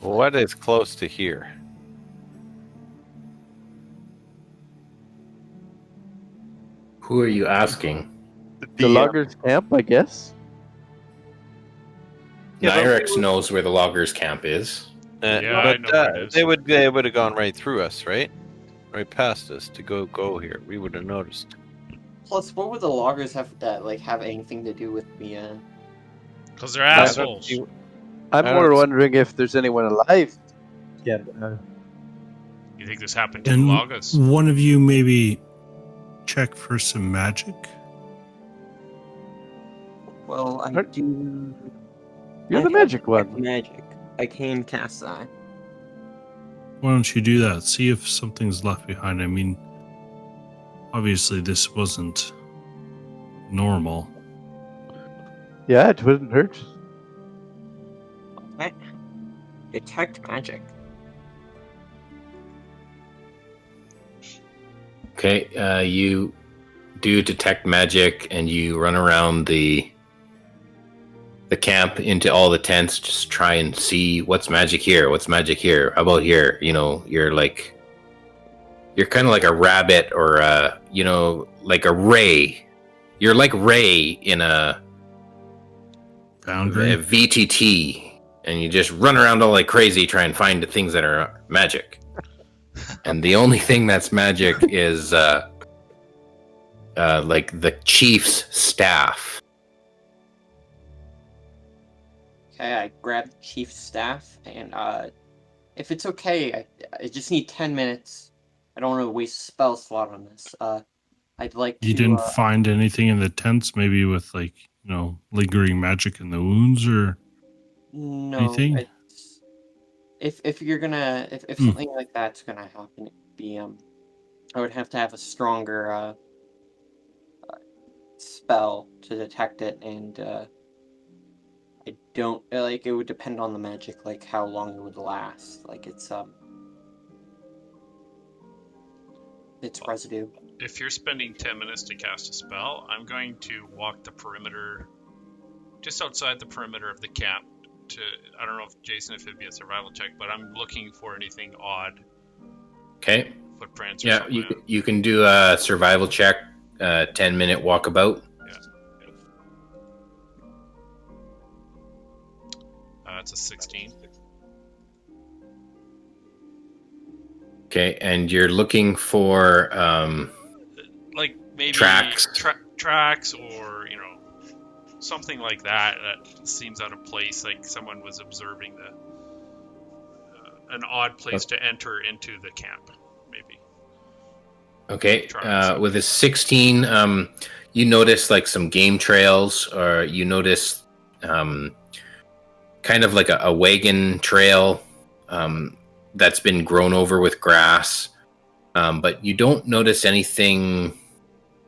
What is close to here? Who are you asking? The loggers camp, I guess. Yeah, but Nyrex knows where the loggers camp is. Yeah, I know where it is. They would have gone right through us, right? Right past us to go here. We would have noticed. Plus, what would the loggers have have anything to do with the? Because they're assholes. I'm more wondering if there's anyone alive. Yeah. You think this happened to the And loggers? one of you maybe check for some magic. Well, I do. You're the magic one. Magic. I can cast that. Why don't you do that? See if something's left behind. I mean, obviously this wasn't normal. Yeah, it wouldn't hurt. What? Detect magic. Okay, you do detect magic, and you run around the camp into all the tents, just try and see what's magic here. What's magic here? How about here? You know, you're kind of like a rabbit, or like a ray. You're like Ray in a Foundry. VTT, and you just run around all like crazy, try and find the things that are magic. And the only thing that's magic is like the chief's staff. Okay, I grab the chief's staff, and if it's okay, I just need 10 minutes. I don't want to waste a spell slot on this. I'd like to. You didn't find anything in the tents, maybe with lingering magic in the wounds or anything? If you're gonna if something like that's gonna happen, it'd be I would have to have a stronger spell to detect it, and I don't it would depend on the magic, like how long it would last. Like it's residue. If you're spending 10 minutes to cast a spell, I'm going to walk the perimeter, just outside the perimeter of the camp. I don't know if Jason, if it'd be a survival check, but I'm looking for anything odd. Okay. Footprints. Or yeah, you can do a survival check, 10-minute walkabout. It's a 16. Okay, and you're looking for like maybe tracks, tracks, or something like that seems out of place. Like someone was observing an odd place to enter into the camp, maybe. Okay, with a 16, you notice like some game trails, or you notice kind of like a wagon trail that's been grown over with grass, but you don't notice anything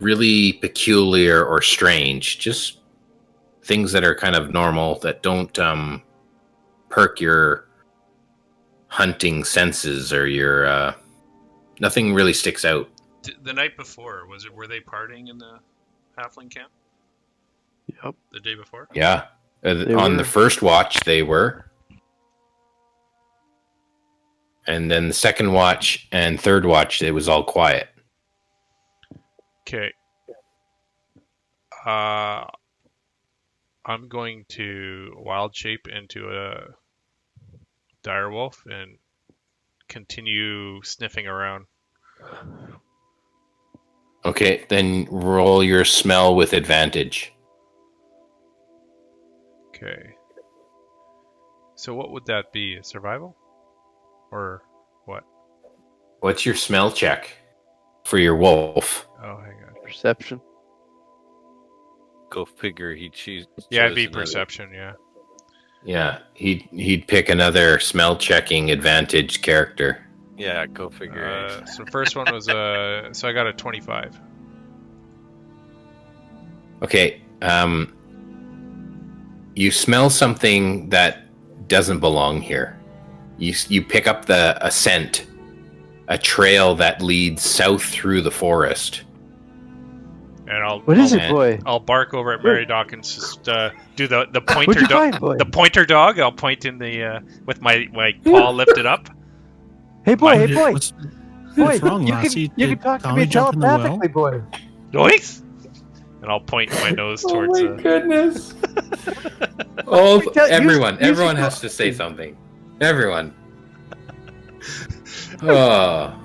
really peculiar or strange, just things that are kind of normal that don't perk your hunting senses, or your nothing really sticks out. The night before, were they partying in the halfling camp? Yep. The day before? Yeah. On the first watch, they were. And then the second watch and third watch, it was all quiet. Okay. I'm going to wild shape into a direwolf and continue sniffing around. Okay, then roll your smell with advantage. Okay. So what would that be? Survival? Or what? What's your smell check for your wolf? Oh, hang on. Perception. Go figure. Yeah, it'd be perception. Yeah. Yeah, he'd pick another smell checking advantage character. Yeah, go figure. So first one was so I got a 25. Okay. You smell something that doesn't belong here. You pick up a scent, a trail that leads south through the forest. And What is it, boy? I'll bark over at Meriadoc and just do the What'd pointer you find, boy? the pointer dog. I'll point in the with my paw lifted up. Hey, boy, hey, boy. What's Boy, wrong, you Lassie? can Did talk to Tommy me jump in the well? telepathically, boy. Noise. And I'll point my nose towards. Oh my goodness! Oh, everyone you has should to say something. Everyone. Oh.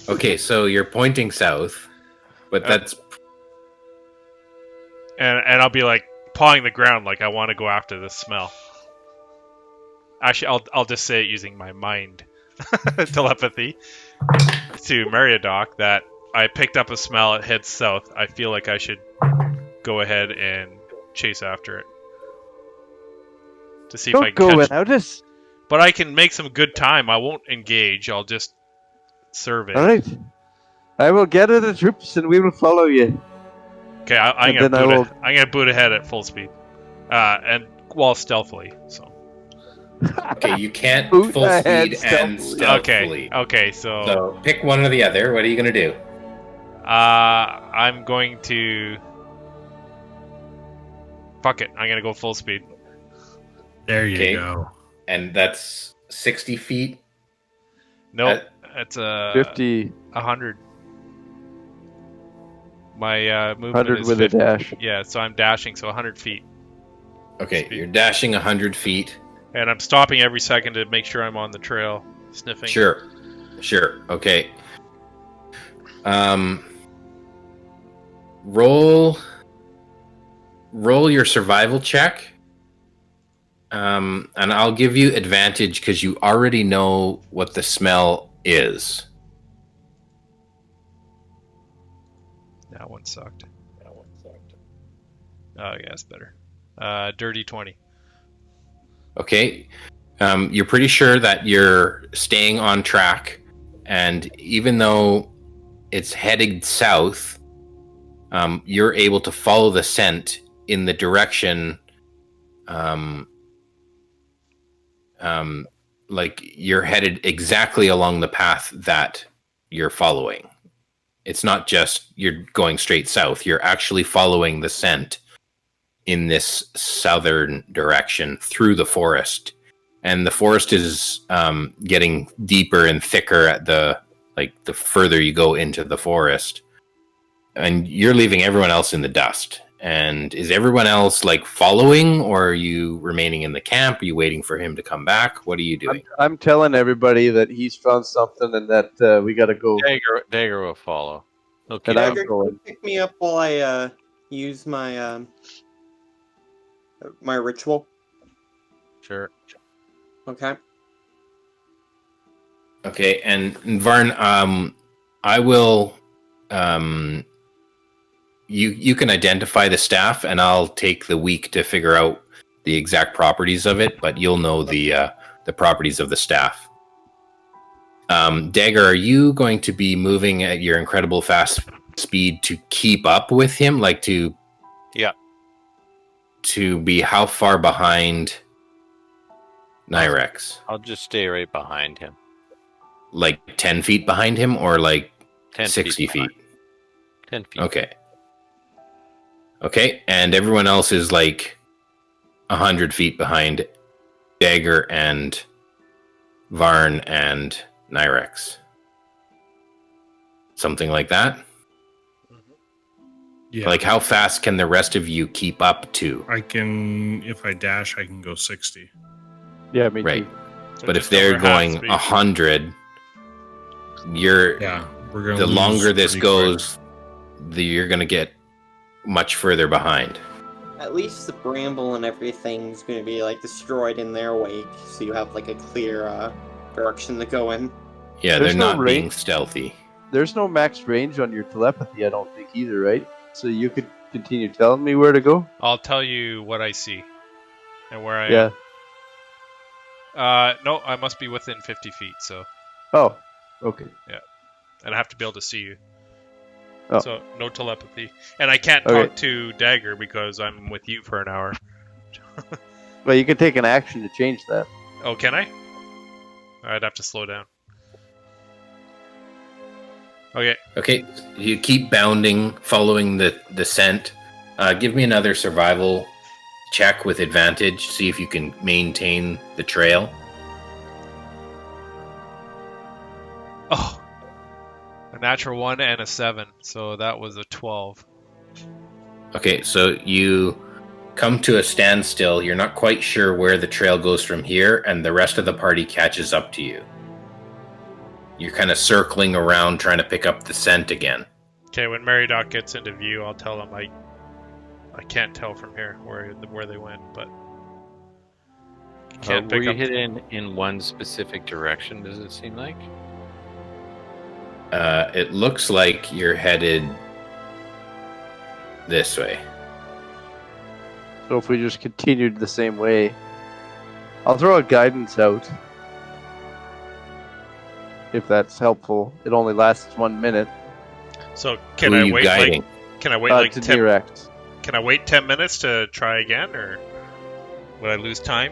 Okay, so you're pointing south, but that's and I'll be like pawing the ground like I want to go after this smell. Actually, I'll just say it using my mind telepathy to Meriadoc that I picked up a smell. It heads south. I feel like I should go ahead and chase after it to see if I Don't can go catch. without us. But I can make some good time. I won't engage. I'll just survey. All right. I will gather the troops and we will follow you. Okay, I'm gonna boot ahead at full speed, and while stealthily. So. okay. You can't Boot full ahead speed and stealthily. Okay. So pick one or the other. What are you gonna do? I'm going to. Fuck it. I'm gonna go full speed. There you go. And that's 60 feet. Nope. That's 50. 100. My movement 100 is with 50. a dash. Yeah, so I'm dashing, so 100 feet. Okay, you're dashing 100 feet. And I'm stopping every second to make sure I'm on the trail, sniffing. Sure. Okay. Roll your survival check. And I'll give you advantage because you already know what the smell is. That one sucked. Oh, yeah, it's better. Dirty 20. Okay. You're pretty sure that you're staying on track, and even though it's headed south, you're able to follow the scent in the direction like you're headed exactly along the path that you're following. It's not just you're going straight south. You're actually following the scent in this southern direction through the forest. And the forest is getting deeper and thicker at the further you go into the forest. And you're leaving everyone else in the dust. And is everyone else following, or are you remaining in the camp? Are you waiting for him to come back? What are you doing? I'm telling everybody that he's found something and that we gotta go. Dagger will follow. Okay. And I'm Dagger, going. can you pick me up while I use my my ritual. Sure. Okay. Okay, and Varn, I will. You can identify the staff, and I'll take the week to figure out the exact properties of it. But you'll know the properties of the staff. Dagger, are you going to be moving at your incredible fast speed to keep up with him? Yeah. To be how far behind Nyrex? I'll just stay right behind him. 10 feet behind him, or 10 60 feet? 10 feet. Okay, and everyone else is 100 feet behind Dagger and Varn and Nyrex. Something like that? Yeah. How fast can the rest of you keep up to? If I dash, I can go 60. Yeah, me Right. too. So But if just they're over half going speed. 100, We're going the longer this goes, you're going to get much further behind. At least the bramble and everything's going to be destroyed in their wake, so you have a clear direction to go in. Yeah, There's they're no not being range. stealthy. There's no max range on your telepathy, I don't think either, right? So you could continue telling me where to go? I'll tell you what I see and where I Yeah. am. No, I must be within 50 feet, so. Oh, okay. And I have to be able to see you. Oh. So, no telepathy. And I can't Okay. talk to Dagger because I'm with you for an hour. Well, you could take an action to change that. Oh, can I? I'd have to slow down. Okay. Okay, you keep bounding, following the scent. Give me another survival check with advantage. See if you can maintain the trail. Oh, a natural 1 and a 7, so that was a 12. Okay, so you come to a standstill. You're not quite sure where the trail goes from here, and the rest of the party catches up to you. You're kind of circling around trying to pick up the scent again. Okay, when Meridoc gets into view, I'll tell him I can't tell from here where they went, but can't were pick you up. headed in one specific direction? Does it seem like? It looks like you're headed this way. So if we just continued the same way, I'll throw a guidance out. If that's helpful. It only lasts 1 minute. So can Who are I you wait? guiding? Can I wait like to 10? direct. Can I wait 10 minutes to try again, or would I lose time?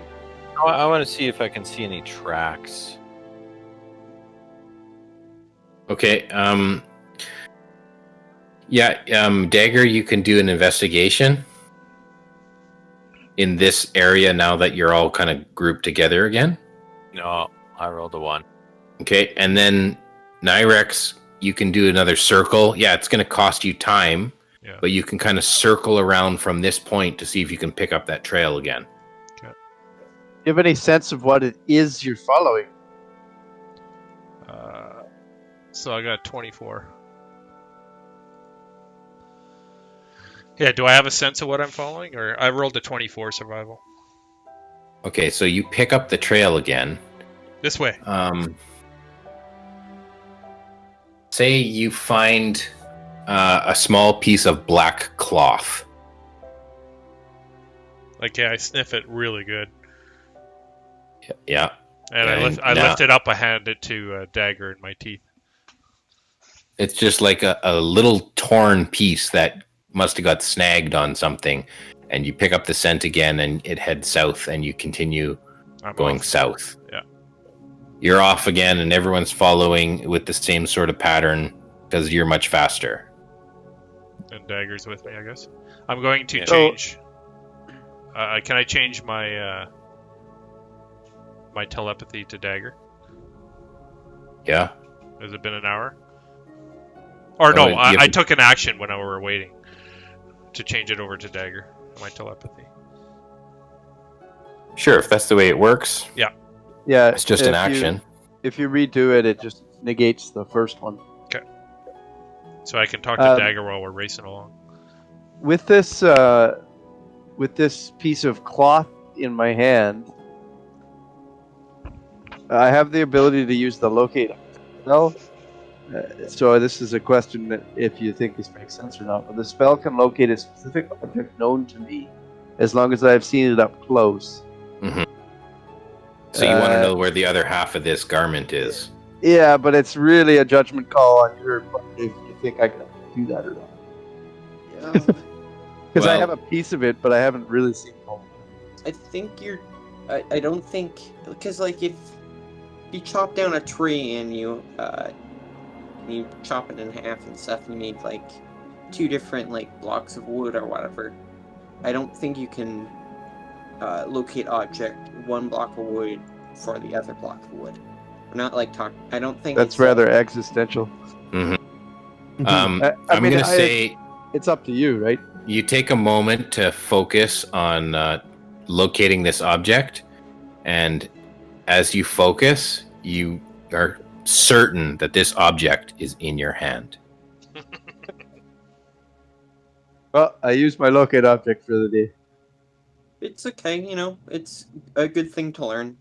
I want to see if I can see any tracks. Okay. Dagger, you can do an investigation in this area now that you're all kind of grouped together again. No, I rolled a 1. Okay, and then Nyrex, you can do another circle. Yeah, it's going to cost you time, but you can kind of circle around from this point to see if you can pick up that trail again. Do you have any sense of what it is you're following? So I got 24. Yeah, do I have a sense of what I'm following, or I rolled a 24 survival? Okay, so you pick up the trail again. This way. Say you find a small piece of black cloth. Like, yeah, I sniff it really good. Yeah. And I lift it up, I hand it to Dagger in my teeth. It's just like a little torn piece that must have got snagged on something. And you pick up the scent again, and it heads south, and you continue going south. Yeah. You're off again, and everyone's following with the same sort of pattern because you're much faster. And Dagger's with me, I guess. I'm going to change. Can I change my my telepathy to Dagger? Yeah. Has it been an hour? Or no, I took an action when we were waiting to change it over to Dagger. My telepathy. Sure, if that's the way it works. Yeah. Yeah. It's just an action. If you redo it, it just negates the first one. Okay. So I can talk to Dagger while we're racing along. With this piece of cloth in my hand, I have the ability to use the locate spell. So this is a question that if you think this makes sense or not. But the spell can locate a specific object known to me, as long as I've seen it up close. Mm-hmm. So you want to know where the other half of this garment is? Yeah, but it's really a judgment call on your part if you think I can do that or not. Yeah. Because I have a piece of it, but I haven't really seen it all. I think you're... I don't think... Because, like, if you chop down a tree and you chop it in half and stuff, and you make, like, 2 different, like, blocks of wood or whatever, I don't think you can locate object 1 block of wood for the other block of wood. We're not, like, talking... I don't think that's rather existential. Mm-hmm. I'm going to say... It's up to you, right? You take a moment to focus on locating this object, and as you focus, you are certain that this object is in your hand. Well, I used my locate object for the day. It's okay, you know, it's a good thing to learn.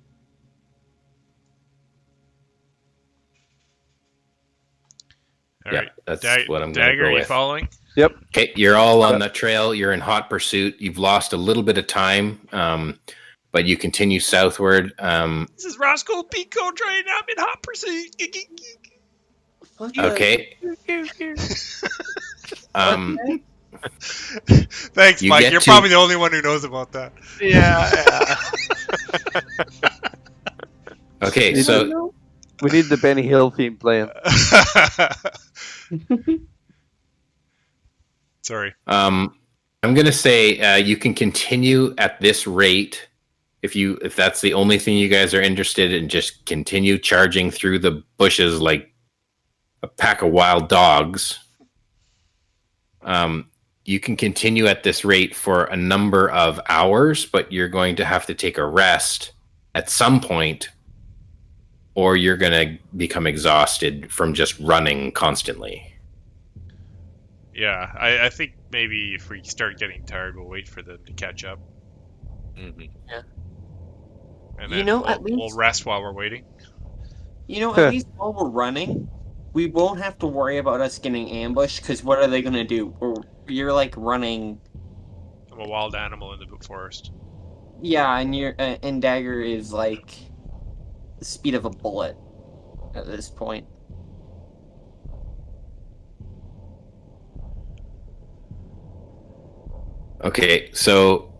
All yeah, right. that's what I'm going to Dagger, go are you with. following? Yep. Okay, you're all on the trail. You're in hot pursuit. You've lost a little bit of time, but you continue southward. This is Roscoe Pico train. I'm in hot pursuit. Okay. Thanks, You Mike. get You're to- probably the only one who knows about that. Yeah. Okay, Need so to- we need the Benny Hill theme playing. Sorry. I'm gonna say you can continue at this rate if that's the only thing you guys are interested in. Just continue charging through the bushes like a pack of wild dogs. You can continue at this rate for a number of hours, but you're going to have to take a rest at some point, or you're going to become exhausted from just running constantly. Yeah, I think maybe if we start getting tired, we'll wait for them to catch up. Mhm. And You then know, we'll, at least- we'll rest while we're waiting. At least while we're running, we won't have to worry about us getting ambushed, because what are they going to do? You're, like, running... I'm a wild animal in the forest. Yeah, and Dagger is, like, the speed of a bullet at this point. Okay, so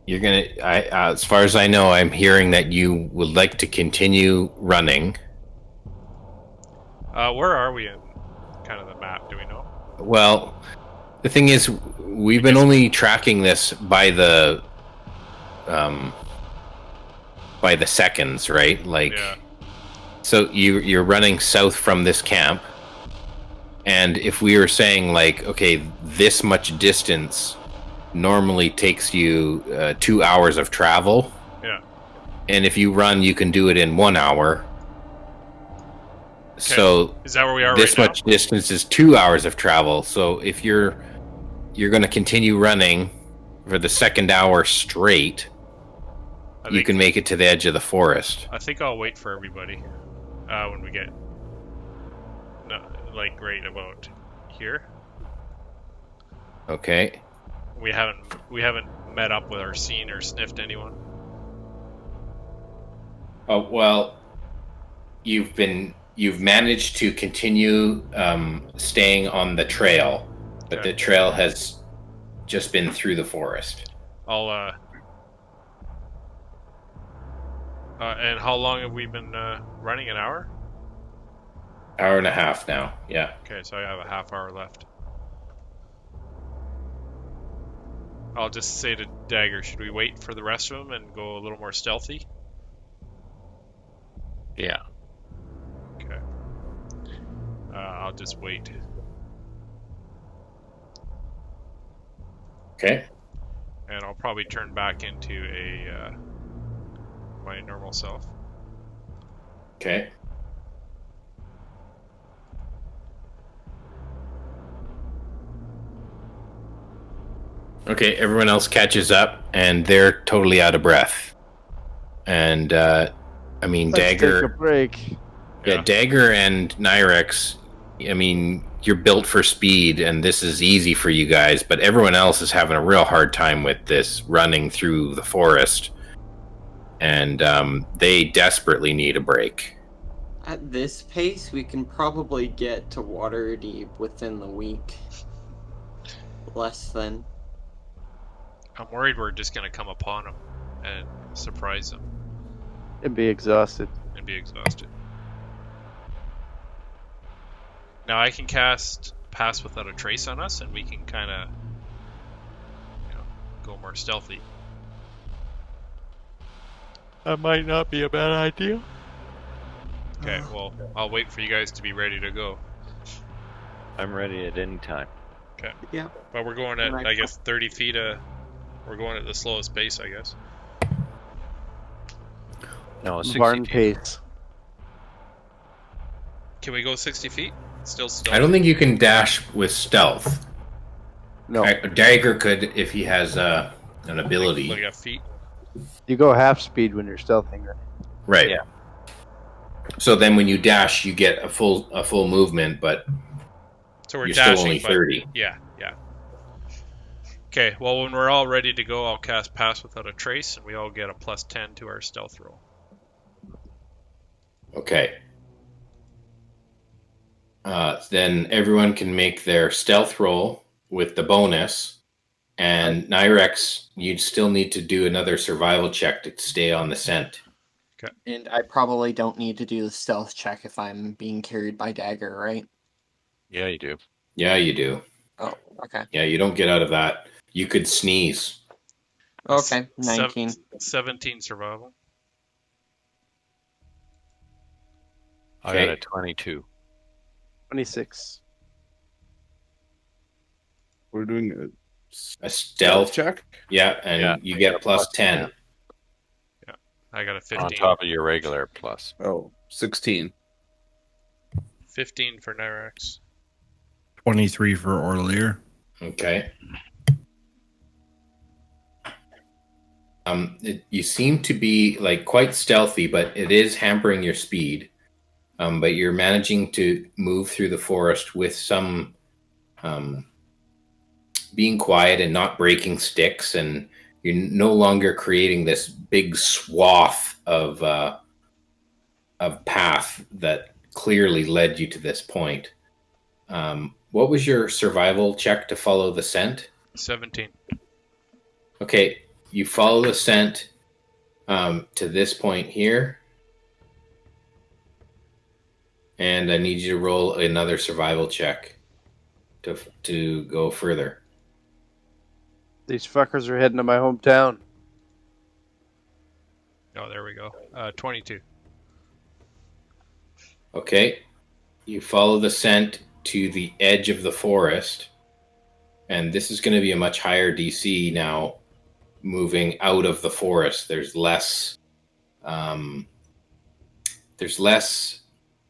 you're gonna. As far as I know, I'm hearing that you would like to continue running. Where are we in kind of the map? Do we know? Well, the thing is, we've been only tracking this by the seconds, right? Like, Yeah. so you're running south from this camp, and if we were saying like, okay, this much distance normally takes you 2 hours of travel. Yeah. And if you run, you can do it in 1 hour. Okay. So is that where we are this right much distance is 2 hours of travel. So if you're going to continue running for the second hour straight, you can make it to the edge of the forest. I think I'll wait for everybody when we get right about here. Okay. We haven't met up with or seen or sniffed anyone. Oh well, you've managed to continue staying on the trail, but the trail has just been through the forest. I'll and how long have we been running? An hour? Hour and a half now. Yeah. Okay, so I have a half hour left. I'll just say to Dagger, should we wait for the rest of them and go a little more stealthy? Yeah. Okay. I'll just wait. Okay. And I'll probably turn back into my normal self. Okay. Okay, everyone else catches up, and they're totally out of breath. And, I mean, Let's Dagger... take a break. Yeah, Dagger and Nyrex, I mean, you're built for speed, and this is easy for you guys, but everyone else is having a real hard time with this, running through the forest. And they desperately need a break. At this pace, we can probably get to Waterdeep within the week. Less than. I'm worried we're just gonna come upon them and surprise them. And be exhausted. And be exhausted. Now I can cast Pass Without a Trace on us, and we can kind of, go more stealthy. That might not be a bad idea. Okay, well, I'll wait for you guys to be ready to go. I'm ready at any time. Okay. Yeah. But we're going at, I guess, 30 feet. We're going at the slowest pace, I guess. No, 60 Barn feet. pace. Can we go 60 feet? Still stealth? I don't think you can dash with stealth. No. Dagger could if he has an ability. Like a feet? You go half speed when you're stealthing, right? Right. Yeah. So then when you dash, you get a full movement, but So we're you're dashing, still only but- 30. Yeah. Okay, well, when we're all ready to go, I'll cast Pass Without a Trace, and we all get a +10 to our stealth roll. Okay. Then everyone can make their stealth roll with the bonus. And Nyrex, you'd still need to do another survival check to stay on the scent. Okay. And I probably don't need to do the stealth check if I'm being carried by Dagger, right? Yeah, you do. Yeah, you do. Oh, okay. Yeah, you don't get out of that. You could sneeze. Okay, 19. 17 survival. I got Okay. a 22. 26. We're doing A stealth check. Yeah, and Yeah, you I get got a plus plus 10. I got a 15. On top of your regular plus. Oh, 16. 15 for Nyrex. 23 for Orlear. Okay. You seem to be like quite stealthy, but it is hampering your speed. But you're managing to move through the forest with some being quiet and not breaking sticks, and you're no longer creating this big swath of path that clearly led you to this point. What was your survival check to follow the scent? 17. Okay, you follow the scent to this point here. And I need you to roll another survival check to go further. These fuckers are heading to my hometown. Oh, there we go. 22. Okay. You follow the scent to the edge of the forest. And this is going to be a much higher DC now, moving out of the forest. There's less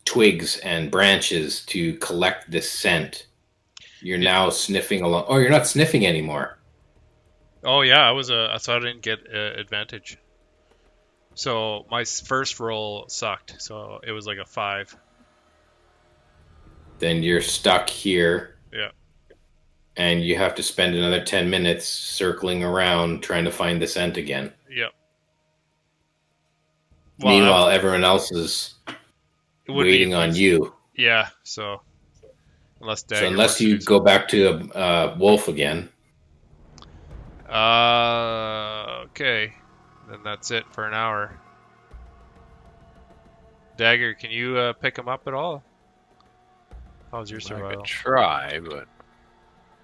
twigs and branches to collect this scent. You're now sniffing along. Oh, you're not sniffing anymore. Oh yeah, I thought I didn't get advantage. So my first roll sucked. So it was like a 5. Then you're stuck here. Yeah. And you have to spend another 10 minutes circling around trying to find the scent again. Yep. Meanwhile, everyone else is waiting on you. Yeah, so unless you go back to a wolf again. Okay. Then that's it for an hour. Dagger, can you pick him up at all? How's your I survival? could try, but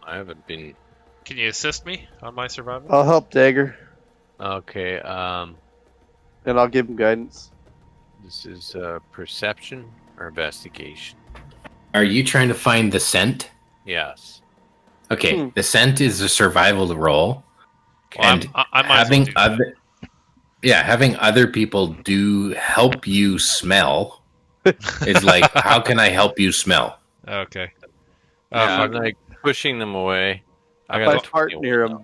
I haven't been. Can you assist me on my survival? I'll help Dagger, Okay, and I'll give him guidance. this is perception or investigation? Are you trying to find the scent? Yes. Okay, the scent is a survival roll. Well, And I might having as well do that. having other people do help you smell is like, how can I help you smell? Okay. Yeah, I'm like pushing them away. If I fart near him,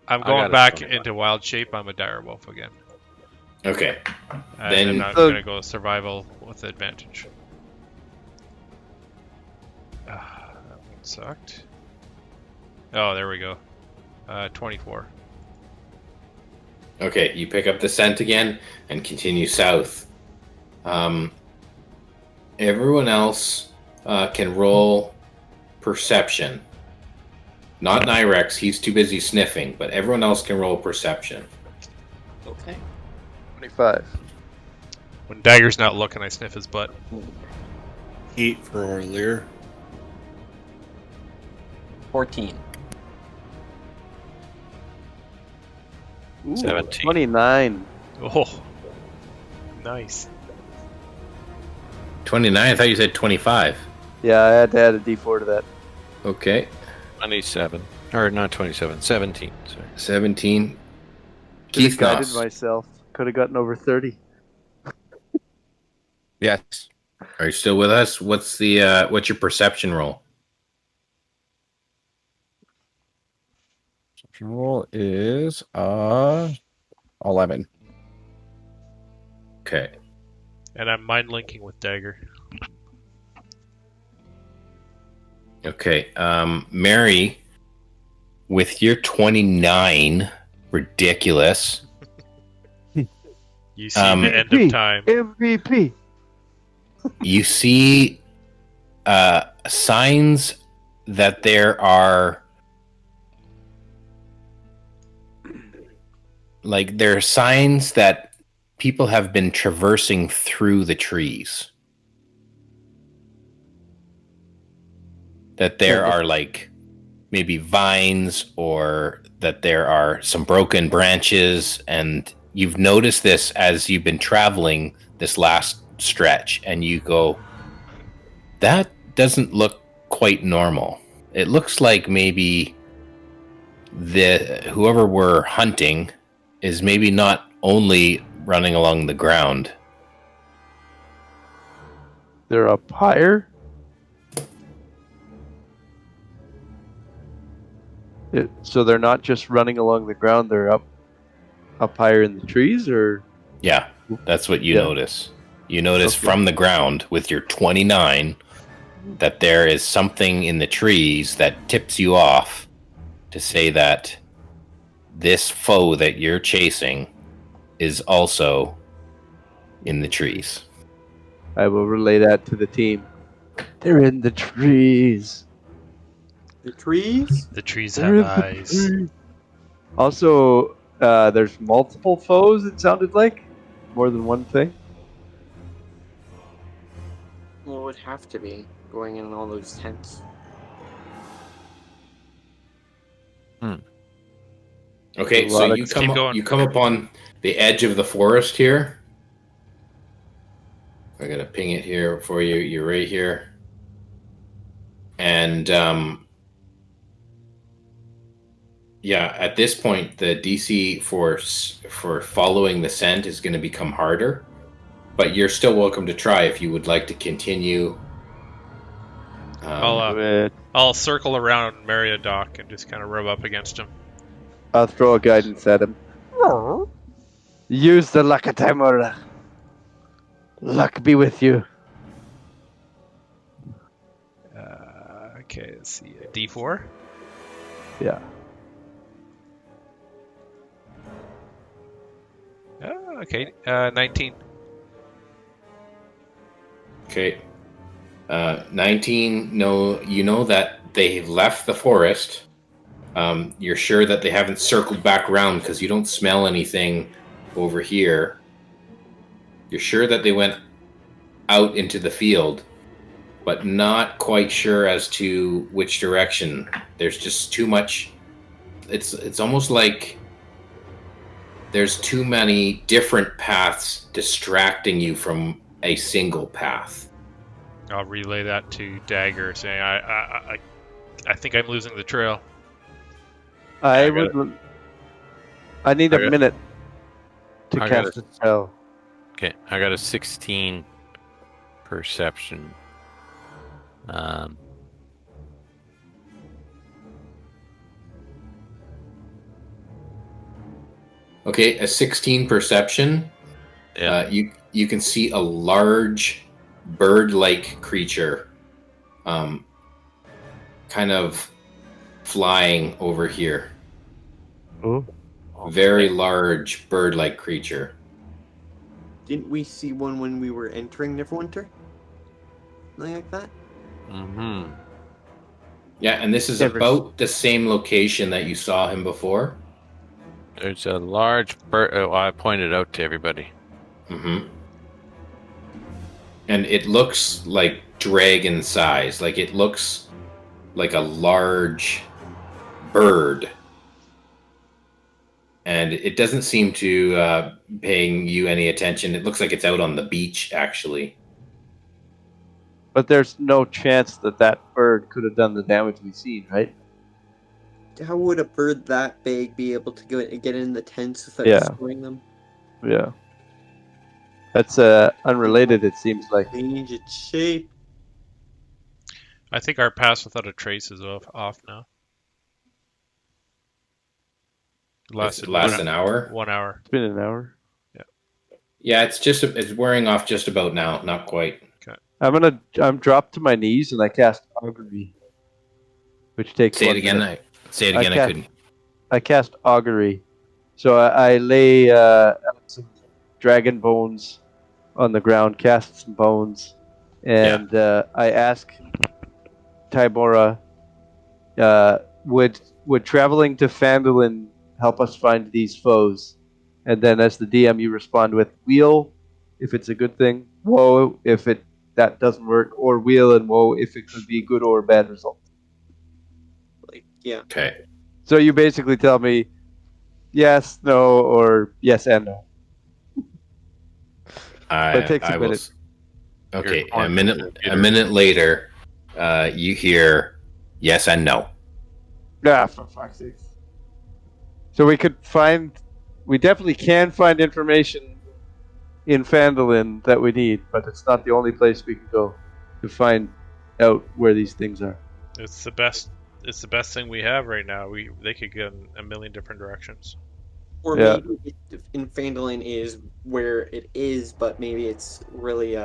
I'm I going got it back from into wild shape. I'm a dire wolf again. Okay. And Then- I'm going to go survival with advantage. That one sucked. Oh, there we go. 24. Okay, you pick up the scent again and continue south. Everyone else can roll perception. Not Nyrex, he's too busy sniffing, but everyone else can roll perception. Okay. 25. When Dagger's not looking, I sniff his butt. 8 for Orlear. 14. Ooh, 17. 29. Oh, nice. 29, I thought you said 25. Yeah, I had to add a D4 to that. Okay, 27. Or not 27, 17. Sorry. 17. Could Keith have guided Noss, myself. Could have gotten over 30. Yes. are you still with us? What's your perception roll? Perception roll is 11. Okay. And I'm mind linking with Dagger. Okay. Mary, with your 29, ridiculous. You see the end of time. MVP. You see signs that there are like there are signs that people have been traversing through the trees. That there are like maybe vines, or that there are some broken branches, and you've noticed this as you've been traveling this last stretch, and you go, that doesn't look quite normal. It looks like maybe whoever we're hunting is maybe not only running along the ground. They're up higher? So they're not just running along the ground, they're up higher in the trees, or? Yeah, that's what you notice. You notice from the ground with your 29 that there is something in the trees that tips you off to say that this foe that you're chasing is also in the trees. I will relay that to the team. They're in the trees. The trees? The trees They're have in the eyes. trees. Also, there's multiple foes, it sounded like. More than one thing. Well, it would have to be, going in all those tents. Okay, so you come upon the edge of the forest here. I'm gonna ping it here for you. You're right here, and yeah. At this point, the DC for following the scent is going to become harder, but you're still welcome to try if you would like to continue. I'll circle around Meriadoc and just kind of rub up against him. I'll throw a guidance at him. Use the Lakatamura. Luck be with you. Okay, let's see. D4? Yeah. Oh, okay. 19. Okay. 19, no, you know that they've left the forest. You're sure that they haven't circled back around because you don't smell anything over here. You're sure that they went out into the field, but not quite sure as to which direction. There's just too much. It's almost like there's too many different paths distracting you from a single path. I'll relay that to Dagger, saying I think I'm losing the trail. I need a minute to cast a spell. Okay, I got a 16 perception. Okay, a 16 perception. Yeah. You can see a large bird-like creature, kind of flying over here. Oh. Very large bird-like creature. Didn't we see one when we were entering Neverwinter? Something like that? Mm-hmm. Yeah, and this is about the same location that you saw him before. There's a large bird. Oh, I pointed out to everybody. Mm-hmm. And it looks like dragon size. Like it looks like a large bird. And it doesn't seem to paying you any attention. It looks like it's out on the beach, actually. But there's no chance that that bird could have done the damage we've seen, right? How would a bird that big be able to get in the tents without destroying them? Yeah. That's unrelated, it seems like. Change its shape. I think our pass without a trace is off now. Lasted an hour? 1 hour. It's been an hour. Yeah. Yeah, it's wearing off just about now. Not quite. Okay. I'm dropped to my knees and I cast Augury, which takes. Say it again. I couldn't. I cast Augury, so I lay some dragon bones on the ground, cast some bones, and I ask Tybora, would traveling to Fandolin help us find these foes? And then as the DM, you respond with wheel if it's a good thing, woe if that doesn't work, or wheel and woe if it could be good or bad result. Like, yeah. Okay. So you basically tell me yes, no, or yes and no. But it takes a minute. Okay, a minute later, you hear yes and no. Ah, for fuck's sake. So we definitely can find information in Phandalin that we need, but it's not the only place we can go to find out where these things are. It's the best. It's the best thing we have right now. They could go in a million different directions. Or maybe in Phandalin is where it is, but maybe it's really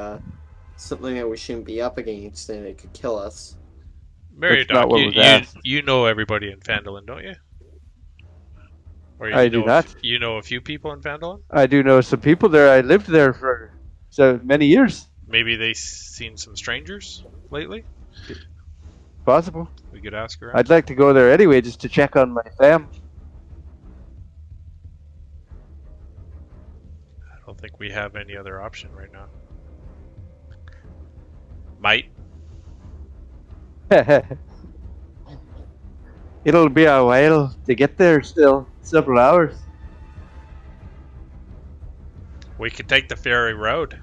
something that we shouldn't be up against, and it could kill us. Marydog, you know everybody in Phandalin, don't you? Or I do not. You know a few people in Phandalin? I do know some people there. I lived there for so many years. Maybe they've seen some strangers lately? Possible. We could ask her. I'd like to go there anyway, just to check on my fam. I don't think we have any other option right now. Might. It'll be a while to get there still. Several hours. We could take the ferry road.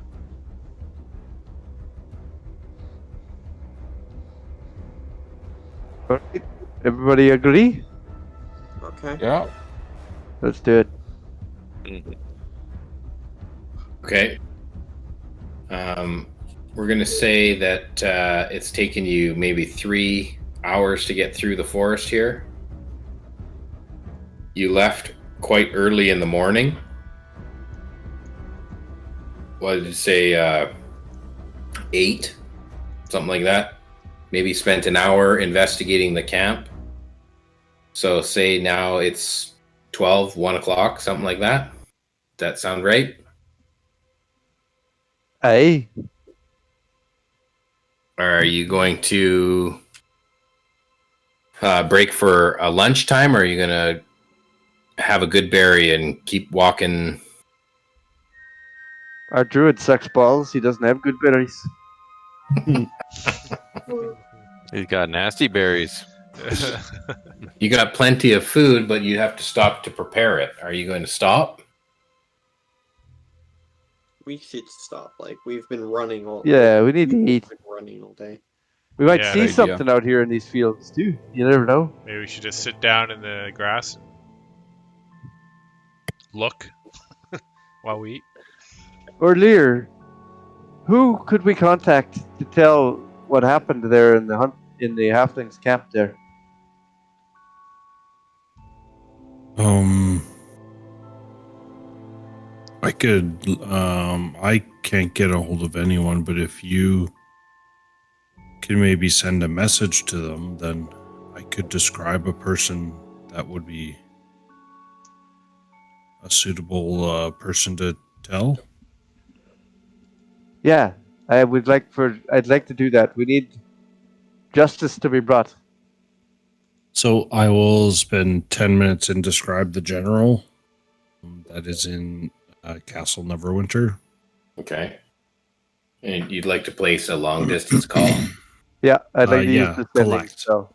Alright. Everybody agree? Okay. Yeah. Let's do it. Okay. We're gonna say that it's taken you maybe 3 hours to get through the forest here. You left quite early in the morning. What did you say? 8, something like that. Maybe spent an hour investigating the camp. So say now it's 12, 1 o'clock, something like that. Does that sound right? Aye. Are you going to break for a lunchtime, or are you going to have a good berry and keep walking? Our druid sucks balls. He doesn't have good berries. He's got nasty berries. You got plenty of food, but you have to stop to prepare it. Are you going to stop? We should stop. Like, we've been running all. Yeah, we need to eat. We've been running all day. We might see something out here in these fields too. You never know. Maybe we should just sit down in the grass and look while we eat. Or Lear, who could we contact to tell what happened there in the halflings camp there? I could I can't get a hold of anyone, but if you can maybe send a message to them, then I could describe a person that would be a suitable person to tell. Yeah, I'd like to do that. We need justice to be brought. So I will spend 10 minutes and describe the general that is in Castle Neverwinter. Okay. And you'd like to place a long distance call? Yeah, I'd like to use the sending. So.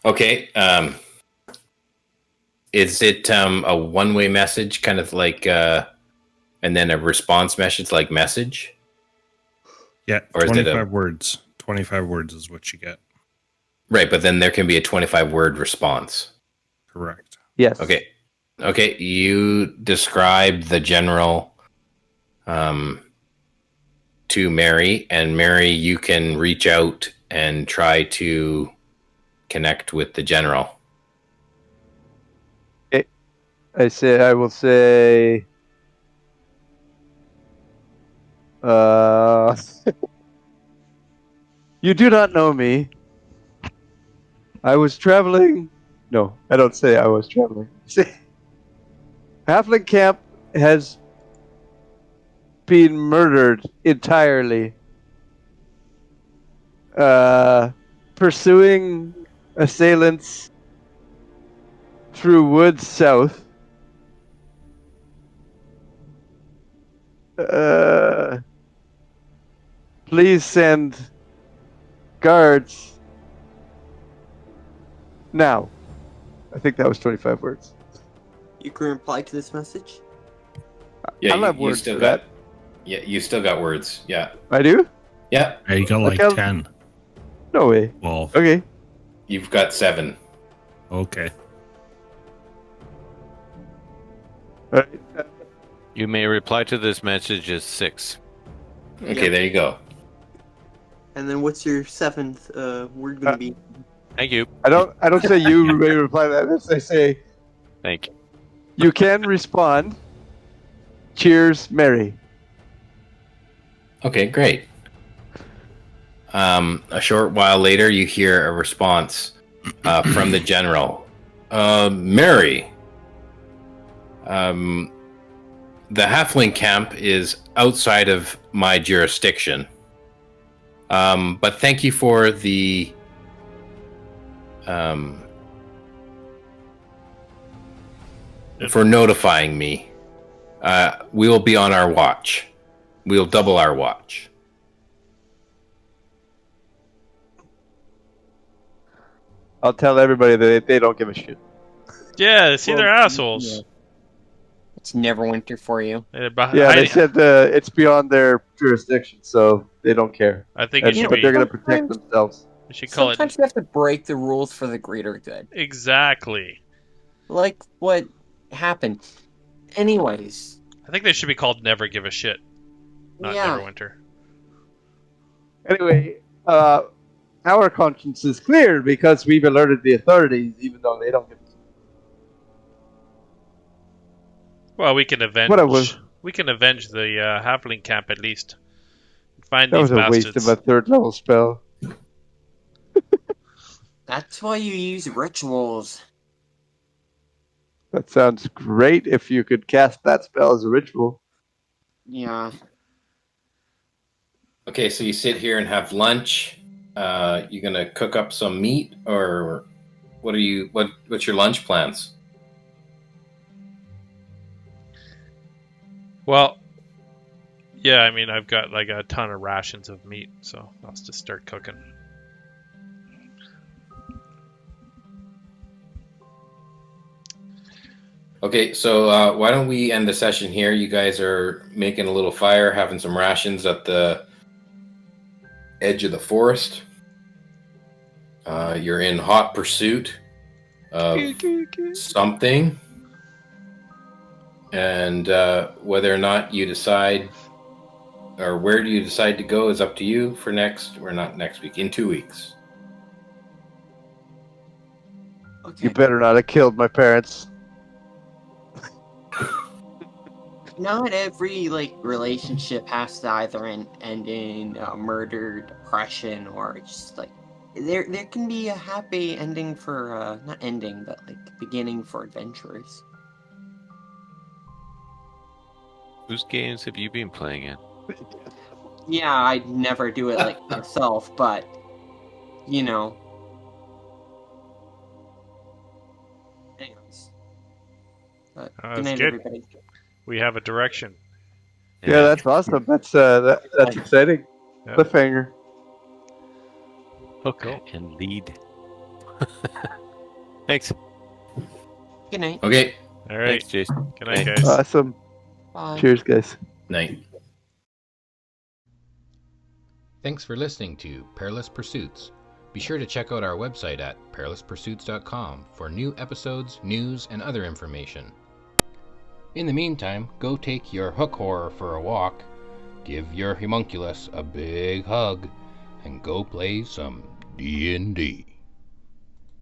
Okay. Is it a one-way message, kind of like, and then a response message like message? Yeah, or 25 words. 25 words is what you get. Right, but then there can be a 25-word response. Correct. Yes. Okay, you describe the general to Mary, and Mary, you can reach out and try to connect with the general. I will say you do not know me. I was traveling. No, I don't say I was traveling. Halfling camp has been murdered entirely. Pursuing assailants through woods south. Please send guards now. I think that was 25 words. You can reply to this message. Yeah, I'll have you words still for got. that. Yeah, you still got words. Yeah. I do? Yeah, I got like Okay, 10. No way. Well, Okay. you've got 7. okay. All right. You may reply to this message as 6. Okay, Yep. there you go. And then what's your 7th word going to be? Thank you. I don't say you may reply to that. I say Thank you. you can respond. Cheers, Mary. Okay, great. A short while later, you hear a response from the general. Mary, the halfling camp is outside of my jurisdiction. But thank you for the for notifying me. We will be on our watch. We'll double our watch. I'll tell everybody that they don't give a shit. Yeah, see, they're assholes. Yeah. It's Neverwinter for you. Yeah, they said it's beyond their jurisdiction, so they don't care. I think And, it should but be. they're going to protect themselves. We should call Sometimes you have to break the rules for the greater good. Exactly. Like what happened. Anyways. I think they should be called Never Give a Shit, not Yeah. Neverwinter. Anyway, our conscience is clear because we've alerted the authorities, even though they don't give a shit. Well, we can avenge. What was- We can avenge the halfling camp at least. Find That these was a bastards. waste of a third level spell. That's why you use rituals. That sounds great if you could cast that spell as a ritual. Yeah. Okay, so you sit here and have lunch. You gonna cook up some meat, or what's your lunch plans? Well, yeah, I mean, I've got like a ton of rations of meat, so I'll just start cooking. Okay, so why don't we end the session here? You guys are making a little fire, having some rations at the edge of the forest. You're in hot pursuit of something. And whether or not you decide, or where do you decide to go is up to you for not next week, in 2 weeks. Okay. You better not have killed my parents. Not every relationship has to either end in murder, depression, or just there can be a happy ending for not ending, but beginning for adventurers. Whose games have you been playing in? Yeah, I'd never do it myself, but you know. Anyways, good That's night, good. everybody. We have a direction. Yeah, that's awesome. That's exciting. Yeah. Cliffhanger. Okay, and lead. Thanks. Good night. Okay, All right. Thanks, Jason. Good night, Thanks. guys. Awesome. Bye. Cheers, guys. night. Thanks for listening to Perilous Pursuits. Be sure to check out our website at perilouspursuits.com for new episodes, news, and other information. In the meantime, go take your hook horror for a walk, give your homunculus a big hug, and go play some D&D.